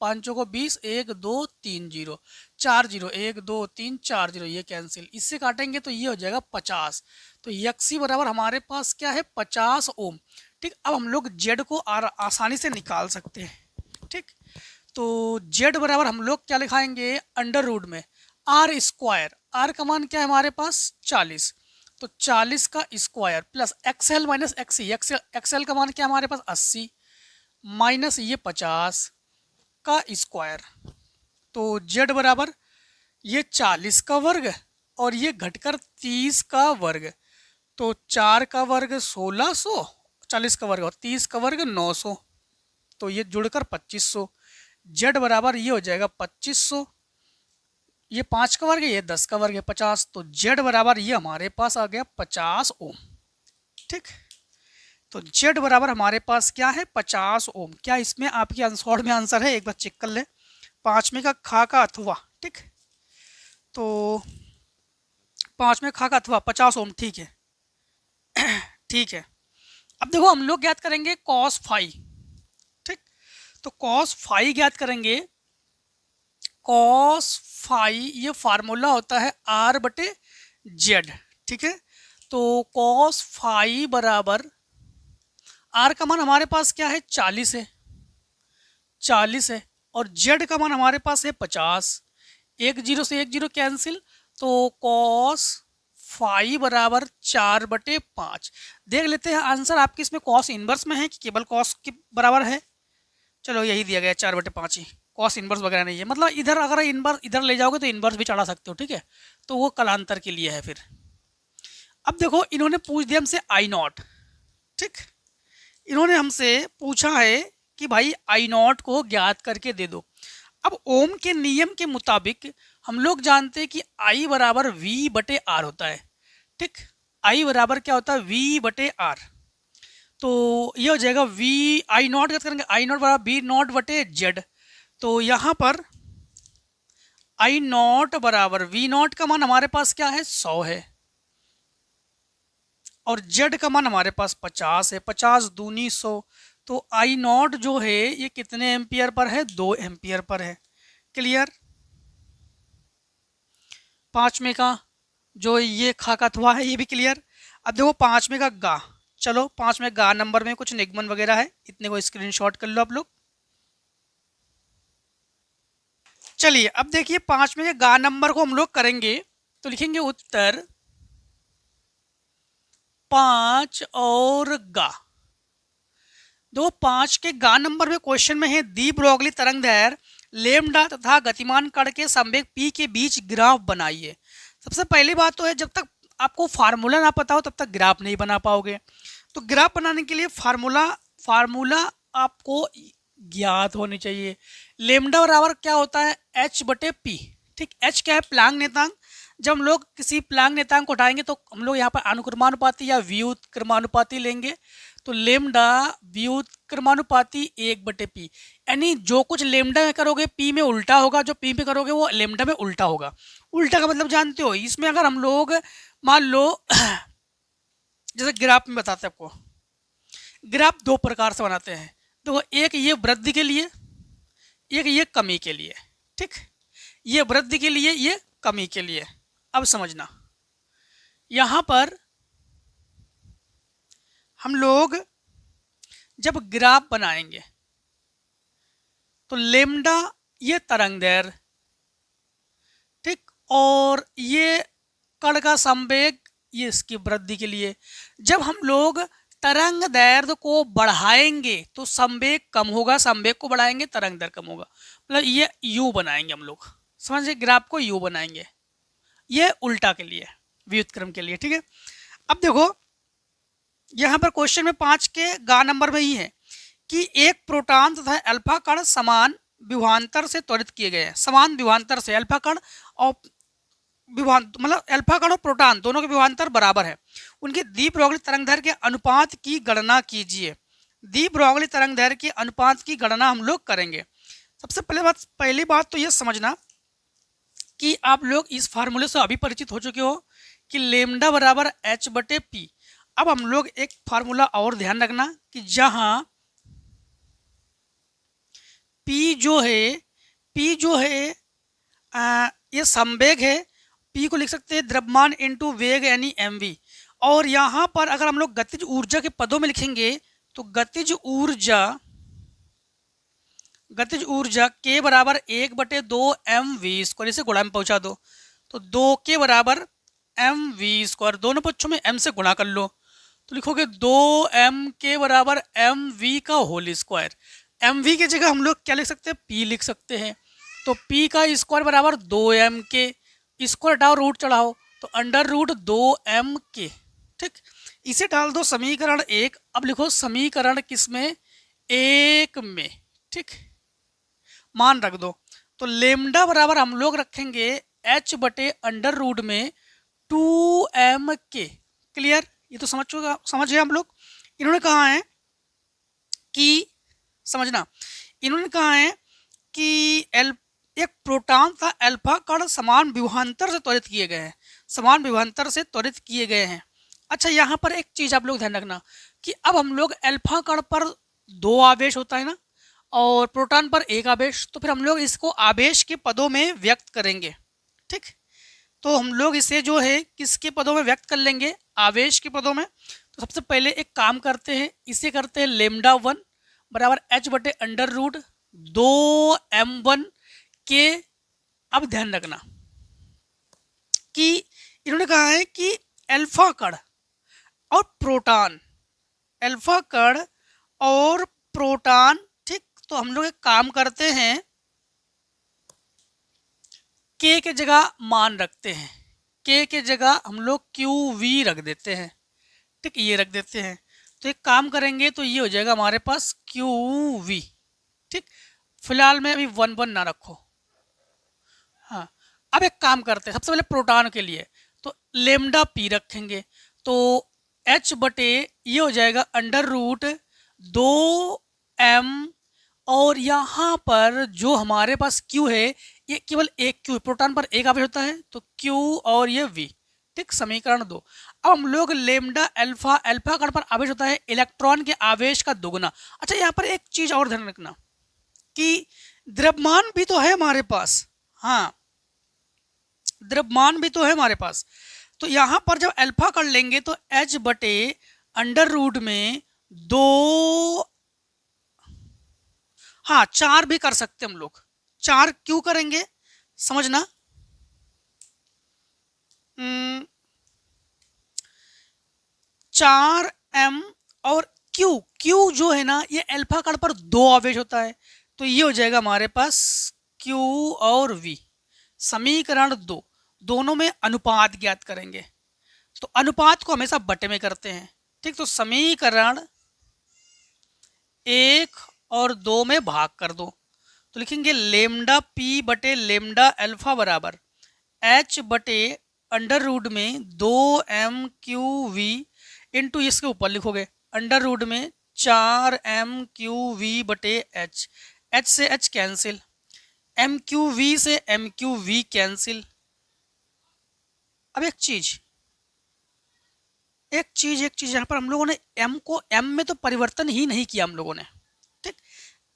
5 को 20, 1 2 3 0, 4 0, 1 2 3 4 0, ये कैंसिल, इससे काटेंगे तो ये हो जाएगा 50। तो XC बराबर हमारे पास क्या है 50 ओम, ठीक। अब हम लोग Z को आसानी से निकाल सकते हैं, ठीक। तो Z बराबर हम लोग क्या लिखाएंगे, अंडर रूट में R स्क्वायर, R का मान क्या है हमारे पास 40, तो 40 का square plus XL minus XC, XL का मान क्या हमारे पास 80 माइनस ये 50 का स्क्वायर, तो Z बराबर ये 40 का वर्ग और ये घटकर 30 का वर्ग, तो 4 का वर्ग 1600, 40 का वर्ग और 30 का वर्ग 900, तो ये जुड़कर 2500। Z बराबर ये हो जाएगा 2500, ये 5 का वर्ग है, ये 10 का वर्ग है 50, तो Z बराबर ये हमारे पास आ गया 50 ओम, ठीक। तो Z बराबर हमारे पास क्या है 50 ओम। क्या इसमें आपके आंसर में आंसर है, एक बार चेक कर ले, 5 में का खा का अथवा, ठीक। तो 5 में खा का अथवा 50 ओम, ठीक है, ठीक है। अब देखो हम लोग ज्ञात करेंगे cos फाई, ठीक। तो cos फाई ज्ञात करेंगे, cos फाई ये फार्मूला होता है R/Z, ठीक है। तो cos फाई बराबर R का मान हमारे पास क्या है 40 है, 40 है, और Z का मान हमारे पास है 50, 1 0 से 1 0 कैंसिल, तो cos फाई बराबर 4/5। देख लेते हैं आंसर आपके इसमें cos इनवर्स में है कि केवल cos के बराबर है। चलो यही दिया गया 4/5 ही, cos इनवर्स वगैरह नहीं है, मतलब इधर अगर इनवर्स इधर ले जाओगे तो इनवर्स भी चढ़ा सकते हो, ठीक है। तो वो कलांतर के लिए है। फिर अब देखो इन्होंने पूछ दिया हमसे I0, ठीक। इन्होंने हमसे पूछा है कि भाई I0 को ज्ञात करके दे दो। अब ओम के नियम के मुताबिक हम लोग जानते हैं कि I बराबर V/R होता है, ठीक। I बराबर क्या होता है V/R, तो ये हो जाएगा I0 ज्ञात करेंगे, I0 बराबर V0/Z। तो यहाँ पर I0 बराबर V0 का मान हमारे पास क्या है 100 है, और Z का मान हमारे पास 50 है, 50 दूनी 100, तो I0 जो है ये कितने एम्पियर पर है, 2 एम्पियर पर है। क्लियर। 5 में का जो ये खाकथवा है ये भी क्लियर। अब देखो 5 में का गा, चलो 5 में गा नंबर में कुछ निगमन वगैरह है, इतने को स्क्रीनशॉट कर लो आप लोग। चलिए अब देखिए 5 में के गा नंबर को हम लोग करेंगे, तो लिखेंगे उत्तर 5 और गा। दो 5 के गा नंबर में क्वेश्चन में है दी ब्रोगली तरंगदैर्घ्य लेमडा तथा गतिमान कण के संवेग p के बीच ग्राफ बनाइए। सबसे पहली बात तो है जब तक आपको फार्मूला ना पता हो तब तक ग्राफ नहीं बना पाओगे। तो ग्राफ बनाने के लिए फार्मूला आपको ज्ञात होनी चाहिए। लेमडा बराबर क्या होता है h/p, ठीक। h क्या है प्लांक नेतांक। जब हम लोग किसी प्लांक नेतांक को उठाएंगे तो हम लोग यहाँ पर अनुक्रमानुपाती या व्युत्क्रमानुपाती लेंगे, तो लेमडा व्युत्क्रमानुपाती 1/p, यानी जो कुछ लेमडा में करोगे p में उल्टा होगा, जो p में करोगे वो लेमडा में उल्टा होगा। उल्टा का मतलब जानते हो, इसमें अगर हम लोग मान लो जैसे ग्राफ में बताते हैं आपको, ग्राफ दो प्रकार से बनाते हैं। देखो, एक ये वृद्धि के लिए, एक ये कमी के लिए। ठीक, ये वृद्धि के लिए, ये कमी के लिए। अब समझना, यहां पर हम लोग जब ग्राफ बनाएंगे तो लेमडा ये तरंग दैर्घ्य, ठीक, और ये कण का संवेग, ये इसकी वृद्धि के लिए। जब हम लोग तरंग दैर्घ्य को बढ़ाएंगे तो संवेग कम होगा, संवेग को बढ़ाएंगे तरंग दैर्घ्य कम होगा, मतलब ये यू बनाएंगे हम लोग, समझिए, ग्राफ को यू बनाएंगे। ये उल्टा के लिए, व्युत्क्रम के लिए। ठीक है, अब देखो यहां पर क्वेश्चन में 5 के गा नंबर में ही है कि एक प्रोटॉन तथा अल्फा कण समान विभवांतर से त्वरित किए गए हैं। समान विभवांतर से अल्फा कण और मतलब अल्फा कण और प्रोटॉन दोनों के विभवांतर बराबर है। उनके द्विब्रॉगली तरंगदैर्घ्य के अनुपात की गणना कीजिए। द्विब्रॉगली तरंगदैर्घ्य के अनुपात की गणना हम लोग करेंगे। सबसे पहली बात तो यह समझना कि आप लोग इस फार्मूले से अभी परिचित हो चुके हो कि लेमडा बराबर एच बटे पी। अब हम लोग एक फार्मूला और ध्यान रखना कि जहां पी जो है ये संवेग है, पी को लिख सकते हैं द्रव्यमान इनटू वेग यानी mv। और यहाँ पर अगर हम लोग गतिज ऊर्जा के पदों में लिखेंगे तो गतिज ऊर्जा के बराबर 1/2 mv², इसे गुणा में पहुंचा दो तो 2 के बराबर mv², दोनों पक्षों में m से गुणा कर लो तो लिखोगे 2m के बराबर mv का होल स्क्वायर। mv की जगह हम लोग क्या लिख सकते हैं, p लिख सकते हैं। तो p का स्क्वायर बराबर 2m के, स्क्वायर हटाओ रूट चढ़ाओ तो अंडर रूट 2m के। ठीक, इसे डाल दो समीकरण 1। अब लिखो समीकरण किसमें, 1 में। ठीक, मान रख दो तो लेमडा बराबर हम लोग रखेंगे h बटे अंडर रूट में 2m के। क्लियर, ये तो समझे हम लोग। इन्होंने कहा है कि समझना, इन्होंने कहा है कि एक प्रोटॉन था अल्फा कण समान विभवांतर से त्वरित किए गए हैं, समान विभवांतर से त्वरित किए गए हैं। अच्छा, यहाँ पर एक चीज आप लोग ध्यान रखना कि अब हम लोग अल्फा कण पर 2 आवेश होता है ना, और प्रोटॉन पर 1 आवेश, तो फिर हम लोग इसको आवेश के पदों में व्यक्त करेंगे। ठीक, तो हम लोग इसे जो है किसके पदों में व्यक्त कर लेंगे, आवेश के पदों में। तो सबसे पहले एक काम करते हैं, इसे करते हैं लेमडा 1 बराबर h बटे अंडर रूट 2m1 के। अब ध्यान रखना कि इन्होंने कहा है कि अल्फा कण और प्रोटॉन, अल्फा कण और प्रोटॉन, ठीक, तो हम लोग एक काम करते हैं, के के जगह मान रखते हैं, के के जगह हम लोग QV रख देते हैं। ठीक, ये रख देते हैं तो एक काम करेंगे तो ये हो जाएगा हमारे पास QV। ठीक, फिलहाल में अभी 1 ना रखो। हाँ, अब एक काम करते हैं, सबसे पहले प्रोटॉन के लिए तो लेमडा पी रखेंगे तो h बटे ये हो जाएगा अंडर रूट 2m, और यहाँ पर जो हमारे पास Q है ये केवल एक Q, प्रोटॉन पर 1 आवेश होता है तो Q और ये V। ठीक, समीकरण 2। अब हम लोग लेमडा अल्फा कण पर आवेश होता है इलेक्ट्रॉन के आवेश का दुगुना। अच्छा, यहाँ पर एक चीज और ध्यान रखना कि द्रव्यमान भी तो है हमारे पास, हाँ, द्रव्यमान भी तो है हमारे पास। तो यहां पर जब अल्फा कर लेंगे तो h बटे अंडर रूट में 2, हाँ 4 भी कर सकते हम लोग। 4 क्यों करेंगे समझना, 4m और Q जो है ना, ये अल्फा कण पर 2 आवेश होता है तो ये हो जाएगा हमारे पास Q और V। समीकरण 2, दोनों में अनुपात ज्ञात करेंगे तो अनुपात को हमेशा बटे में करते हैं। ठीक, तो समीकरण 1 और 2 में भाग कर दो तो लिखेंगे लेमडा पी बटे लेमडा अल्फा बराबर h बटे अंडर रूट में 2m/v इंटू इसके ऊपर लिखोगे अंडर रूट में 4m/v बटे h, h से h कैंसिल, m/v से m/v कैंसिल। अब एक एक चीज़ यहाँ पर हम लोगों ने m को m में तो परिवर्तन ही नहीं किया हम लोगों ने, ठीक।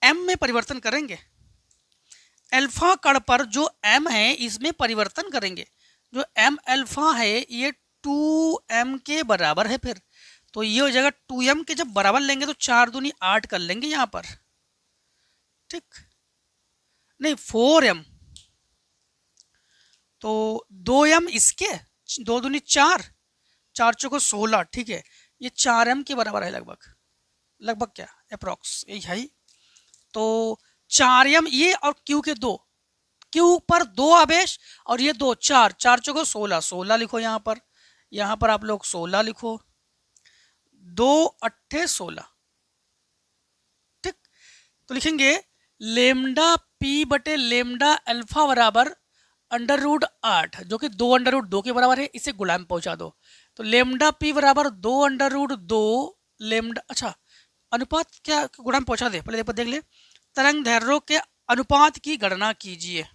m में परिवर्तन करेंगे, अल्फा कण पर जो m है इसमें परिवर्तन करेंगे। जो m अल्फा है ये 2m के बराबर है, फिर तो ये हो जाएगा 2m के जब बराबर लेंगे तो 4 दूनी 8 कर लेंगे यहाँ पर, ठीक। नहीं 4m, तो 2m इसके, 2 दूनी 4, 4 चौको 16, ठीक है। ये 4m के बराबर है लगभग, लगभग क्या अप्रॉक्स यही है। तो 4m ये और q के 2, q पर 2 आवेश और ये 2, 4, 4 चौको 16, 16 लिखो यहाँ पर आप लोग 16 लिखो, 2 अट्ठे 16, ठीक। तो लिखेंगे लेमडा p बटे लेमडा अल्फा बराबर √8, जो कि 2 √2 के बराबर है। इसे गुलाम पहुंचा दो, तो लेमडा p बराबर 2 √2 लेमडा, अच्छा अनुपात क्या गुणाम पहुंचा दे, पहले देख ले। तरंग दैर्ध्यों के अनुपात की गणना कीजिए।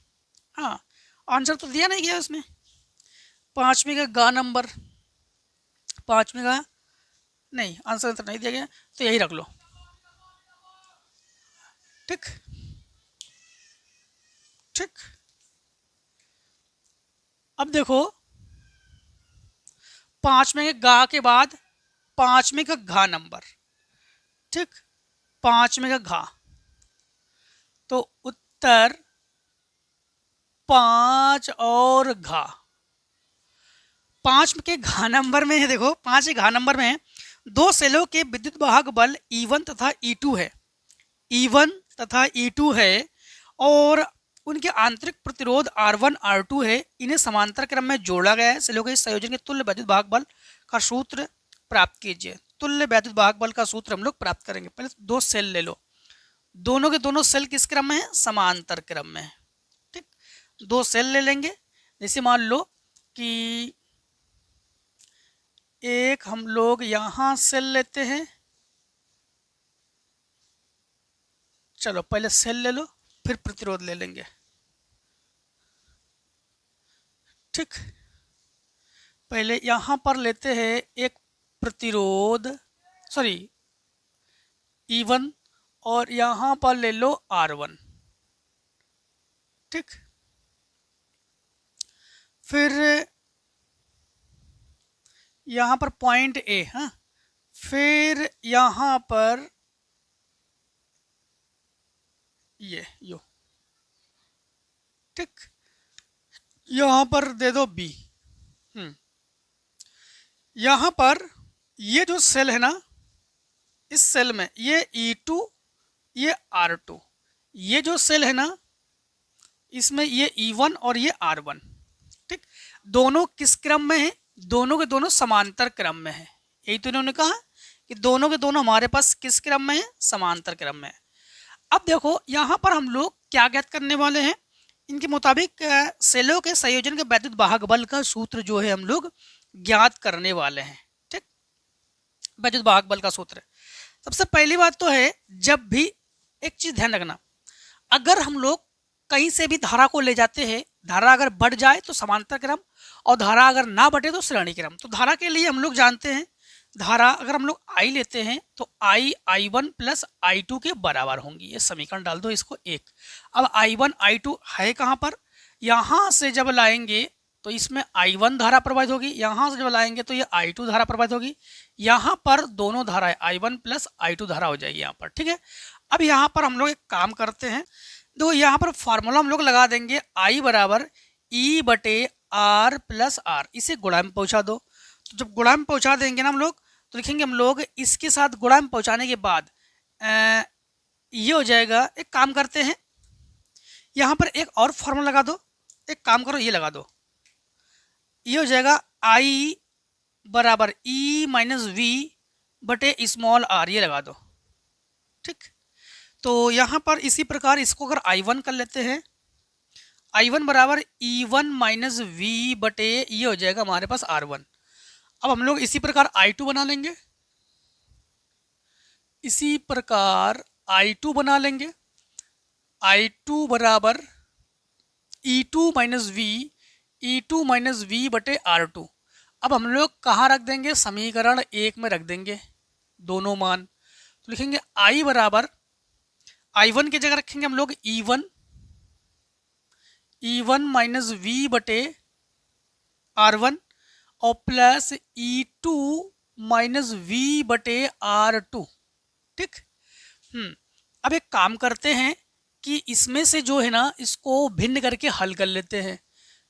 हाँ आंसर तो दिया नहीं गया उसमें, 5वें का गा नंबर, 5वें का नहीं आंसर तो नहीं दिया गया, तो यही रख लो, ठीक ठीक। अब देखो 5वें के गा के बाद 5वें का घा नंबर, ठीक, 5वें का घा, तो उत्तर 5 और घा। 5 के घा नंबर में है, देखो 5 के घा नंबर में दो सेलों के विद्युत वाहक बल E1 तथा E2 है, E1 तथा E2 है और उनके आंतरिक प्रतिरोध R1 R2 है। इन्हें समांतर क्रम में जोड़ा गया है। सेलों के इस संयोजन के तुल्य वैद्युत वाहक बल का सूत्र प्राप्त कीजिए। तुल्य वैद्युत वाहक बल का सूत्र हम लोग प्राप्त करेंगे। पहले दो सेल ले लो, दोनों के दोनों सेल किस क्रम में है, समांतर क्रम में है, ठीक। दो सेल ले लेंगे, जैसे मान लो कि एक हम लोग यहां सेल लेते हैं, चलो पहले सेल ले लो फिर प्रतिरोध ले लेंगे, ठीक। पहले यहां पर लेते हैं एक प्रतिरोध, सॉरी E1, और यहां पर ले लो R1, ठीक। फिर यहां पर पॉइंट A, हाँ, फिर यहां पर ये यो, ठीक। यहां पर दे दो B। यहां पर ये जो सेल है ना, इस सेल में ये E2 ये R2, ये जो सेल है ना इसमें ये E1 और ये R1, ठीक। दोनों किस क्रम में है, दोनों के दोनों समांतर क्रम में है। यही तो इन्होंने कहा कि दोनों के दोनों हमारे पास किस क्रम में है, समांतर क्रम में है। अब देखो यहाँ पर हम लोग क्या ज्ञात करने वाले हैं, इनके मुताबिक सेलों के संयोजन के वैद्युत वाहक बल का सूत्र जो है हम लोग ज्ञात करने वाले हैं, ठीक। वैद्युत वाहक बल का सूत्र, सबसे पहली बात तो है, जब भी एक चीज ध्यान रखना, अगर हम लोग कहीं से भी धारा को ले जाते हैं, धारा अगर बढ़ जाए तो समांतर क्रम और धारा अगर ना बढ़े तो श्रेणी क्रम। तो धारा के लिए हम लोग जानते हैं, धारा अगर हम लोग I लेते हैं तो I1 प्लस I2 के बराबर होंगी। ये समीकरण डाल दो इसको एक। अब I1 I2 है कहाँ पर, यहाँ से जब लाएंगे तो इसमें I1 धारा प्रवाहित होगी, यहाँ से जब लाएंगे तो ये I2 धारा प्रवाहित होगी। यहाँ पर दोनों धाराएं I1 प्लस I2 धारा हो जाएगी यहाँ पर, ठीक है। अब यहाँ पर हम लोग एक काम करते हैं, तो यहाँ पर फॉर्मूला हम लोग लगा देंगे, I बराबर E बटे R प्लस R, इसे गुणा में पहुँचा दो। तो जब गुणा में पहुँचा देंगे ना हम लोग, तो लिखेंगे हम लोग इसके साथ गुणा में पहुँचाने के बाद ये हो जाएगा। एक काम करते हैं, यहाँ पर एक और फॉर्मूला लगा दो, एक काम करो ये लगा दो, ये हो जाएगा I बराबर E माइनस V बटे स्मॉल r, ये लगा दो, ठीक। तो यहाँ पर इसी प्रकार इसको अगर I1 कर लेते हैं, I1 बराबर E1 माइनस V बटे ये हो जाएगा हमारे पास R1। अब हम लोग इसी प्रकार I2 बना लेंगे, इसी प्रकार I2 बना लेंगे, I2 बराबर E2 माइनस V बटे R2। अब हम लोग कहाँ रख देंगे, समीकरण 1 में रख देंगे दोनों मान। तो लिखेंगे I बराबर, I1 की जगह रखेंगे हम लोग E1 माइनस V बटे R1 और प्लस E2 माइनस V बटे R2। ठीक। अब एक काम करते हैं कि इसमें से जो है ना इसको भिन्न करके हल कर लेते हैं।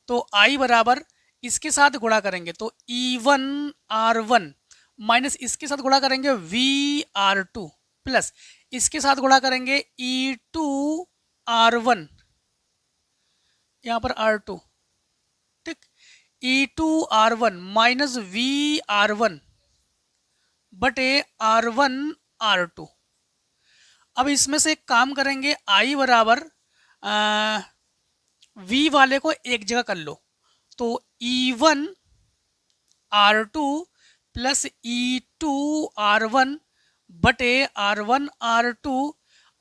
तो I बराबर इसके साथ गुणा करेंगे तो E1 R1 माइनस इसके साथ गुणा करेंगे V R2 प्लस इसके साथ गुणा करेंगे E2 R1, यहाँ पर R2। ठीक। E2 R1 minus V R1 बटे R1 R2। अब इसमें से एक काम करेंगे, I बराबर V वाले को एक जगह कर लो तो E1 R2 plus E2 R1 बटे R1 R2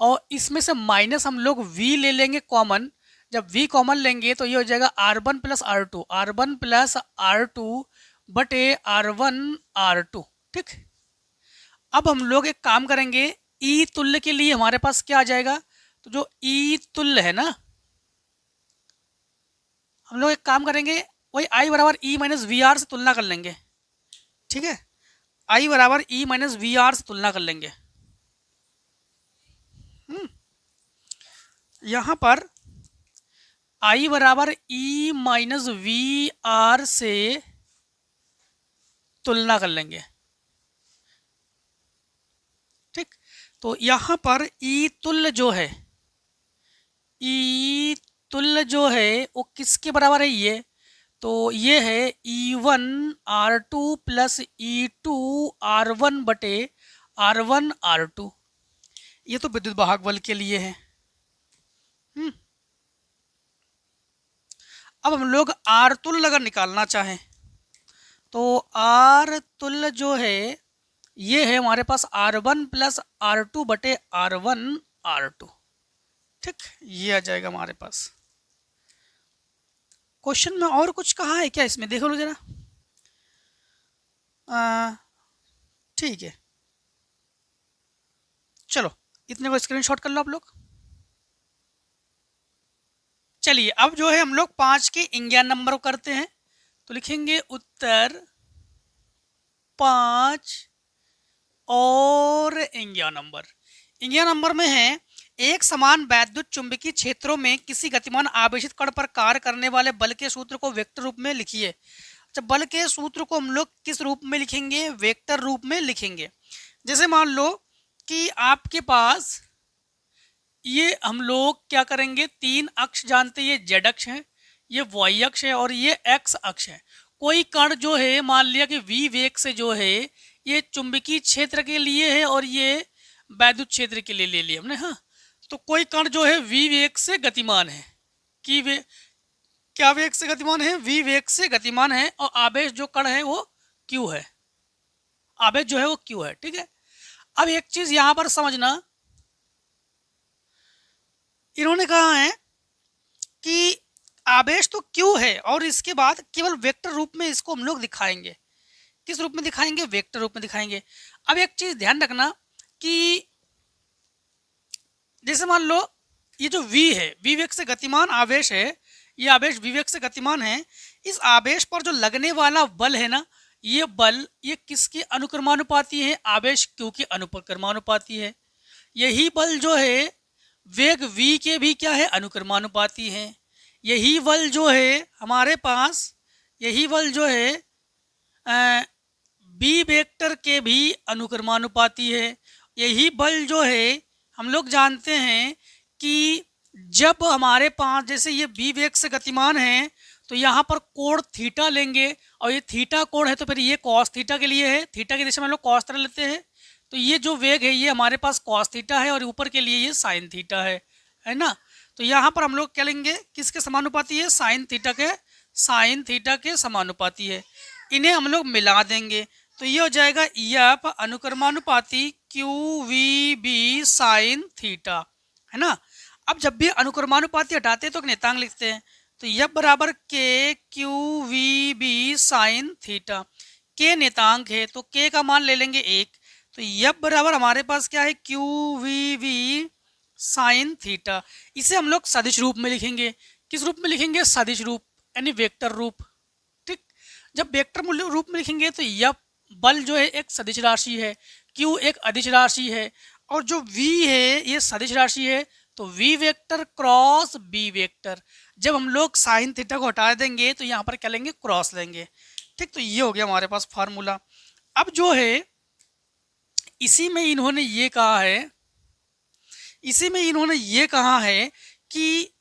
और इसमें से माइनस हम लोग V ले लेंगे कॉमन। जब V कॉमन लेंगे तो ये हो जाएगा R1 प्लस R2 बटे R1 R2। ठीक। अब हम लोग एक काम करेंगे, E तुल्य के लिए हमारे पास क्या आ जाएगा, तो जो E तुल्य है ना, हम लोग एक काम करेंगे वही I बराबर E माइनस वी आर से तुलना कर लेंगे। ठीक है, I बराबर E माइनस वी आर से तुलना कर लेंगे। यहाँ पर I बराबर E माइनस वी आर से तुलना कर लेंगे। ठीक। तो यहाँ पर E तुल्य जो है, E तुल्य जो है वो किसके बराबर है, ये तो ये है E1 R2 plus E2 R1 बटे R1 R2। ये तो विद्युत वाहक बल के लिए है। अब हम लोग R तुल्य अगर निकालना चाहें तो R तुल्य जो है ये है हमारे पास R1 प्लस R2 बटे R1 R2। ठीक, ये आ जाएगा हमारे पास। क्वेश्चन में और कुछ कहा है क्या, इसमें देखो लो जरा। ठीक है, चलो इतने को स्क्रीनशॉट कर लो आप लोग। चलिए अब जो है हम लोग 5 के इंग्यान नंबर को करते हैं। तो लिखेंगे उत्तर 5 और इंग्यान नंबर में है, एक समान वैद्युत चुंबकीय क्षेत्रों में किसी गतिमान आवेशित कण पर कार्य करने वाले बल के सूत्र को वेक्टर रूप में लिखिए। अच्छा, बल के सूत्र को हम लोग किस रूप में लिखेंगे, वेक्टर रूप में लिखेंगे। जैसे मान लो कि आपके पास ये हम लोग क्या करेंगे, 3 अक्ष जानते हैं, ये जेड अक्ष है, ये वाई अक्ष है और ये एक्स अक्ष है। कोई कण जो है मान लिया कि v वेग से जो है ये चुंबकीय क्षेत्र के लिए है और ये वैद्युत क्षेत्र के लिए ले लिया हमने। हाँ, तो कोई कण जो है v वेग से गतिमान है, क्या वेग से गतिमान है, v वेग से गतिमान है और आवेश जो कण है वो q है, आवेश जो है वो q है। ठीक है, अब एक चीज यहां पर समझना, इन्होंने कहा है कि आवेश तो q है और इसके बाद केवल वेक्टर रूप में इसको हम लोग दिखाएंगे। किस रूप में दिखाएंगे, वेक्टर रूप में दिखाएंगे। अब एक चीज ध्यान रखना कि जैसे मान लो ये जो v है, v वेग से गतिमान आवेश है, ये आवेश v वेग से गतिमान है। इस आवेश पर जो लगने वाला बल है ना, ये बल ये किसके अनुक्रमानुपाती है, आवेश q के अनुक्रमानुपाती है। यही बल जो है वेग v के भी क्या है, अनुक्रमानुपाती है। यही बल जो है हमारे पास, यही बल जो है बी वेक्टर के भी अनुक्रमानुपाती है। यही बल जो है हम लोग जानते हैं कि जब हमारे पास जैसे ये बी वेग से गतिमान है तो यहाँ पर कोण थीटा लेंगे और ये थीटा कोण है तो फिर ये कॉस थीटा के लिए है, थीटा की दिशा में हम लोग कॉस थीटा लेते हैं। तो ये जो वेग है ये हमारे पास कॉस थीटा है और ऊपर के लिए ये साइन थीटा है ना। तो यहाँ पर हम लोग क्या लेंगे, किसके समानुपाती है, साइन थीटा के समानुपाती है। इन्हें हम लोग मिला देंगे तो ये हो जाएगा एफ अनुक्रमानुपाती Q V B sine theta, है ना। अब जब भी अनुक्रमानुपाती हटाते हैं तो एक नियतांक लिखते हैं। तो यह बराबर के Q V B sine theta. के नेतांक है तो के का मान ले लेंगे 1, तो यह बराबर हमारे पास क्या है, Q V B sine theta. इसे हम लोग सदिश रूप में लिखेंगे। किस रूप में लिखेंगे, सदिश रूप यानी वेक्टर रूप। ठीक, जब वेक्टर मूल्य रूप में लिखेंगे तो यह बल जो है एक सदिश राशि है, क्यू एक अदिश राशि है, और जो v है ये सदिश राशि है, तो v vector cross b vector. जब हम लोग साइन थीटा को हटा देंगे तो यहाँ पर क्या लेंगे, क्रॉस लेंगे। ठीक, तो ये हो गया हमारे पास फार्मूला। अब जो है इसी में इन्होंने ये कहा है, इसी में इन्होंने ये कहा है कि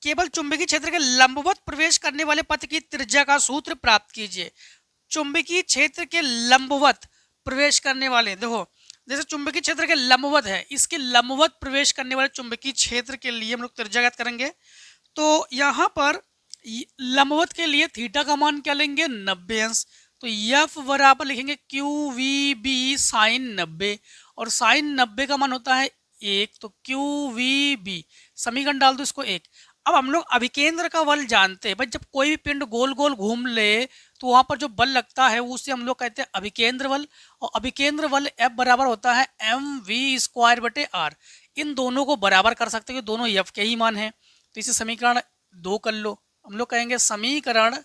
केवल चुंबकीय क्षेत्र के लंबवत प्रवेश करने वाले पथ की त्रिज्या का सूत्र प्राप्त कीजिए। चुंबकीय क्षेत्र के लंबवत प्रवेश करने वाले, देखो जैसे चुंबकीय क्षेत्र के लंबवत है, इसके लंबवत प्रवेश करने वाले चुंबकीय क्षेत्र के लिए हम लोग त्रिज्या ज्ञात करेंगे। तो यहाँ पर लंबवत के लिए थीटा का मान क्या लेंगे, 90 अंश। तो एफ बराबर लिखेंगे क्यू वी बी साइन 90, और साइन 90 का मान होता है 1, तो क्यू वी बी समीकरण डाल दो इसको 1। अब हम लोग अभिकेंद्र का बल जानते हैं भाई, जब कोई भी पिंड गोल गोल घूम ले तो वहां पर जो बल लगता है उसे हम लोग कहते हैं अभिकेंद्र बल, और अभिकेंद्र बल F बराबर होता है mv²/r। इन दोनों को बराबर कर सकते हैं, दोनों F के ही मान हैं। तो इसे समीकरण 2 कर लो। हम लोग कहेंगे समीकरण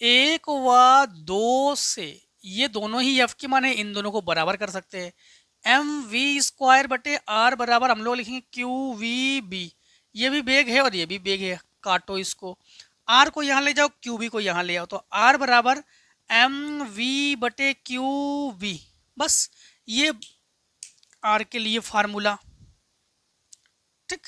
1 व 2 से ये दोनों ही F के मान है, इन दोनों को बराबर कर सकते हैं। mv²/r बराबर हम लोग लिखेंगे क्यू वी बी, ये भी बेग है और ये भी बेग है, काटो इसको, r को यहाँ ले जाओ, क्यू बी को यहाँ ले आओ, तो r बराबर mv/qv। बस ये r के लिए फार्मूला। ठीक,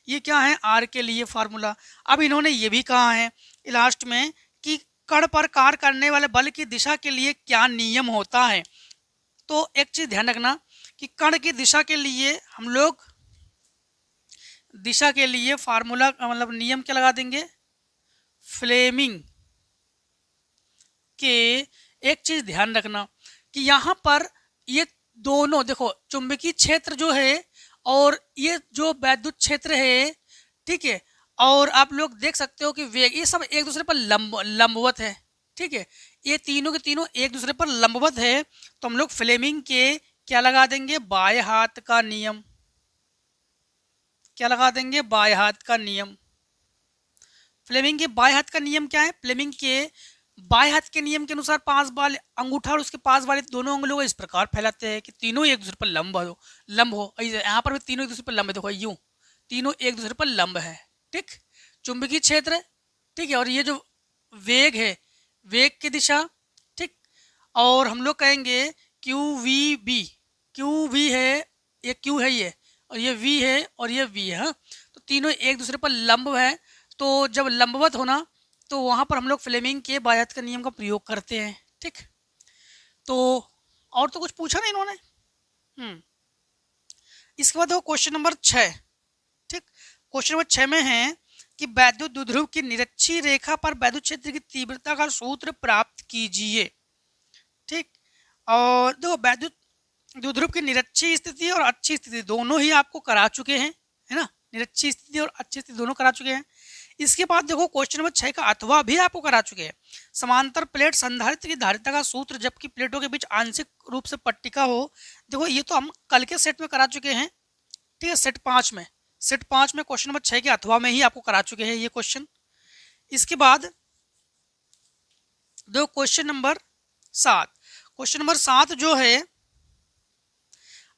ये क्या है, r के लिए फार्मूला। अब इन्होंने ये भी कहा है लास्ट में कि कण पर कार्य करने वाले बल की दिशा के लिए क्या नियम होता है। तो एक चीज ध्यान रखना कि कण की दिशा के लिए हम लोग दिशा के लिए फार्मूला मतलब नियम क्या लगा देंगे, फ्लेमिंग के। एक चीज ध्यान रखना कि यहाँ पर ये दोनों देखो, चुंबकीय क्षेत्र जो है और ये जो वैद्युत क्षेत्र है, ठीक है, और आप लोग देख सकते हो कि वेग, ये सब एक दूसरे पर लंबवत है। ठीक है, ये तीनों के तीनों एक दूसरे पर लंबवत है, तो हम लोग फ्लेमिंग के क्या लगा देंगे, बाएं हाथ का नियम। क्या लगा देंगे, बाएं हाथ का नियम। फ्लेमिंग के बाएं हाथ का नियम क्या है, फ्लेमिंग के बाएं हाथ के नियम के अनुसार पांच बाल अंगूठा और उसके पास वाले दोनों उंगलियों को इस प्रकार फैलाते हैं कि तीनों एक दूसरे पर लंब हो। यहाँ पर भी तीनों एक दूसरे पर लंब है, देखो यूं तीनों एक दूसरे पर लंब है। ठीक, चुंबकीय क्षेत्र, ठीक है, और ये जो वेग है, वेग की दिशा। ठीक, और हम लोग कहेंगे Q V B, Q V है, ये क्यू है ये, और ये वी है और ये वी है। हाँ, तो तीनों एक दूसरे पर लंब है, तो जब लंबवत होना तो वहाँ पर हम लोग फ्लेमिंग के बाएं हाथ का नियम का प्रयोग करते हैं। ठीक, तो और तो कुछ पूछा नहीं इन्होंने। इसके बाद क्वेश्चन नंबर 6। ठीक, क्वेश्चन नंबर 6 में है कि वैद्युत द्विध्रुव की निरक्षीय रेखा पर वैद्युत क्षेत्र की तीव्रता का सूत्र प्राप्त कीजिए। ठीक, और देखो वैद्युत द्विध्रुव की निरक्षीय स्थिति और अच्छी स्थिति दोनों ही आपको करा चुके हैं, है ना, निरक्षीय स्थिति और अच्छी स्थिति दोनों करा चुके हैं। इसके बाद देखो क्वेश्चन नंबर 6 का अथवा भी आपको करा चुके हैं। समांतर प्लेट संधारित्र की धारिता का सूत्र जबकि प्लेटों के बीच आंशिक रूप से पट्टिका हो, देखो ये तो हम कल के सेट में करा चुके हैं। ठीक है, सेट 5 में क्वेश्चन नंबर 6 के अथवा में ही आपको करा चुके हैं ये क्वेश्चन। इसके बाद दो क्वेश्चन नंबर 7 जो है,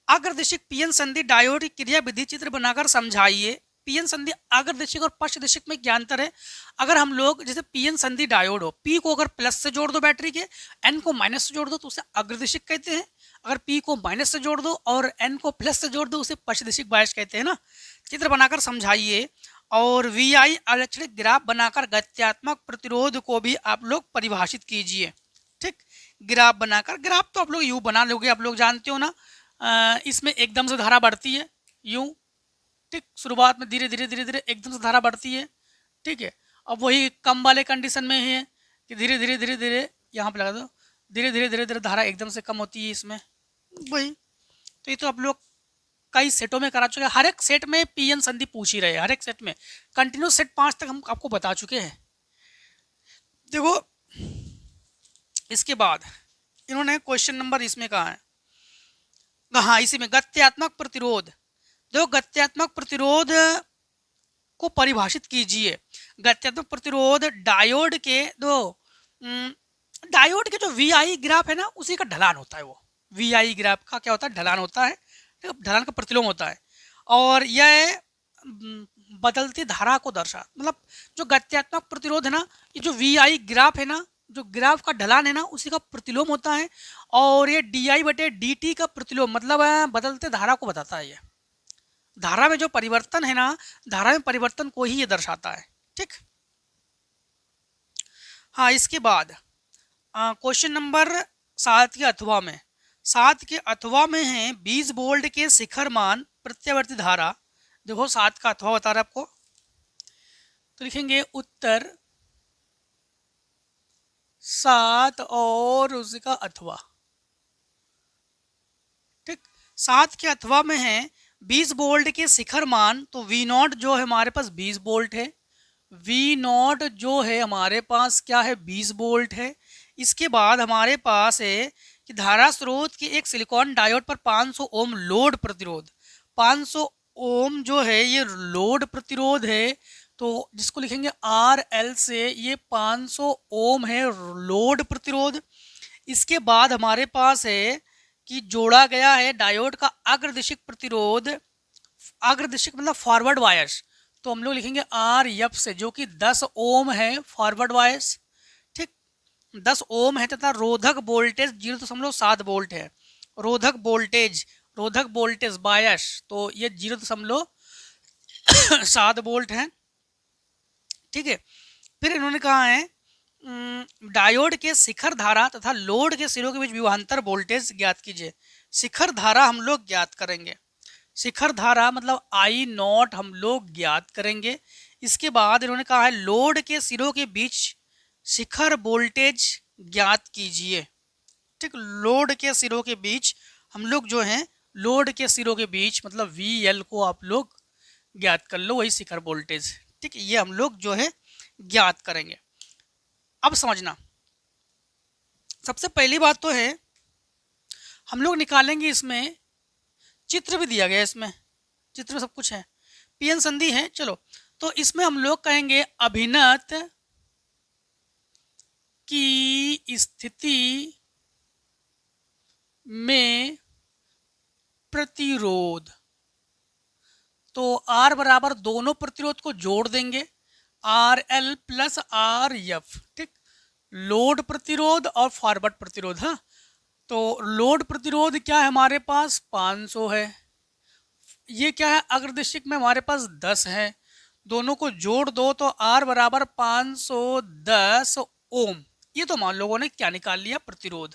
अग्रदिशिक पीएन संधि डायोड की क्रिया विधि चित्र बनाकर समझाइए। पीएन संधि अग्रदिशिक और पश्चदिशिक में क्या अंतर है। अगर हम लोग जैसे पीएन संधि डायोड हो, पी को अगर प्लस से जोड़ दो बैटरी के, एन को माइनस से जोड़ दो तो उसे अग्रदिशिक कहते हैं। अगर पी को माइनस से जोड़ दो और एन को प्लस से जोड़ दो उसे पश्चदिशिक बायस कहते हैं ना। चित्र बनाकर समझाइए और वी आई आरक्षणिक ग्राफ बनाकर गत्यात्मक प्रतिरोध को भी आप लोग परिभाषित कीजिए। ठीक, ग्राफ बनाकर, ग्राफ तो आप लोग यूं बना लोगे, आप लोग जानते हो ना, इसमें एकदम से धारा बढ़ती है यूं। ठीक, शुरुआत में धीरे धीरे एकदम से धारा बढ़ती है। ठीक है, अब वही कम वाले कंडीशन में है कि धीरे धीरे यहाँ पे लगा दो, धीरे धीरे धारा एकदम से कम होती है इसमें। वही तो ये तो आप लोग कई सेटों में करा चुके हैं, हर एक सेट में पीएन संधि पूछ ही रहे हैं, हर एक सेट में कंटिन्यूस सेट 5 तक हम आपको बता चुके हैं। देखो इसके बाद इन्होंने क्वेश्चन नंबर इसमें कहा है, हाँ इसी में गत्यात्मक प्रतिरोध। देखो गत्यात्मक प्रतिरोध को परिभाषित कीजिए। गत्यात्मक प्रतिरोध डायोड के डायोड के जो वीआई ग्राफ है ना, उसी का ढलान होता है। वो वीआई ग्राफ का क्या होता है, ढलान होता है, ढलान का प्रतिलोम होता है। और यह बदलती धारा को मतलब जो गत्यात्मक प्रतिरोध है ना, ये जो वीआई ग्राफ है ना, जो ग्राफ का ढलान है ना, उसी का प्रतिलोम होता है। और ये di/dt का प्रतिलोम मतलब बदलते धारा को बताता है। ये धारा में जो परिवर्तन है ना, धारा में परिवर्तन को ही ये दर्शाता है। ठीक, हाँ इसके बाद क्वेश्चन नंबर 7 के अथवा में, 7 के अथवा में है 20 वोल्ट के शिखर मान प्रत्यावर्ती धारा। देखो 7 का अथवा बता रहा है आपको, तो लिखेंगे उत्तर 7 और उसका अथवा। ठीक, 7 के अथवा में है 20 वोल्ट के शिखर मान, तो V नॉट जो है हमारे पास 20 वोल्ट है, V नॉट जो है हमारे पास क्या है 20 वोल्ट है। इसके बाद हमारे पास है कि धारा स्रोत के एक सिलिकॉन डायोड पर 500 ओम लोड प्रतिरोध, 500 ओम जो है ये लोड प्रतिरोध है, तो जिसको लिखेंगे RL से, ये 500 ओम है लोड प्रतिरोध। इसके बाद हमारे पास है कि जोड़ा गया है डायोड का अग्रदिशिक प्रतिरोध, अग्रदिशिक मतलब फॉरवर्ड वायर्स, तो हम लोग लिखेंगे RF से, जो कि 10 ओम है फॉरवर्ड वायर्स। ठीक, 10 ओम है तथा रोधक वोल्टेज 0.7 वोल्ट है। रोधक वोल्टेज बायस, तो ये 0.7 वोल्ट है। ठीक है, फिर इन्होंने कहा है डायोड के शिखर धारा तथा लोड के सिरों के बीच विभवांतर वोल्टेज ज्ञात कीजिए। शिखर धारा हम लोग ज्ञात करेंगे, शिखर धारा मतलब I नॉट हम लोग ज्ञात करेंगे। इसके बाद इन्होंने कहा है लोड के सिरों के बीच शिखर वोल्टेज ज्ञात कीजिए। ठीक, लोड के सिरों के बीच हम लोग जो है, लोड के सिरों के बीच मतलब VL को आप लोग ज्ञात कर लो, वही शिखर वोल्टेज। ठीक, ये हम लोग जो है ज्ञात करेंगे। अब समझना, सबसे पहली बात तो है हम लोग निकालेंगे, इसमें चित्र भी दिया गया है, इसमें चित्र में सब कुछ है, पीएन संधि है। चलो, तो इसमें हम लोग कहेंगे अभिनत की स्थिति में प्रतिरोध, तो R बराबर दोनों प्रतिरोध को जोड़ देंगे, RL प्लस RF। ठीक, लोड प्रतिरोध और फॉरवर्ड प्रतिरोध। हाँ, तो लोड प्रतिरोध क्या है हमारे पास 500 है, ये क्या है अग्रदिशिक में हमारे पास 10 है, दोनों को जोड़ दो तो R बराबर 510 ओम। ये तो हम लोगों ने क्या निकाल लिया, प्रतिरोध।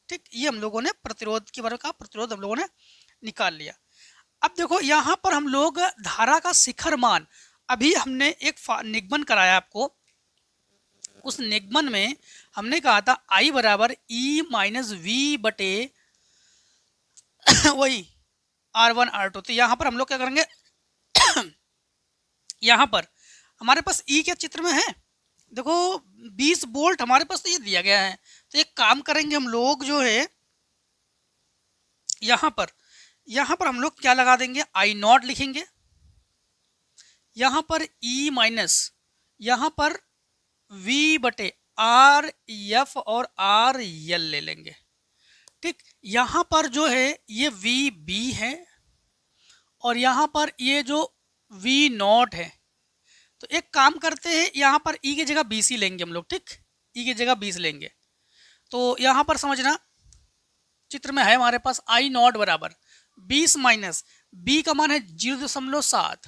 ठीक, ये हम लोगों ने प्रतिरोध की वर्ग का प्रतिरोध हम लोगों ने निकाल लिया। अब देखो यहाँ पर हम लोग धारा का शिखर मान, अभी हमने एक निगमन कराया आपको, उस निगमन में हमने कहा था I बराबर E माइनस V बटे वही R1 R2। तो यहाँ पर हम लोग क्या करेंगे यहाँ पर हमारे पास E क्या चित्र में है, देखो 20 वोल्ट हमारे पास तो ये दिया गया है। तो एक काम करेंगे हम लोग जो है, यहाँ पर हम लोग क्या लगा देंगे, I नॉट लिखेंगे, यहाँ पर E माइनस, यहाँ पर V बटे RF और RL ले लेंगे। ठीक, यहाँ पर जो है ये VB है और यहाँ पर ये जो V नॉट है, तो एक काम करते हैं यहाँ पर E की जगह BC लेंगे हम लोग। ठीक, E की जगह 20 लेंगे, तो यहाँ पर समझना चित्र में है हमारे पास I नॉट बराबर 20 माइनस B का मान है 0.7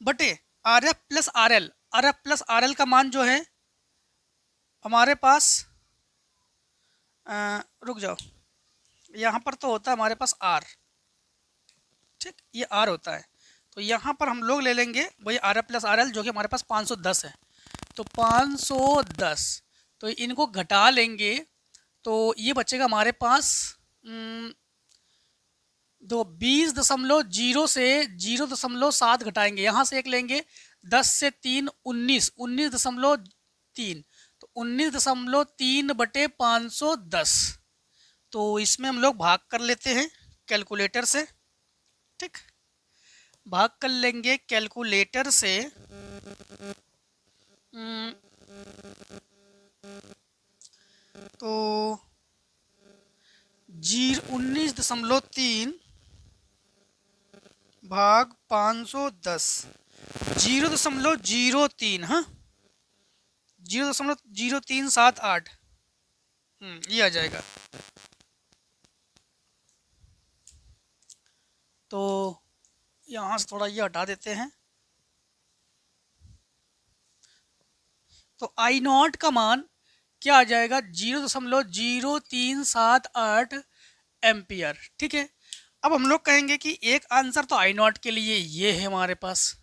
बटे RF plus RL। RF plus RL का मान जो है हमारे पास रुक जाओ, यहाँ पर तो होता है हमारे पास R। ठीक, ये R होता है, तो यहाँ पर हम लोग ले लेंगे वही RF प्लस RL जो कि हमारे पास 510 है। तो 510, तो इनको घटा लेंगे तो ये बचेगा हमारे पास दो 20.0 से 0.7 घटाएंगे, यहाँ से एक लेंगे 10 से 3 19, 19.3, तो 19.3 बटे 510। तो इसमें हम लोग भाग कर लेते हैं कैलकुलेटर से। ठीक, भाग कर लेंगे कैलकुलेटर से। तो 19.3 भाग 510, 0.03, हाँ 0.0378, ये आ जाएगा। तो यहाँ से थोड़ा ये हटा देते हैं। तो आई नॉट का मान क्या आ जाएगा? 0.0378 एम्पियर। ठीक है, अब हम लोग कहेंगे कि एक आंसर तो आई नॉट के लिए ये है हमारे पास।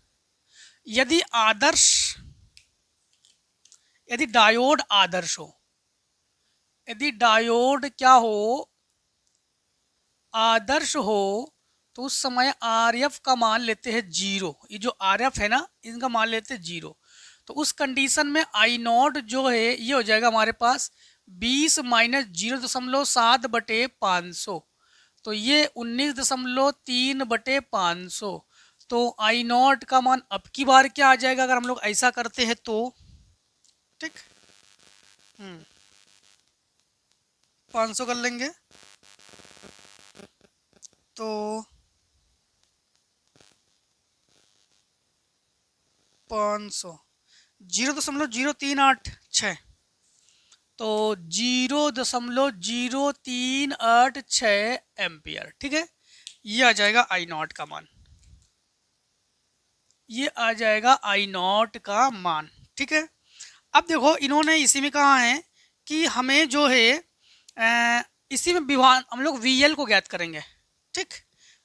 यदि डायोड आदर्श हो, यदि डायोड क्या हो? आदर्श हो, तो उस समय आर एफ का मान लेते हैं 0। ये जो आर एफ है ना, इनका मान लेते हैं 0। तो उस कंडीशन में आई नॉट जो है ये हो जाएगा हमारे पास 20 माइनस 0.7 बटे 500, तो ये 19.3 बटे 500। तो आई नॉट का मान अब की बार क्या आ जाएगा अगर हम लोग ऐसा करते हैं तो? ठीक, 500 कर लेंगे तो 500 0.0386, तो 0.0386 एम्पियर। ठीक है, ये आ जाएगा आई नॉट का मान, ये आ जाएगा आई नॉट का मान। ठीक है, अब देखो इन्होंने इसी में कहा है कि हमें जो है इसी में विभाजन हम लोग वी एल को ज्ञात करेंगे। ठीक,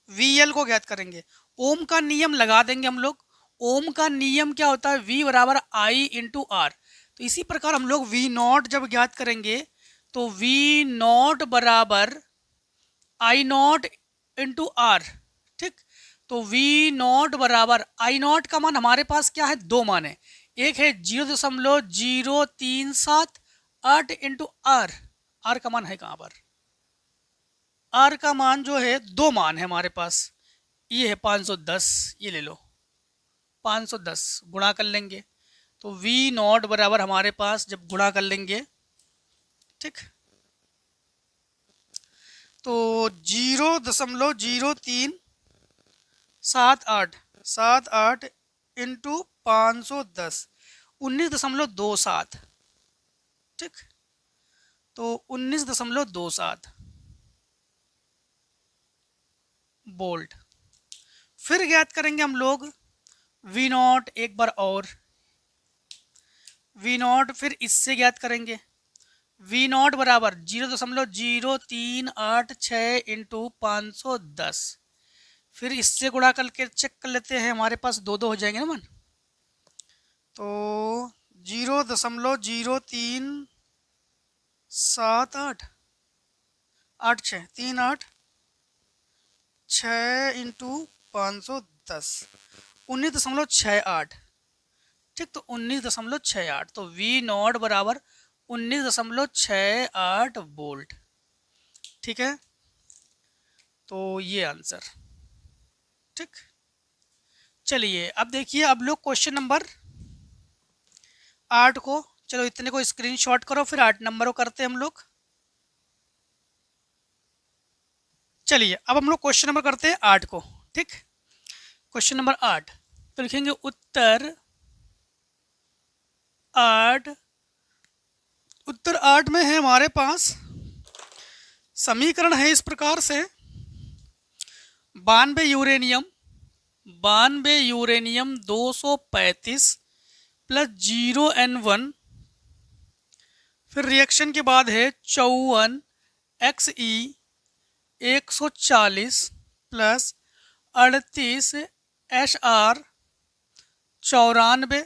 वी एल को ज्ञात करेंगे, ओम का नियम लगा देंगे हम लोग। ओम का नियम क्या होता है? V बराबर आई इंटू आर। तो इसी प्रकार हम लोग वी नॉट जब ज्ञात करेंगे तो वी नॉट बराबर आई नॉट इंटू आर। ठीक, तो वी नॉट बराबर आई नॉट का मान हमारे पास क्या है? दो मान है, एक है 0.0378 इंटू आर। आर का मान है कहाँ पर? आर का मान जो है दो मान है हमारे पास, ये है 510, ये ले लो 510 गुणा कर लेंगे तो V नॉट बराबर हमारे पास जब गुणा कर लेंगे, ठीक, तो 0.0378 इंटू 510 19.27। ठीक, तो 19.27 वोल्ट। फिर ज्ञात करेंगे हम लोग वी नॉट एक बार और, वी नॉट फिर इससे ज्ञात करेंगे। वी नॉट बराबर 0.0386 इंटू 510, फिर इससे गुणा करके चेक कर लेते हैं, हमारे पास दो दो हो जाएंगे ना मन। तो 0.0378 इंटू 510 19.68। ठीक, तो 19.68, तो V नॉट बराबर 19.68 वोल्ट। ठीक है, तो ये आंसर। ठीक, चलिए अब देखिए, अब लोग क्वेश्चन नंबर 8 को, चलो इतने को स्क्रीनशॉट करो, फिर 8 नंबर को करते हैं हम लोग। चलिए अब हम लोग क्वेश्चन नंबर करते हैं 8 को। ठीक, क्वेश्चन नंबर 8 तो लिखेंगे उत्तर 8। उत्तर 8 में है हमारे पास समीकरण है इस प्रकार से, 92 यूरेनियम 235 प्लस 0N1, फिर रिएक्शन के बाद है 54 XE 140 plus 38 HR 94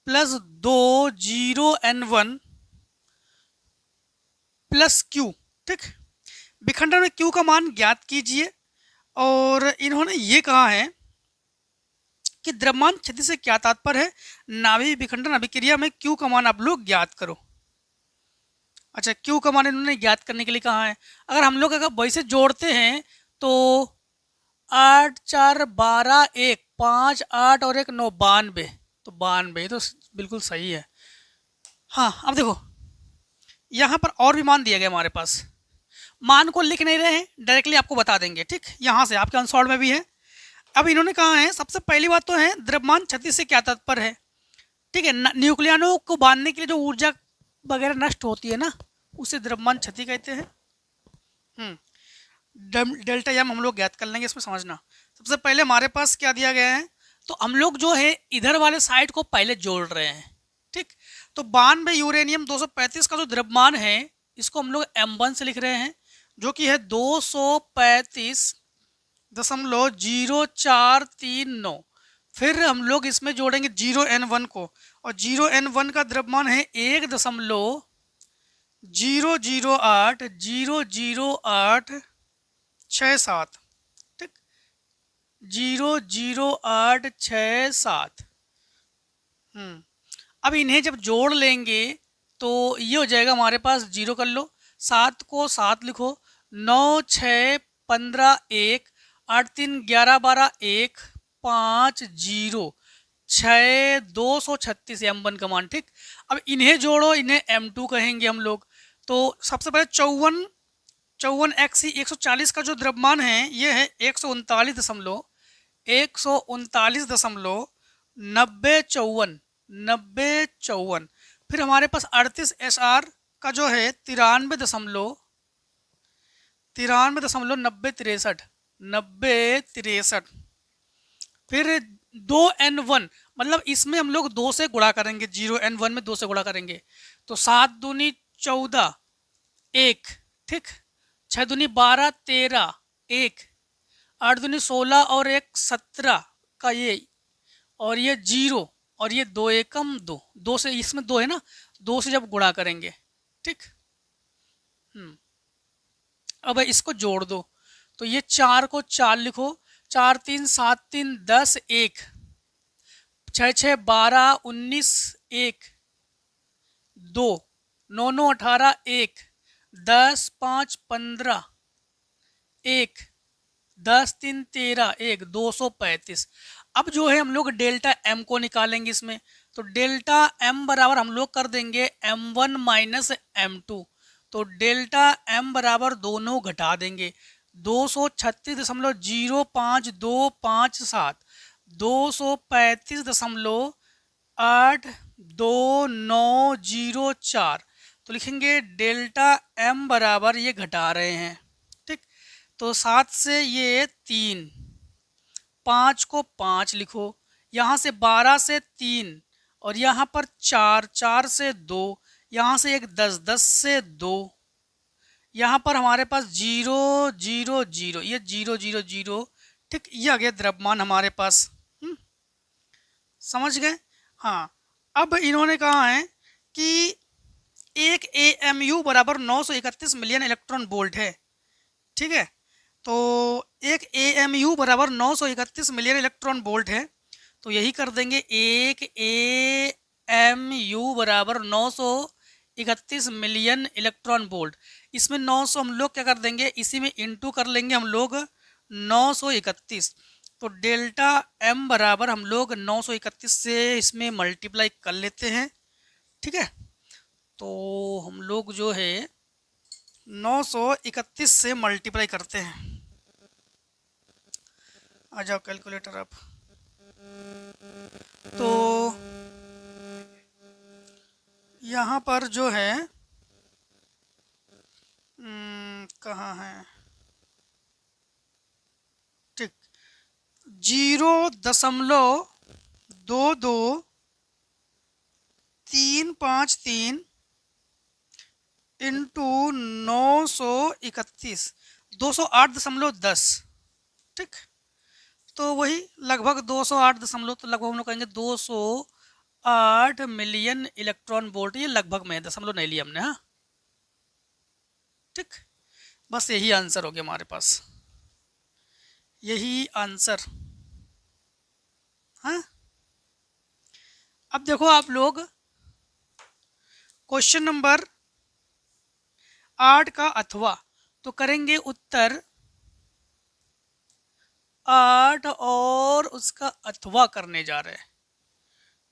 plus 2 0N1 plus Q। ठीक, विखंडन में Q का मान ज्ञात कीजिए। और इन्होंने ये कहा है कि द्रव्यमान क्षति से क्या तात्पर्य है, नाभिक विखंडन अभिक्रिया में क्यू का मान आप लोग ज्ञात करो। अच्छा, क्यू का मान इन्होंने ज्ञात करने के लिए कहा है। अगर हम लोग अगर वैसे जोड़ते हैं तो 8 4 12 1 5 8 और 1 9 92, तो 92 तो बिल्कुल सही है। हाँ, अब देखो यहाँ पर और भी मान दिया गया हमारे पास, मान को लिख नहीं रहे हैं, डायरेक्टली आपको बता देंगे। ठीक, यहाँ से आपके आंसर में भी है। अब इन्होंने कहा है, सबसे पहली बात तो है द्रव्यमान क्षति से क्या तात्पर्य है। ठीक है, न्यूक्लियनों को बांधने के लिए जो ऊर्जा वगैरह नष्ट होती है ना, उसे द्रव्यमान क्षति कहते हैं। डेल्टा एम हम लोग ज्ञात कर लेंगे, इसमें समझना। सबसे पहले हमारे पास क्या दिया गया है, तो हम लोग जो है इधर वाले साइड को पहले जोड़ रहे हैं। ठीक, तो 92 यूरेनियम 235 का जो द्रव्यमान है, इसको हम लोग M1 से लिख रहे हैं, जो कि है 235.0439। फिर हम लोग इसमें जोड़ेंगे 0N1 को, और 0N1 का द्रव्यमान है 1.008 ठीक, 00867। अब इन्हें जब जोड़ लेंगे तो ये हो जाएगा हमारे पास, जीरो कर लो, 7 को 7 लिखो, 9 6 15 1 8 3 11 12 1 5 0 6 236 M1 का मान। ठीक, अब इन्हें जोड़ो, इन्हें M2 कहेंगे हम लोग। तो सबसे पहले 54 XC 140 का जो द्रव्यमान है, ये है 139.9054। फिर हमारे पास 38 SR का जो है 93.9063। फिर 2N1, मतलब इसमें हम लोग 2 से गुणा करेंगे, 0N1 में 2 से गुणा करेंगे, तो 7 दूनी 14 1, ठीक, 6 दूनी 12 13 1, 8 दूनी 16 और 1 17 का ये, और ये 0, और ये 2 एकम 2, 2 से, इसमें 2 है ना, 2 से जब गुणा करेंगे। ठीक, अब इसको जोड़ दो, तो ये 4 को 4 लिखो, 4 3 7 3 10 1, 6 6 12 19 1 2, 9 9 18 1, 10 5 15 1, 10 3 13 1, 235। अब जो है हम लोग डेल्टा एम को निकालेंगे इसमें, तो डेल्टा एम बराबर हम लोग कर देंगे M1 माइनस M2। तो डेल्टा एम बराबर दोनों घटा देंगे, 236.05257, 235.82904। तो लिखेंगे डेल्टा एम बराबर, ये घटा रहे हैं, ठीक, तो 7 से ये 3, 5 को 5 लिखो, यहाँ से 12 से 3, और यहाँ पर 4, 4 से 2, यहाँ से एक 10, 10 से 2, यहाँ पर हमारे पास 0 0 0, ये 0 0 0, ठीक, ये आ गया द्रव्यमान हमारे पास। समझ गए। हाँ, अब इन्होंने कहा है कि एक AMU बराबर 931 मिलियन इलेक्ट्रॉन वोल्ट है। ठीक है, तो एक AMU बराबर 931 मिलियन इलेक्ट्रॉन वोल्ट है, तो यही कर देंगे, एक AMU बराबर 931 मिलियन इलेक्ट्रॉन वोल्ट। इसमें 900 हम लोग क्या कर देंगे, इसी में इंटू कर लेंगे हम लोग 931, तो डेल्टा एम बराबर हम लोग 931 से इसमें मल्टीप्लाई कर लेते हैं। ठीक है, तो हम लोग जो है 931 से मल्टीप्लाई करते हैं। आ जाओ कैलकुलेटर आप। तो यहाँ पर जो है कहाँ है, ठीक, 0.22353 इंटू 931, 208.10, ठीक, तो वही लगभग 208 तो लगभग हम लोग कहेंगे 208 मिलियन इलेक्ट्रॉन वोल्ट। ये लगभग में, दशमलव नहीं लिया हमने। हाँ, ठीक, बस यही आंसर हो गया हमारे पास। यही आंसर। हाँ, अब देखो आप लोग क्वेश्चन नंबर 8 का अथवा, तो करेंगे उत्तर 8 और उसका अथवा करने जा रहे हैं।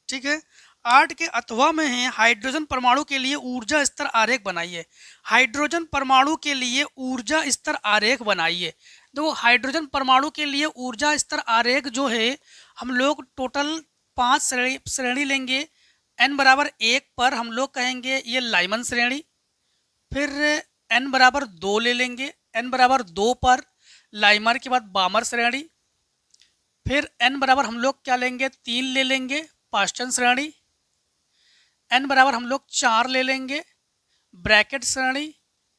ठीक है, 8 के अथवा में है हाइड्रोजन परमाणु के लिए ऊर्जा स्तर आरेख बनाइए। हाइड्रोजन परमाणु के लिए ऊर्जा स्तर आरेख बनाइए। देखो हाइड्रोजन परमाणु के लिए ऊर्जा स्तर आरेख जो है, हम लोग टोटल 5 श्रेणी लेंगे। n बराबर 1 पर हम लोग कहेंगे ये लाइमन श्रेणी, फिर n बराबर 2 ले लेंगे, n बराबर 2 पर लाइमर के बाद बामर श्रेणी, फिर n बराबर हम लोग क्या लेंगे 3 ले लेंगे पास्टन श्रेणी, n बराबर हम लोग 4 ले लेंगे ब्रैकेट श्रेणी,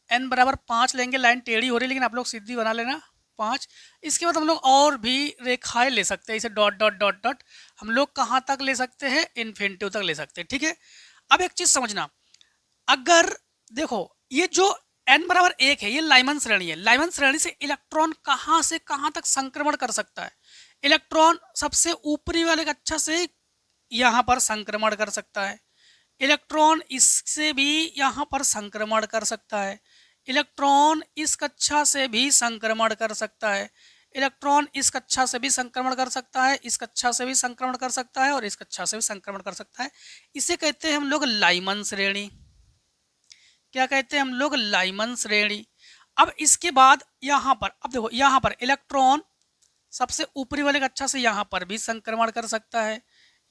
n बराबर 5 लेंगे, लाइन टेढ़ी हो रही है लेकिन आप लोग सीधी बना लेना 5। इसके बाद हम लोग और भी रेखाएं ले सकते हैं, इसे डॉट डॉट डॉट डॉट हम लोग कहाँ तक ले सकते हैं, इन्फिनिटिव तक ले सकते हैं। ठीक है, अब एक चीज समझना, अगर देखो ये जो n बराबर 1 है ये लाइमन श्रेणी है, लाइमन श्रेणी से इलेक्ट्रॉन कहाँ से कहाँ तक संक्रमण कर सकता है, इलेक्ट्रॉन सबसे ऊपरी वाले कक्षा से यहाँ पर संक्रमण कर सकता है, इलेक्ट्रॉन इससे भी यहाँ पर संक्रमण कर सकता है, इलेक्ट्रॉन इस कक्षा से भी संक्रमण कर सकता है, इलेक्ट्रॉन इस कक्षा से भी संक्रमण कर सकता है, इस कक्षा से भी संक्रमण कर सकता है और इस कक्षा से भी संक्रमण कर सकता है। इसे कहते हैं हम लोग लाइमन श्रेणी। क्या कहते हैं हम लोग, लाइमन श्रेणी। अब इसके बाद यहाँ पर, अब देखो यहाँ पर इलेक्ट्रॉन सबसे ऊपरी वाले कक्षा से यहाँ पर भी संक्रमण कर सकता है,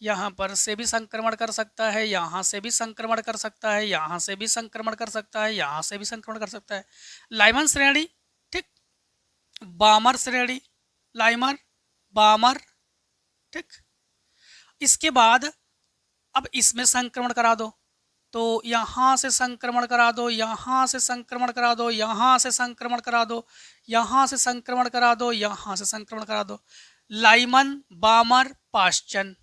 यहाँ पर से भी संक्रमण कर सकता है, यहाँ से भी संक्रमण कर सकता है, यहाँ से भी संक्रमण कर सकता है, यहाँ से भी संक्रमण कर सकता है। लाइमन श्रेणी, ठीक, बामर श्रेणी, लाइमर बामर, ठीक। इसके बाद अब इसमें संक्रमण करा दो, तो यहाँ से संक्रमण करा दो, यहाँ से संक्रमण करा दो, यहाँ से संक्रमण करा दो, यहाँ से संक्रमण करा दो, यहाँ से संक्रमण करा दो। लाइमन बामर पाश्चन,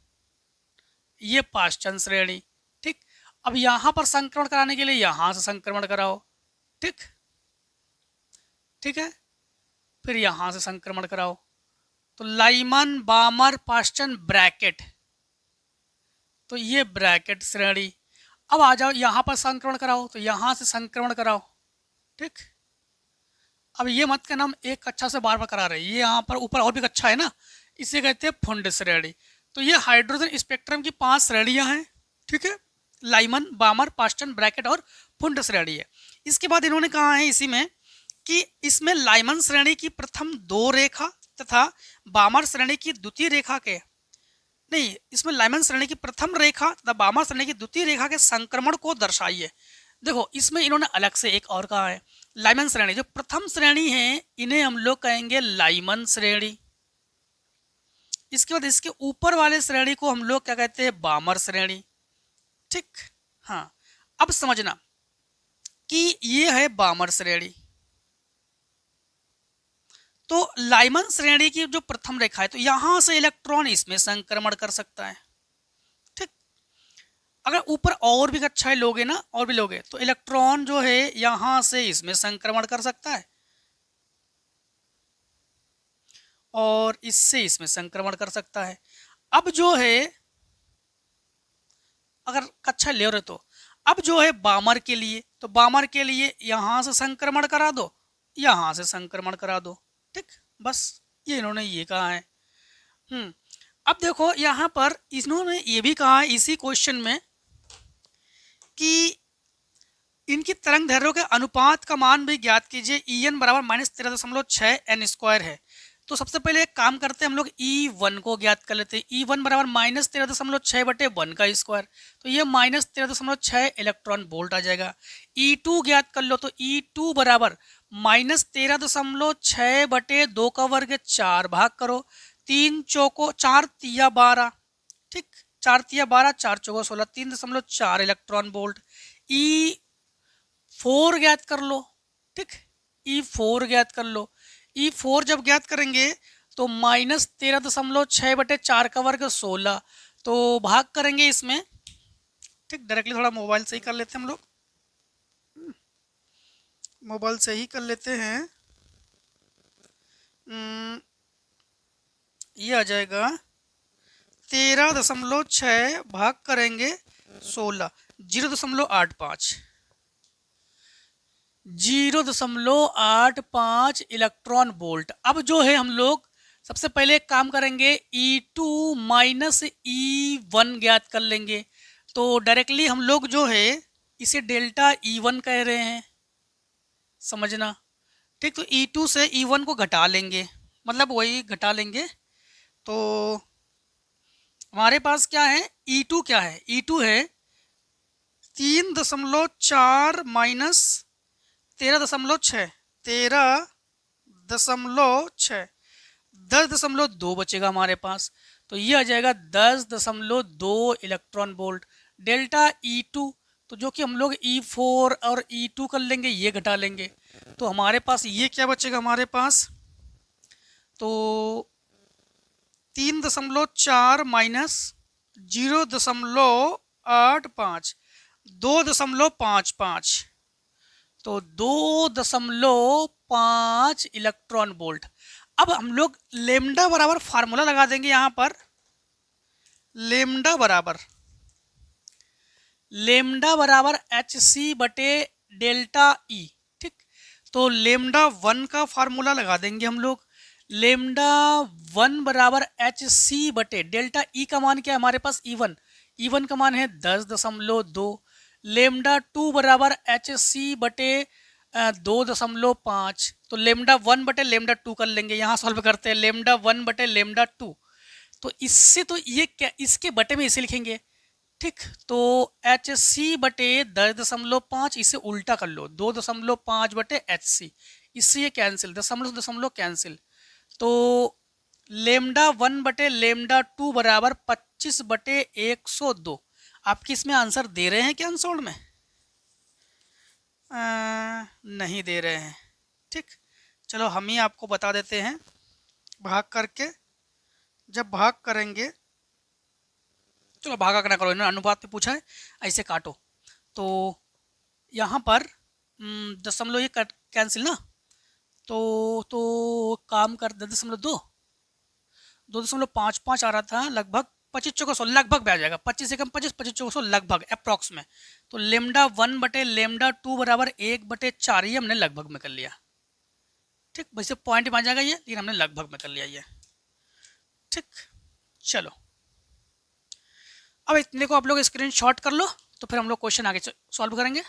ये पाश्चन श्रेणी, ठीक। अब यहाँ पर संक्रमण कराने के लिए यहाँ से संक्रमण कराओ, ठीक, ठीक है, फिर यहाँ से संक्रमण कराओ, तो लाइमन बामर पाश्चन ब्रैकेट, तो ये ब्रैकेट श्रेणी। अब आ जाओ यहाँ पर संक्रमण कराओ, तो यहाँ से संक्रमण कराओ, ठीक। अब ये मत का नाम एक कक्षा से बार बार करा रहे, ये यहाँ पर ऊपर और भी कक्षा है ना, इसे कहते हैं फुंड श्रेणी। तो ये हाइड्रोजन स्पेक्ट्रम की 5 श्रेणियां हैं, ठीक है, लाइमन बामर पाश्चन ब्रैकेट और फुंड श्रेणी है। इसके बाद इन्होंने कहा है इसी में कि इसमें लाइमन श्रेणी की प्रथम 2 रेखा तथा बामर श्रेणी की द्वितीय रेखा के, नहीं, इसमें लाइमन श्रेणी की प्रथम रेखा तथा बामर श्रेणी की द्वितीय रेखा के संक्रमण को दर्शाइए। देखो इसमें इन्होंने अलग से एक और कहा है, लाइमन श्रेणी जो प्रथम श्रेणी है इन्हें हम लोग कहेंगे लाइमन श्रेणी। इसके बाद इसके ऊपर वाले श्रेणी को हम लोग क्या कहते हैं, बामर श्रेणी, ठीक। हाँ, अब समझना कि ये है बामर श्रेणी। तो लाइमन श्रेणी की जो प्रथम रेखा है, तो यहां से इलेक्ट्रॉन इसमें संक्रमण कर सकता है, ठीक। अगर ऊपर और भी कक्षाएं लोगे ना, और भी लोगे, तो इलेक्ट्रॉन जो है यहां से इसमें संक्रमण कर सकता है और इससे इसमें संक्रमण कर सकता है। अब जो है अगर कक्षा ले रहे, तो अब जो है बामर के लिए, तो बामर के लिए यहां से संक्रमण करा दो, यहां से संक्रमण करा दो, ठीक। बस ये इन्होंने ये कहा है। अब देखो यहाँ पर इन्होंने ये भी कहा है इसी क्वेश्चन में कि इनकी तरंग दैर्घ्यों के अनुपात का मान भी ज्ञात कीजिए। En बराबर -13.6 n स्क्वायर है। तो सबसे पहले एक काम करते हैं, हम लोग E1 को ज्ञात कर लेते हैं। E1 बराबर -13.6/1 का स्क्वायर, तो ये -13.6 इलेक्ट्रॉन वोल्ट आ जाएगा। E2 ज्ञात कर लो, तो E2 बराबर -13.6/2 का वर्ग 4 भाग करो, 3 चौको 4 तिया 12, ठीक, 4 तिया 12, 4 चौको 16, 3.4 इलेक्ट्रॉन वोल्ट। E4 ज्ञात कर लो, ठीक, E4 ज्ञात कर लो। E4 जब ज्ञात करेंगे तो -13.6/4 का वर्ग 16, तो भाग करेंगे इसमें, ठीक। डायरेक्टली थोड़ा मोबाइल से ही कर लेते हैं हम लोग, मोबाइल से ही कर लेते हैं। ये आ जाएगा 13.6 भाग करेंगे 16, 0.85, 0.85 इलेक्ट्रॉन वोल्ट। अब जो है हम लोग सबसे पहले एक काम करेंगे, E2 माइनस E1 ज्ञात कर लेंगे। तो डायरेक्टली हम लोग जो है इसे डेल्टा E1 कह रहे हैं, समझना ठीक। तो E2 से E1 को घटा लेंगे, मतलब वही घटा लेंगे। तो हमारे पास क्या है, E2 क्या है, E2 है 3.4 माइनस 13.6, 13.6, 10.2 बचेगा हमारे पास। तो ये आ जाएगा 10.2 इलेक्ट्रॉन वोल्ट डेल्टा E2। तो जो कि हम लोग E4 और E2 कर लेंगे, ये घटा लेंगे। तो हमारे पास ये क्या बचेगा, हमारे पास तो 3.4 माइनस 0.85, 2.55, तो 2.5 इलेक्ट्रॉन वोल्ट। अब हम लोग लेमडा बराबर फार्मूला लगा देंगे यहाँ पर, लेमडा बराबर HC बटे डेल्टा E, ठीक। तो लेमडा 1 का फार्मूला लगा देंगे हम लोग, लेमडा 1 बराबर HC बटे डेल्टा E का मान क्या है हमारे पास, E1 का मान है 10.2, लेमडा 2 बराबर HC बटे 2.5। तो लेमडा 1 बटे लेमडा 2 कर लेंगे, यहाँ सॉल्व करते हैं, लेमडा 1 बटे लेमडा 2। तो इससे तो ये क्या, इसके बटे में इसे लिखेंगे, ठीक। तो HC बटे 10.5, इसे उल्टा कर लो, 2.5 बटे HC, इससे ये कैंसिल, दशमलव दशमलव कैंसिल। तो लेमडा 1 बटे लेमडा 2 बराबर 25 बटे 102। आपकी इसमें आंसर दे रहे हैं क्या आंसर में? नहीं दे रहे हैं, ठीक। चलो हम ही आपको बता देते हैं भाग करके। जब भाग करेंगे, चलो भागा करना करो, इन्होंने अनुपात पे पूछा है, ऐसे काटो। तो यहाँ पर दशमलव ये कैंसिल ना, तो काम कर 10.2, 2.55 आ रहा था, लगभग 25 चौको 100 लगभग भी आ जाएगा, 25 से कम 25, 25 चौको 100 लगभग अप्रॉक्स में। तो लेमडा 1 बटे लेमडा 2 बराबर 1/4, ये हमने लगभग में कर लिया, ठीक। वैसे पॉइंट में आ जाएगा ये, लेकिन हमने लगभग में कर लिया ये, ठीक। चलो अब इतने को आप लोग स्क्रीनशॉट कर लो, तो फिर हम लोग क्वेश्चन आगे सॉल्व करेंगे।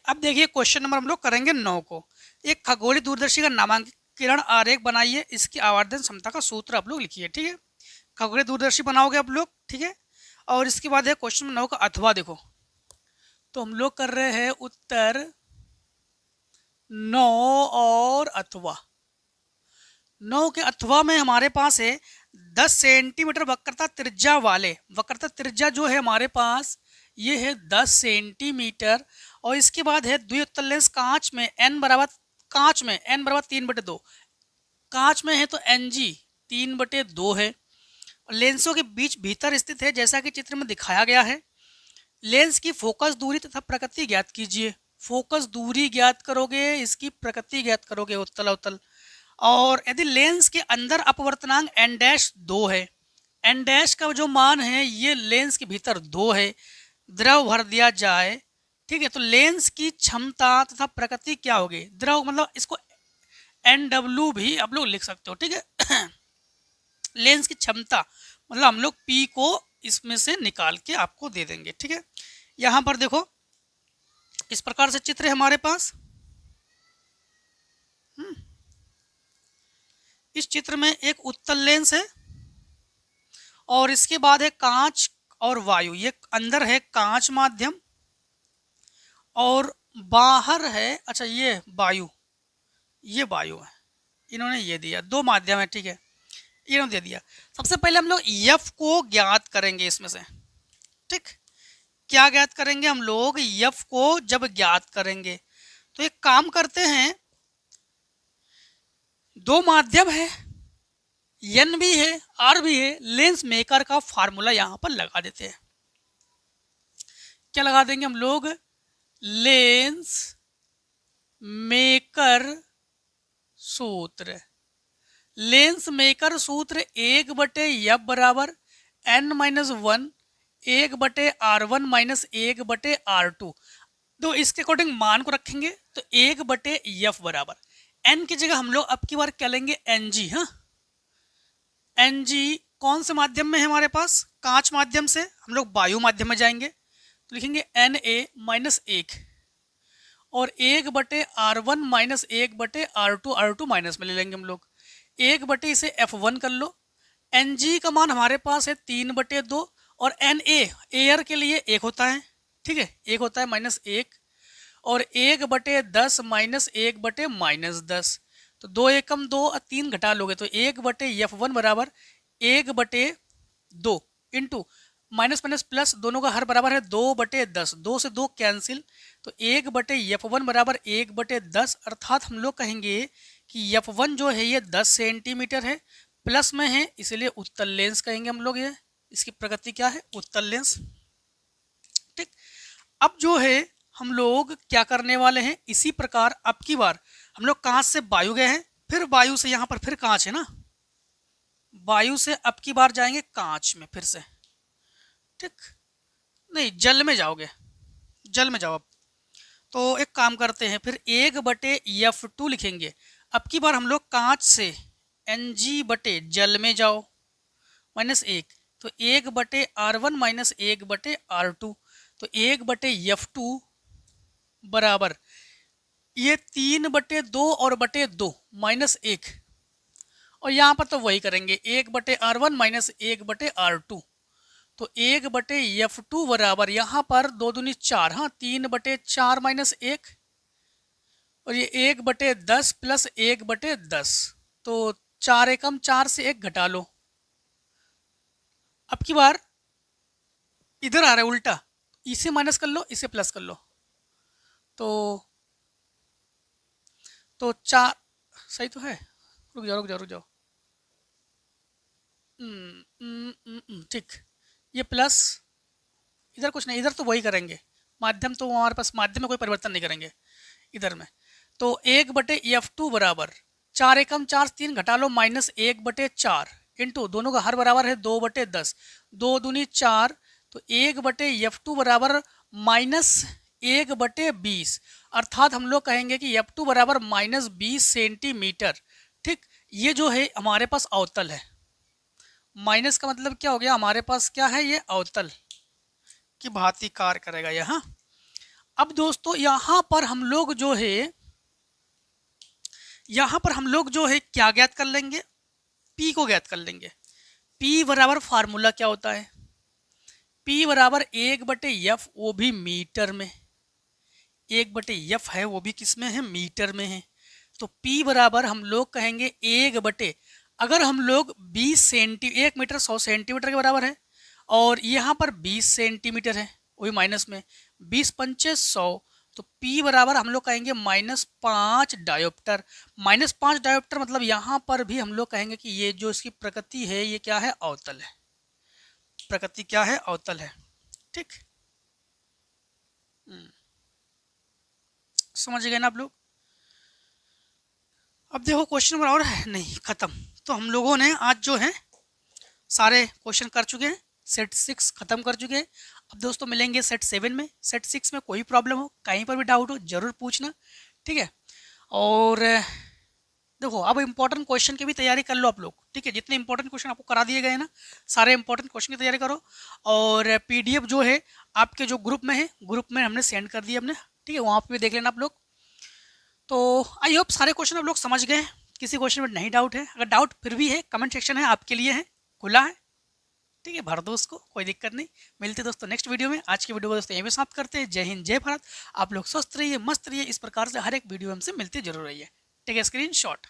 अब देखिए क्वेश्चन नंबर हम लोग करेंगे 9 को। एक खगोलीय दूरदर्शी का नामांकन आरेख बनाइए, इसकी आवर्धन क्षमता का सूत्र आप लोग लिखिए, ठीक है। खगोलीय दूरदर्शी बनाओगे आप लोग, ठीक है। और इसके बाद है क्वेश्चन नंबर 9 का अथवा, देखो तो हम लोग कर रहे हैं उत्तर 9 और अथवा। 9 के अथवा में हमारे पास है 10 सेंटीमीटर वक्रता त्रिज्या वाले, वक्रता त्रिज्या जो है हमारे पास ये है 10 सेंटीमीटर। और इसके बाद है द्विउत्तल लेंस कांच में n बराबर, कांच में n बराबर 3/2, कांच में है तो NG 3/2 है। लेंसों के बीच भीतर स्थित है, जैसा कि चित्र में दिखाया गया है। लेंस की फोकस दूरी तथा प्रकृति ज्ञात कीजिए। फोकस दूरी ज्ञात करोगे, इसकी प्रकृति ज्ञात करोगे, उत्तल अवतल। और यदि लेंस के अंदर अपवर्तनांक n-2 है, n- का जो मान है ये लेंस के भीतर 2 है, द्रव भर दिया जाए, ठीक है। तो लेंस की क्षमता तथा प्रकृति क्या होगी, द्रव, मतलब इसको NW भी आप लोग लिख सकते हो, ठीक है। लेंस की क्षमता मतलब हम लोग P को इसमें से निकाल के आपको दे देंगे, ठीक है। यहाँ पर देखो इस प्रकार से चित्र है हमारे पास। इस चित्र में एक उत्तल लेंस है और इसके बाद है कांच और वायु। ये अंदर है कांच माध्यम और बाहर है, अच्छा ये वायु, ये वायु है, इन्होंने ये दिया, दो माध्यम है, ठीक है, इन्होंने दे दिया। सबसे पहले हम लोग F को ज्ञात करेंगे इसमें से, ठीक। क्या ज्ञात करेंगे हम लोग, F को जब ज्ञात करेंगे तो एक काम करते हैं, दो माध्यम है, N भी है R भी है, लेंस मेकर का फार्मूला यहां पर लगा देते हैं। क्या लगा देंगे हम लोग, लेंस मेकर सूत्र लेंस मेकर सूत्र 1/f बराबर n-1 1/r1 माइनस 1/r2। तो इसके अकॉर्डिंग मान को रखेंगे तो 1/f बराबर n की जगह हम लोग अब की बार क्या लेंगे ng। हाँ, ng कौन से माध्यम में है हमारे पास? कांच माध्यम से। हम लोग वायु माध्यम में जाएंगे तो लिखेंगे Na-1 और 1/r1 minus 1/r2, r2 minus में ले लेंगे हम लोग 1 इसे f1 कर लो। Ng का मान हमारे पास है 3/2 और Na एयर के लिए 1 होता है, ठीक है, 1 होता है -1 और 1/10 माइनस 1/-10 तो 2 एकम 2 और 3 घटा लोगे तो 1/f1 बराबर 1/2 इंटू माइनस माइनस प्लस दोनों का हर बराबर है 2/10, 2 से 2 कैंसिल तो 1/f1 बराबर 1/10 अर्थात हम लोग कहेंगे कि f1 जो है ये 10 सेंटीमीटर है, प्लस में है इसलिए उत्तल लेंस कहेंगे हम लोग। ये इसकी प्रकृति क्या है? उत्तल लेंस। ठीक, अब जो है हम लोग क्या करने वाले हैं, इसी प्रकार अब की बार हम लोग कांच से वायु गए हैं, फिर वायु से यहाँ पर फिर कांच है ना, वायु से अब की बार जाएंगे कांच में फिर से। ठीक, नहीं जल में जाओगे, जल में जाओ अब। तो एक काम करते हैं फिर 1/f2 लिखेंगे। अब की बार हम लोग कांच से Ng जल में जाओ -1 तो 1/r1 माइनस 1/r2 तो 1/f2 बराबर ये 3/2 और /2 -1 और यहाँ पर तो वही करेंगे 1/r1 माइनस 1/r2 तो 1/f2 बराबर यहाँ पर 2 दूनी 4, हाँ 3/4 माइनस 1 और ये 1/10 प्लस 1/10 तो 4 एकम 4 से 1 घटा लो। अब की बार इधर आ रहा है उल्टा, इसे माइनस कर लो इसे प्लस कर लो तो 4 सही तो है। रुक जाओ रुक जाओ रुक जाओ, ठीक, ये प्लस इधर कुछ नहीं, इधर तो वही करेंगे माध्यम, तो हमारे पास माध्यम में कोई परिवर्तन नहीं करेंगे इधर में। तो 1/f2 बराबर 4 एकम 4 3 घटा लो -1/4 इंटू दोनों का हर बराबर है 2/10, 2 दूनी 4 तो 1/f2 बराबर -1/20 अर्थात हम लोग कहेंगे कि f2 बराबर -20 सेंटीमीटर। ठीक, ये जो है हमारे पास अवतल है, माइनस का मतलब क्या हो गया, हमारे पास क्या है, ये अवतल की भांति कार्य करेगा यहाँ। अब दोस्तों यहाँ पर हम लोग जो है, यहाँ पर हम लोग जो है क्या ज्ञात कर लेंगे, P को ज्ञात कर लेंगे। P बराबर फार्मूला क्या होता है, P बराबर 1/f, वो भी मीटर में, 1/f है वो भी किस में है, मीटर में है। तो P बराबर हम लोग कहेंगे 1/, अगर हम लोग 1 मीटर 100 सेंटीमीटर के बराबर है और यहाँ पर 20 सेंटीमीटर है वही माइनस में 20 पंचे 100 तो P बराबर हम लोग कहेंगे -5 डायोप्टर। -5 डायोप्टर मतलब यहाँ पर भी हम लोग कहेंगे कि ये जो इसकी प्रकृति है ये क्या है, अवतल है, प्रकृति क्या है, अवतल है। ठीक, समझ गए ना आप लोग। अब देखो क्वेश्चन नंबर और है नहीं, खत्म। तो हम लोगों ने आज जो है सारे क्वेश्चन कर चुके हैं, सेट 6 खत्म कर चुके हैं। अब दोस्तों मिलेंगे सेट 7 में। सेट 6 में कोई प्रॉब्लम हो, कहीं पर भी डाउट हो जरूर पूछना, ठीक है। और देखो अब इंपॉर्टेंट क्वेश्चन की भी तैयारी कर लो आप लोग, ठीक है। जितने इंपॉर्टेंट क्वेश्चन आपको करा दिए गए ना, सारे इंपॉर्टेंट क्वेश्चन की तैयारी करो। और PDF जो है आपके जो ग्रुप में है, ग्रुप में हमने सेंड कर दिया हमने, ठीक है, वहाँ पर भी देख लेना आप लोग। तो आई होप सारे क्वेश्चन आप लोग समझ गए, किसी क्वेश्चन में नहीं डाउट है। अगर डाउट फिर भी है, कमेंट सेक्शन है आपके लिए, है खुला है, ठीक है, भर दो उसको, कोई दिक्कत नहीं। मिलते दोस्तों नेक्स्ट वीडियो में। आज की वीडियो को दोस्तों यहीं पे समाप्त करते हैं। जय हिंद जय भारत। आप लोग स्वस्थ रहिए, मस्त रहिए, इस प्रकार से हर एक वीडियो हमसे मिलते जरूर रहिए। ठीक है, स्क्रीन शॉट।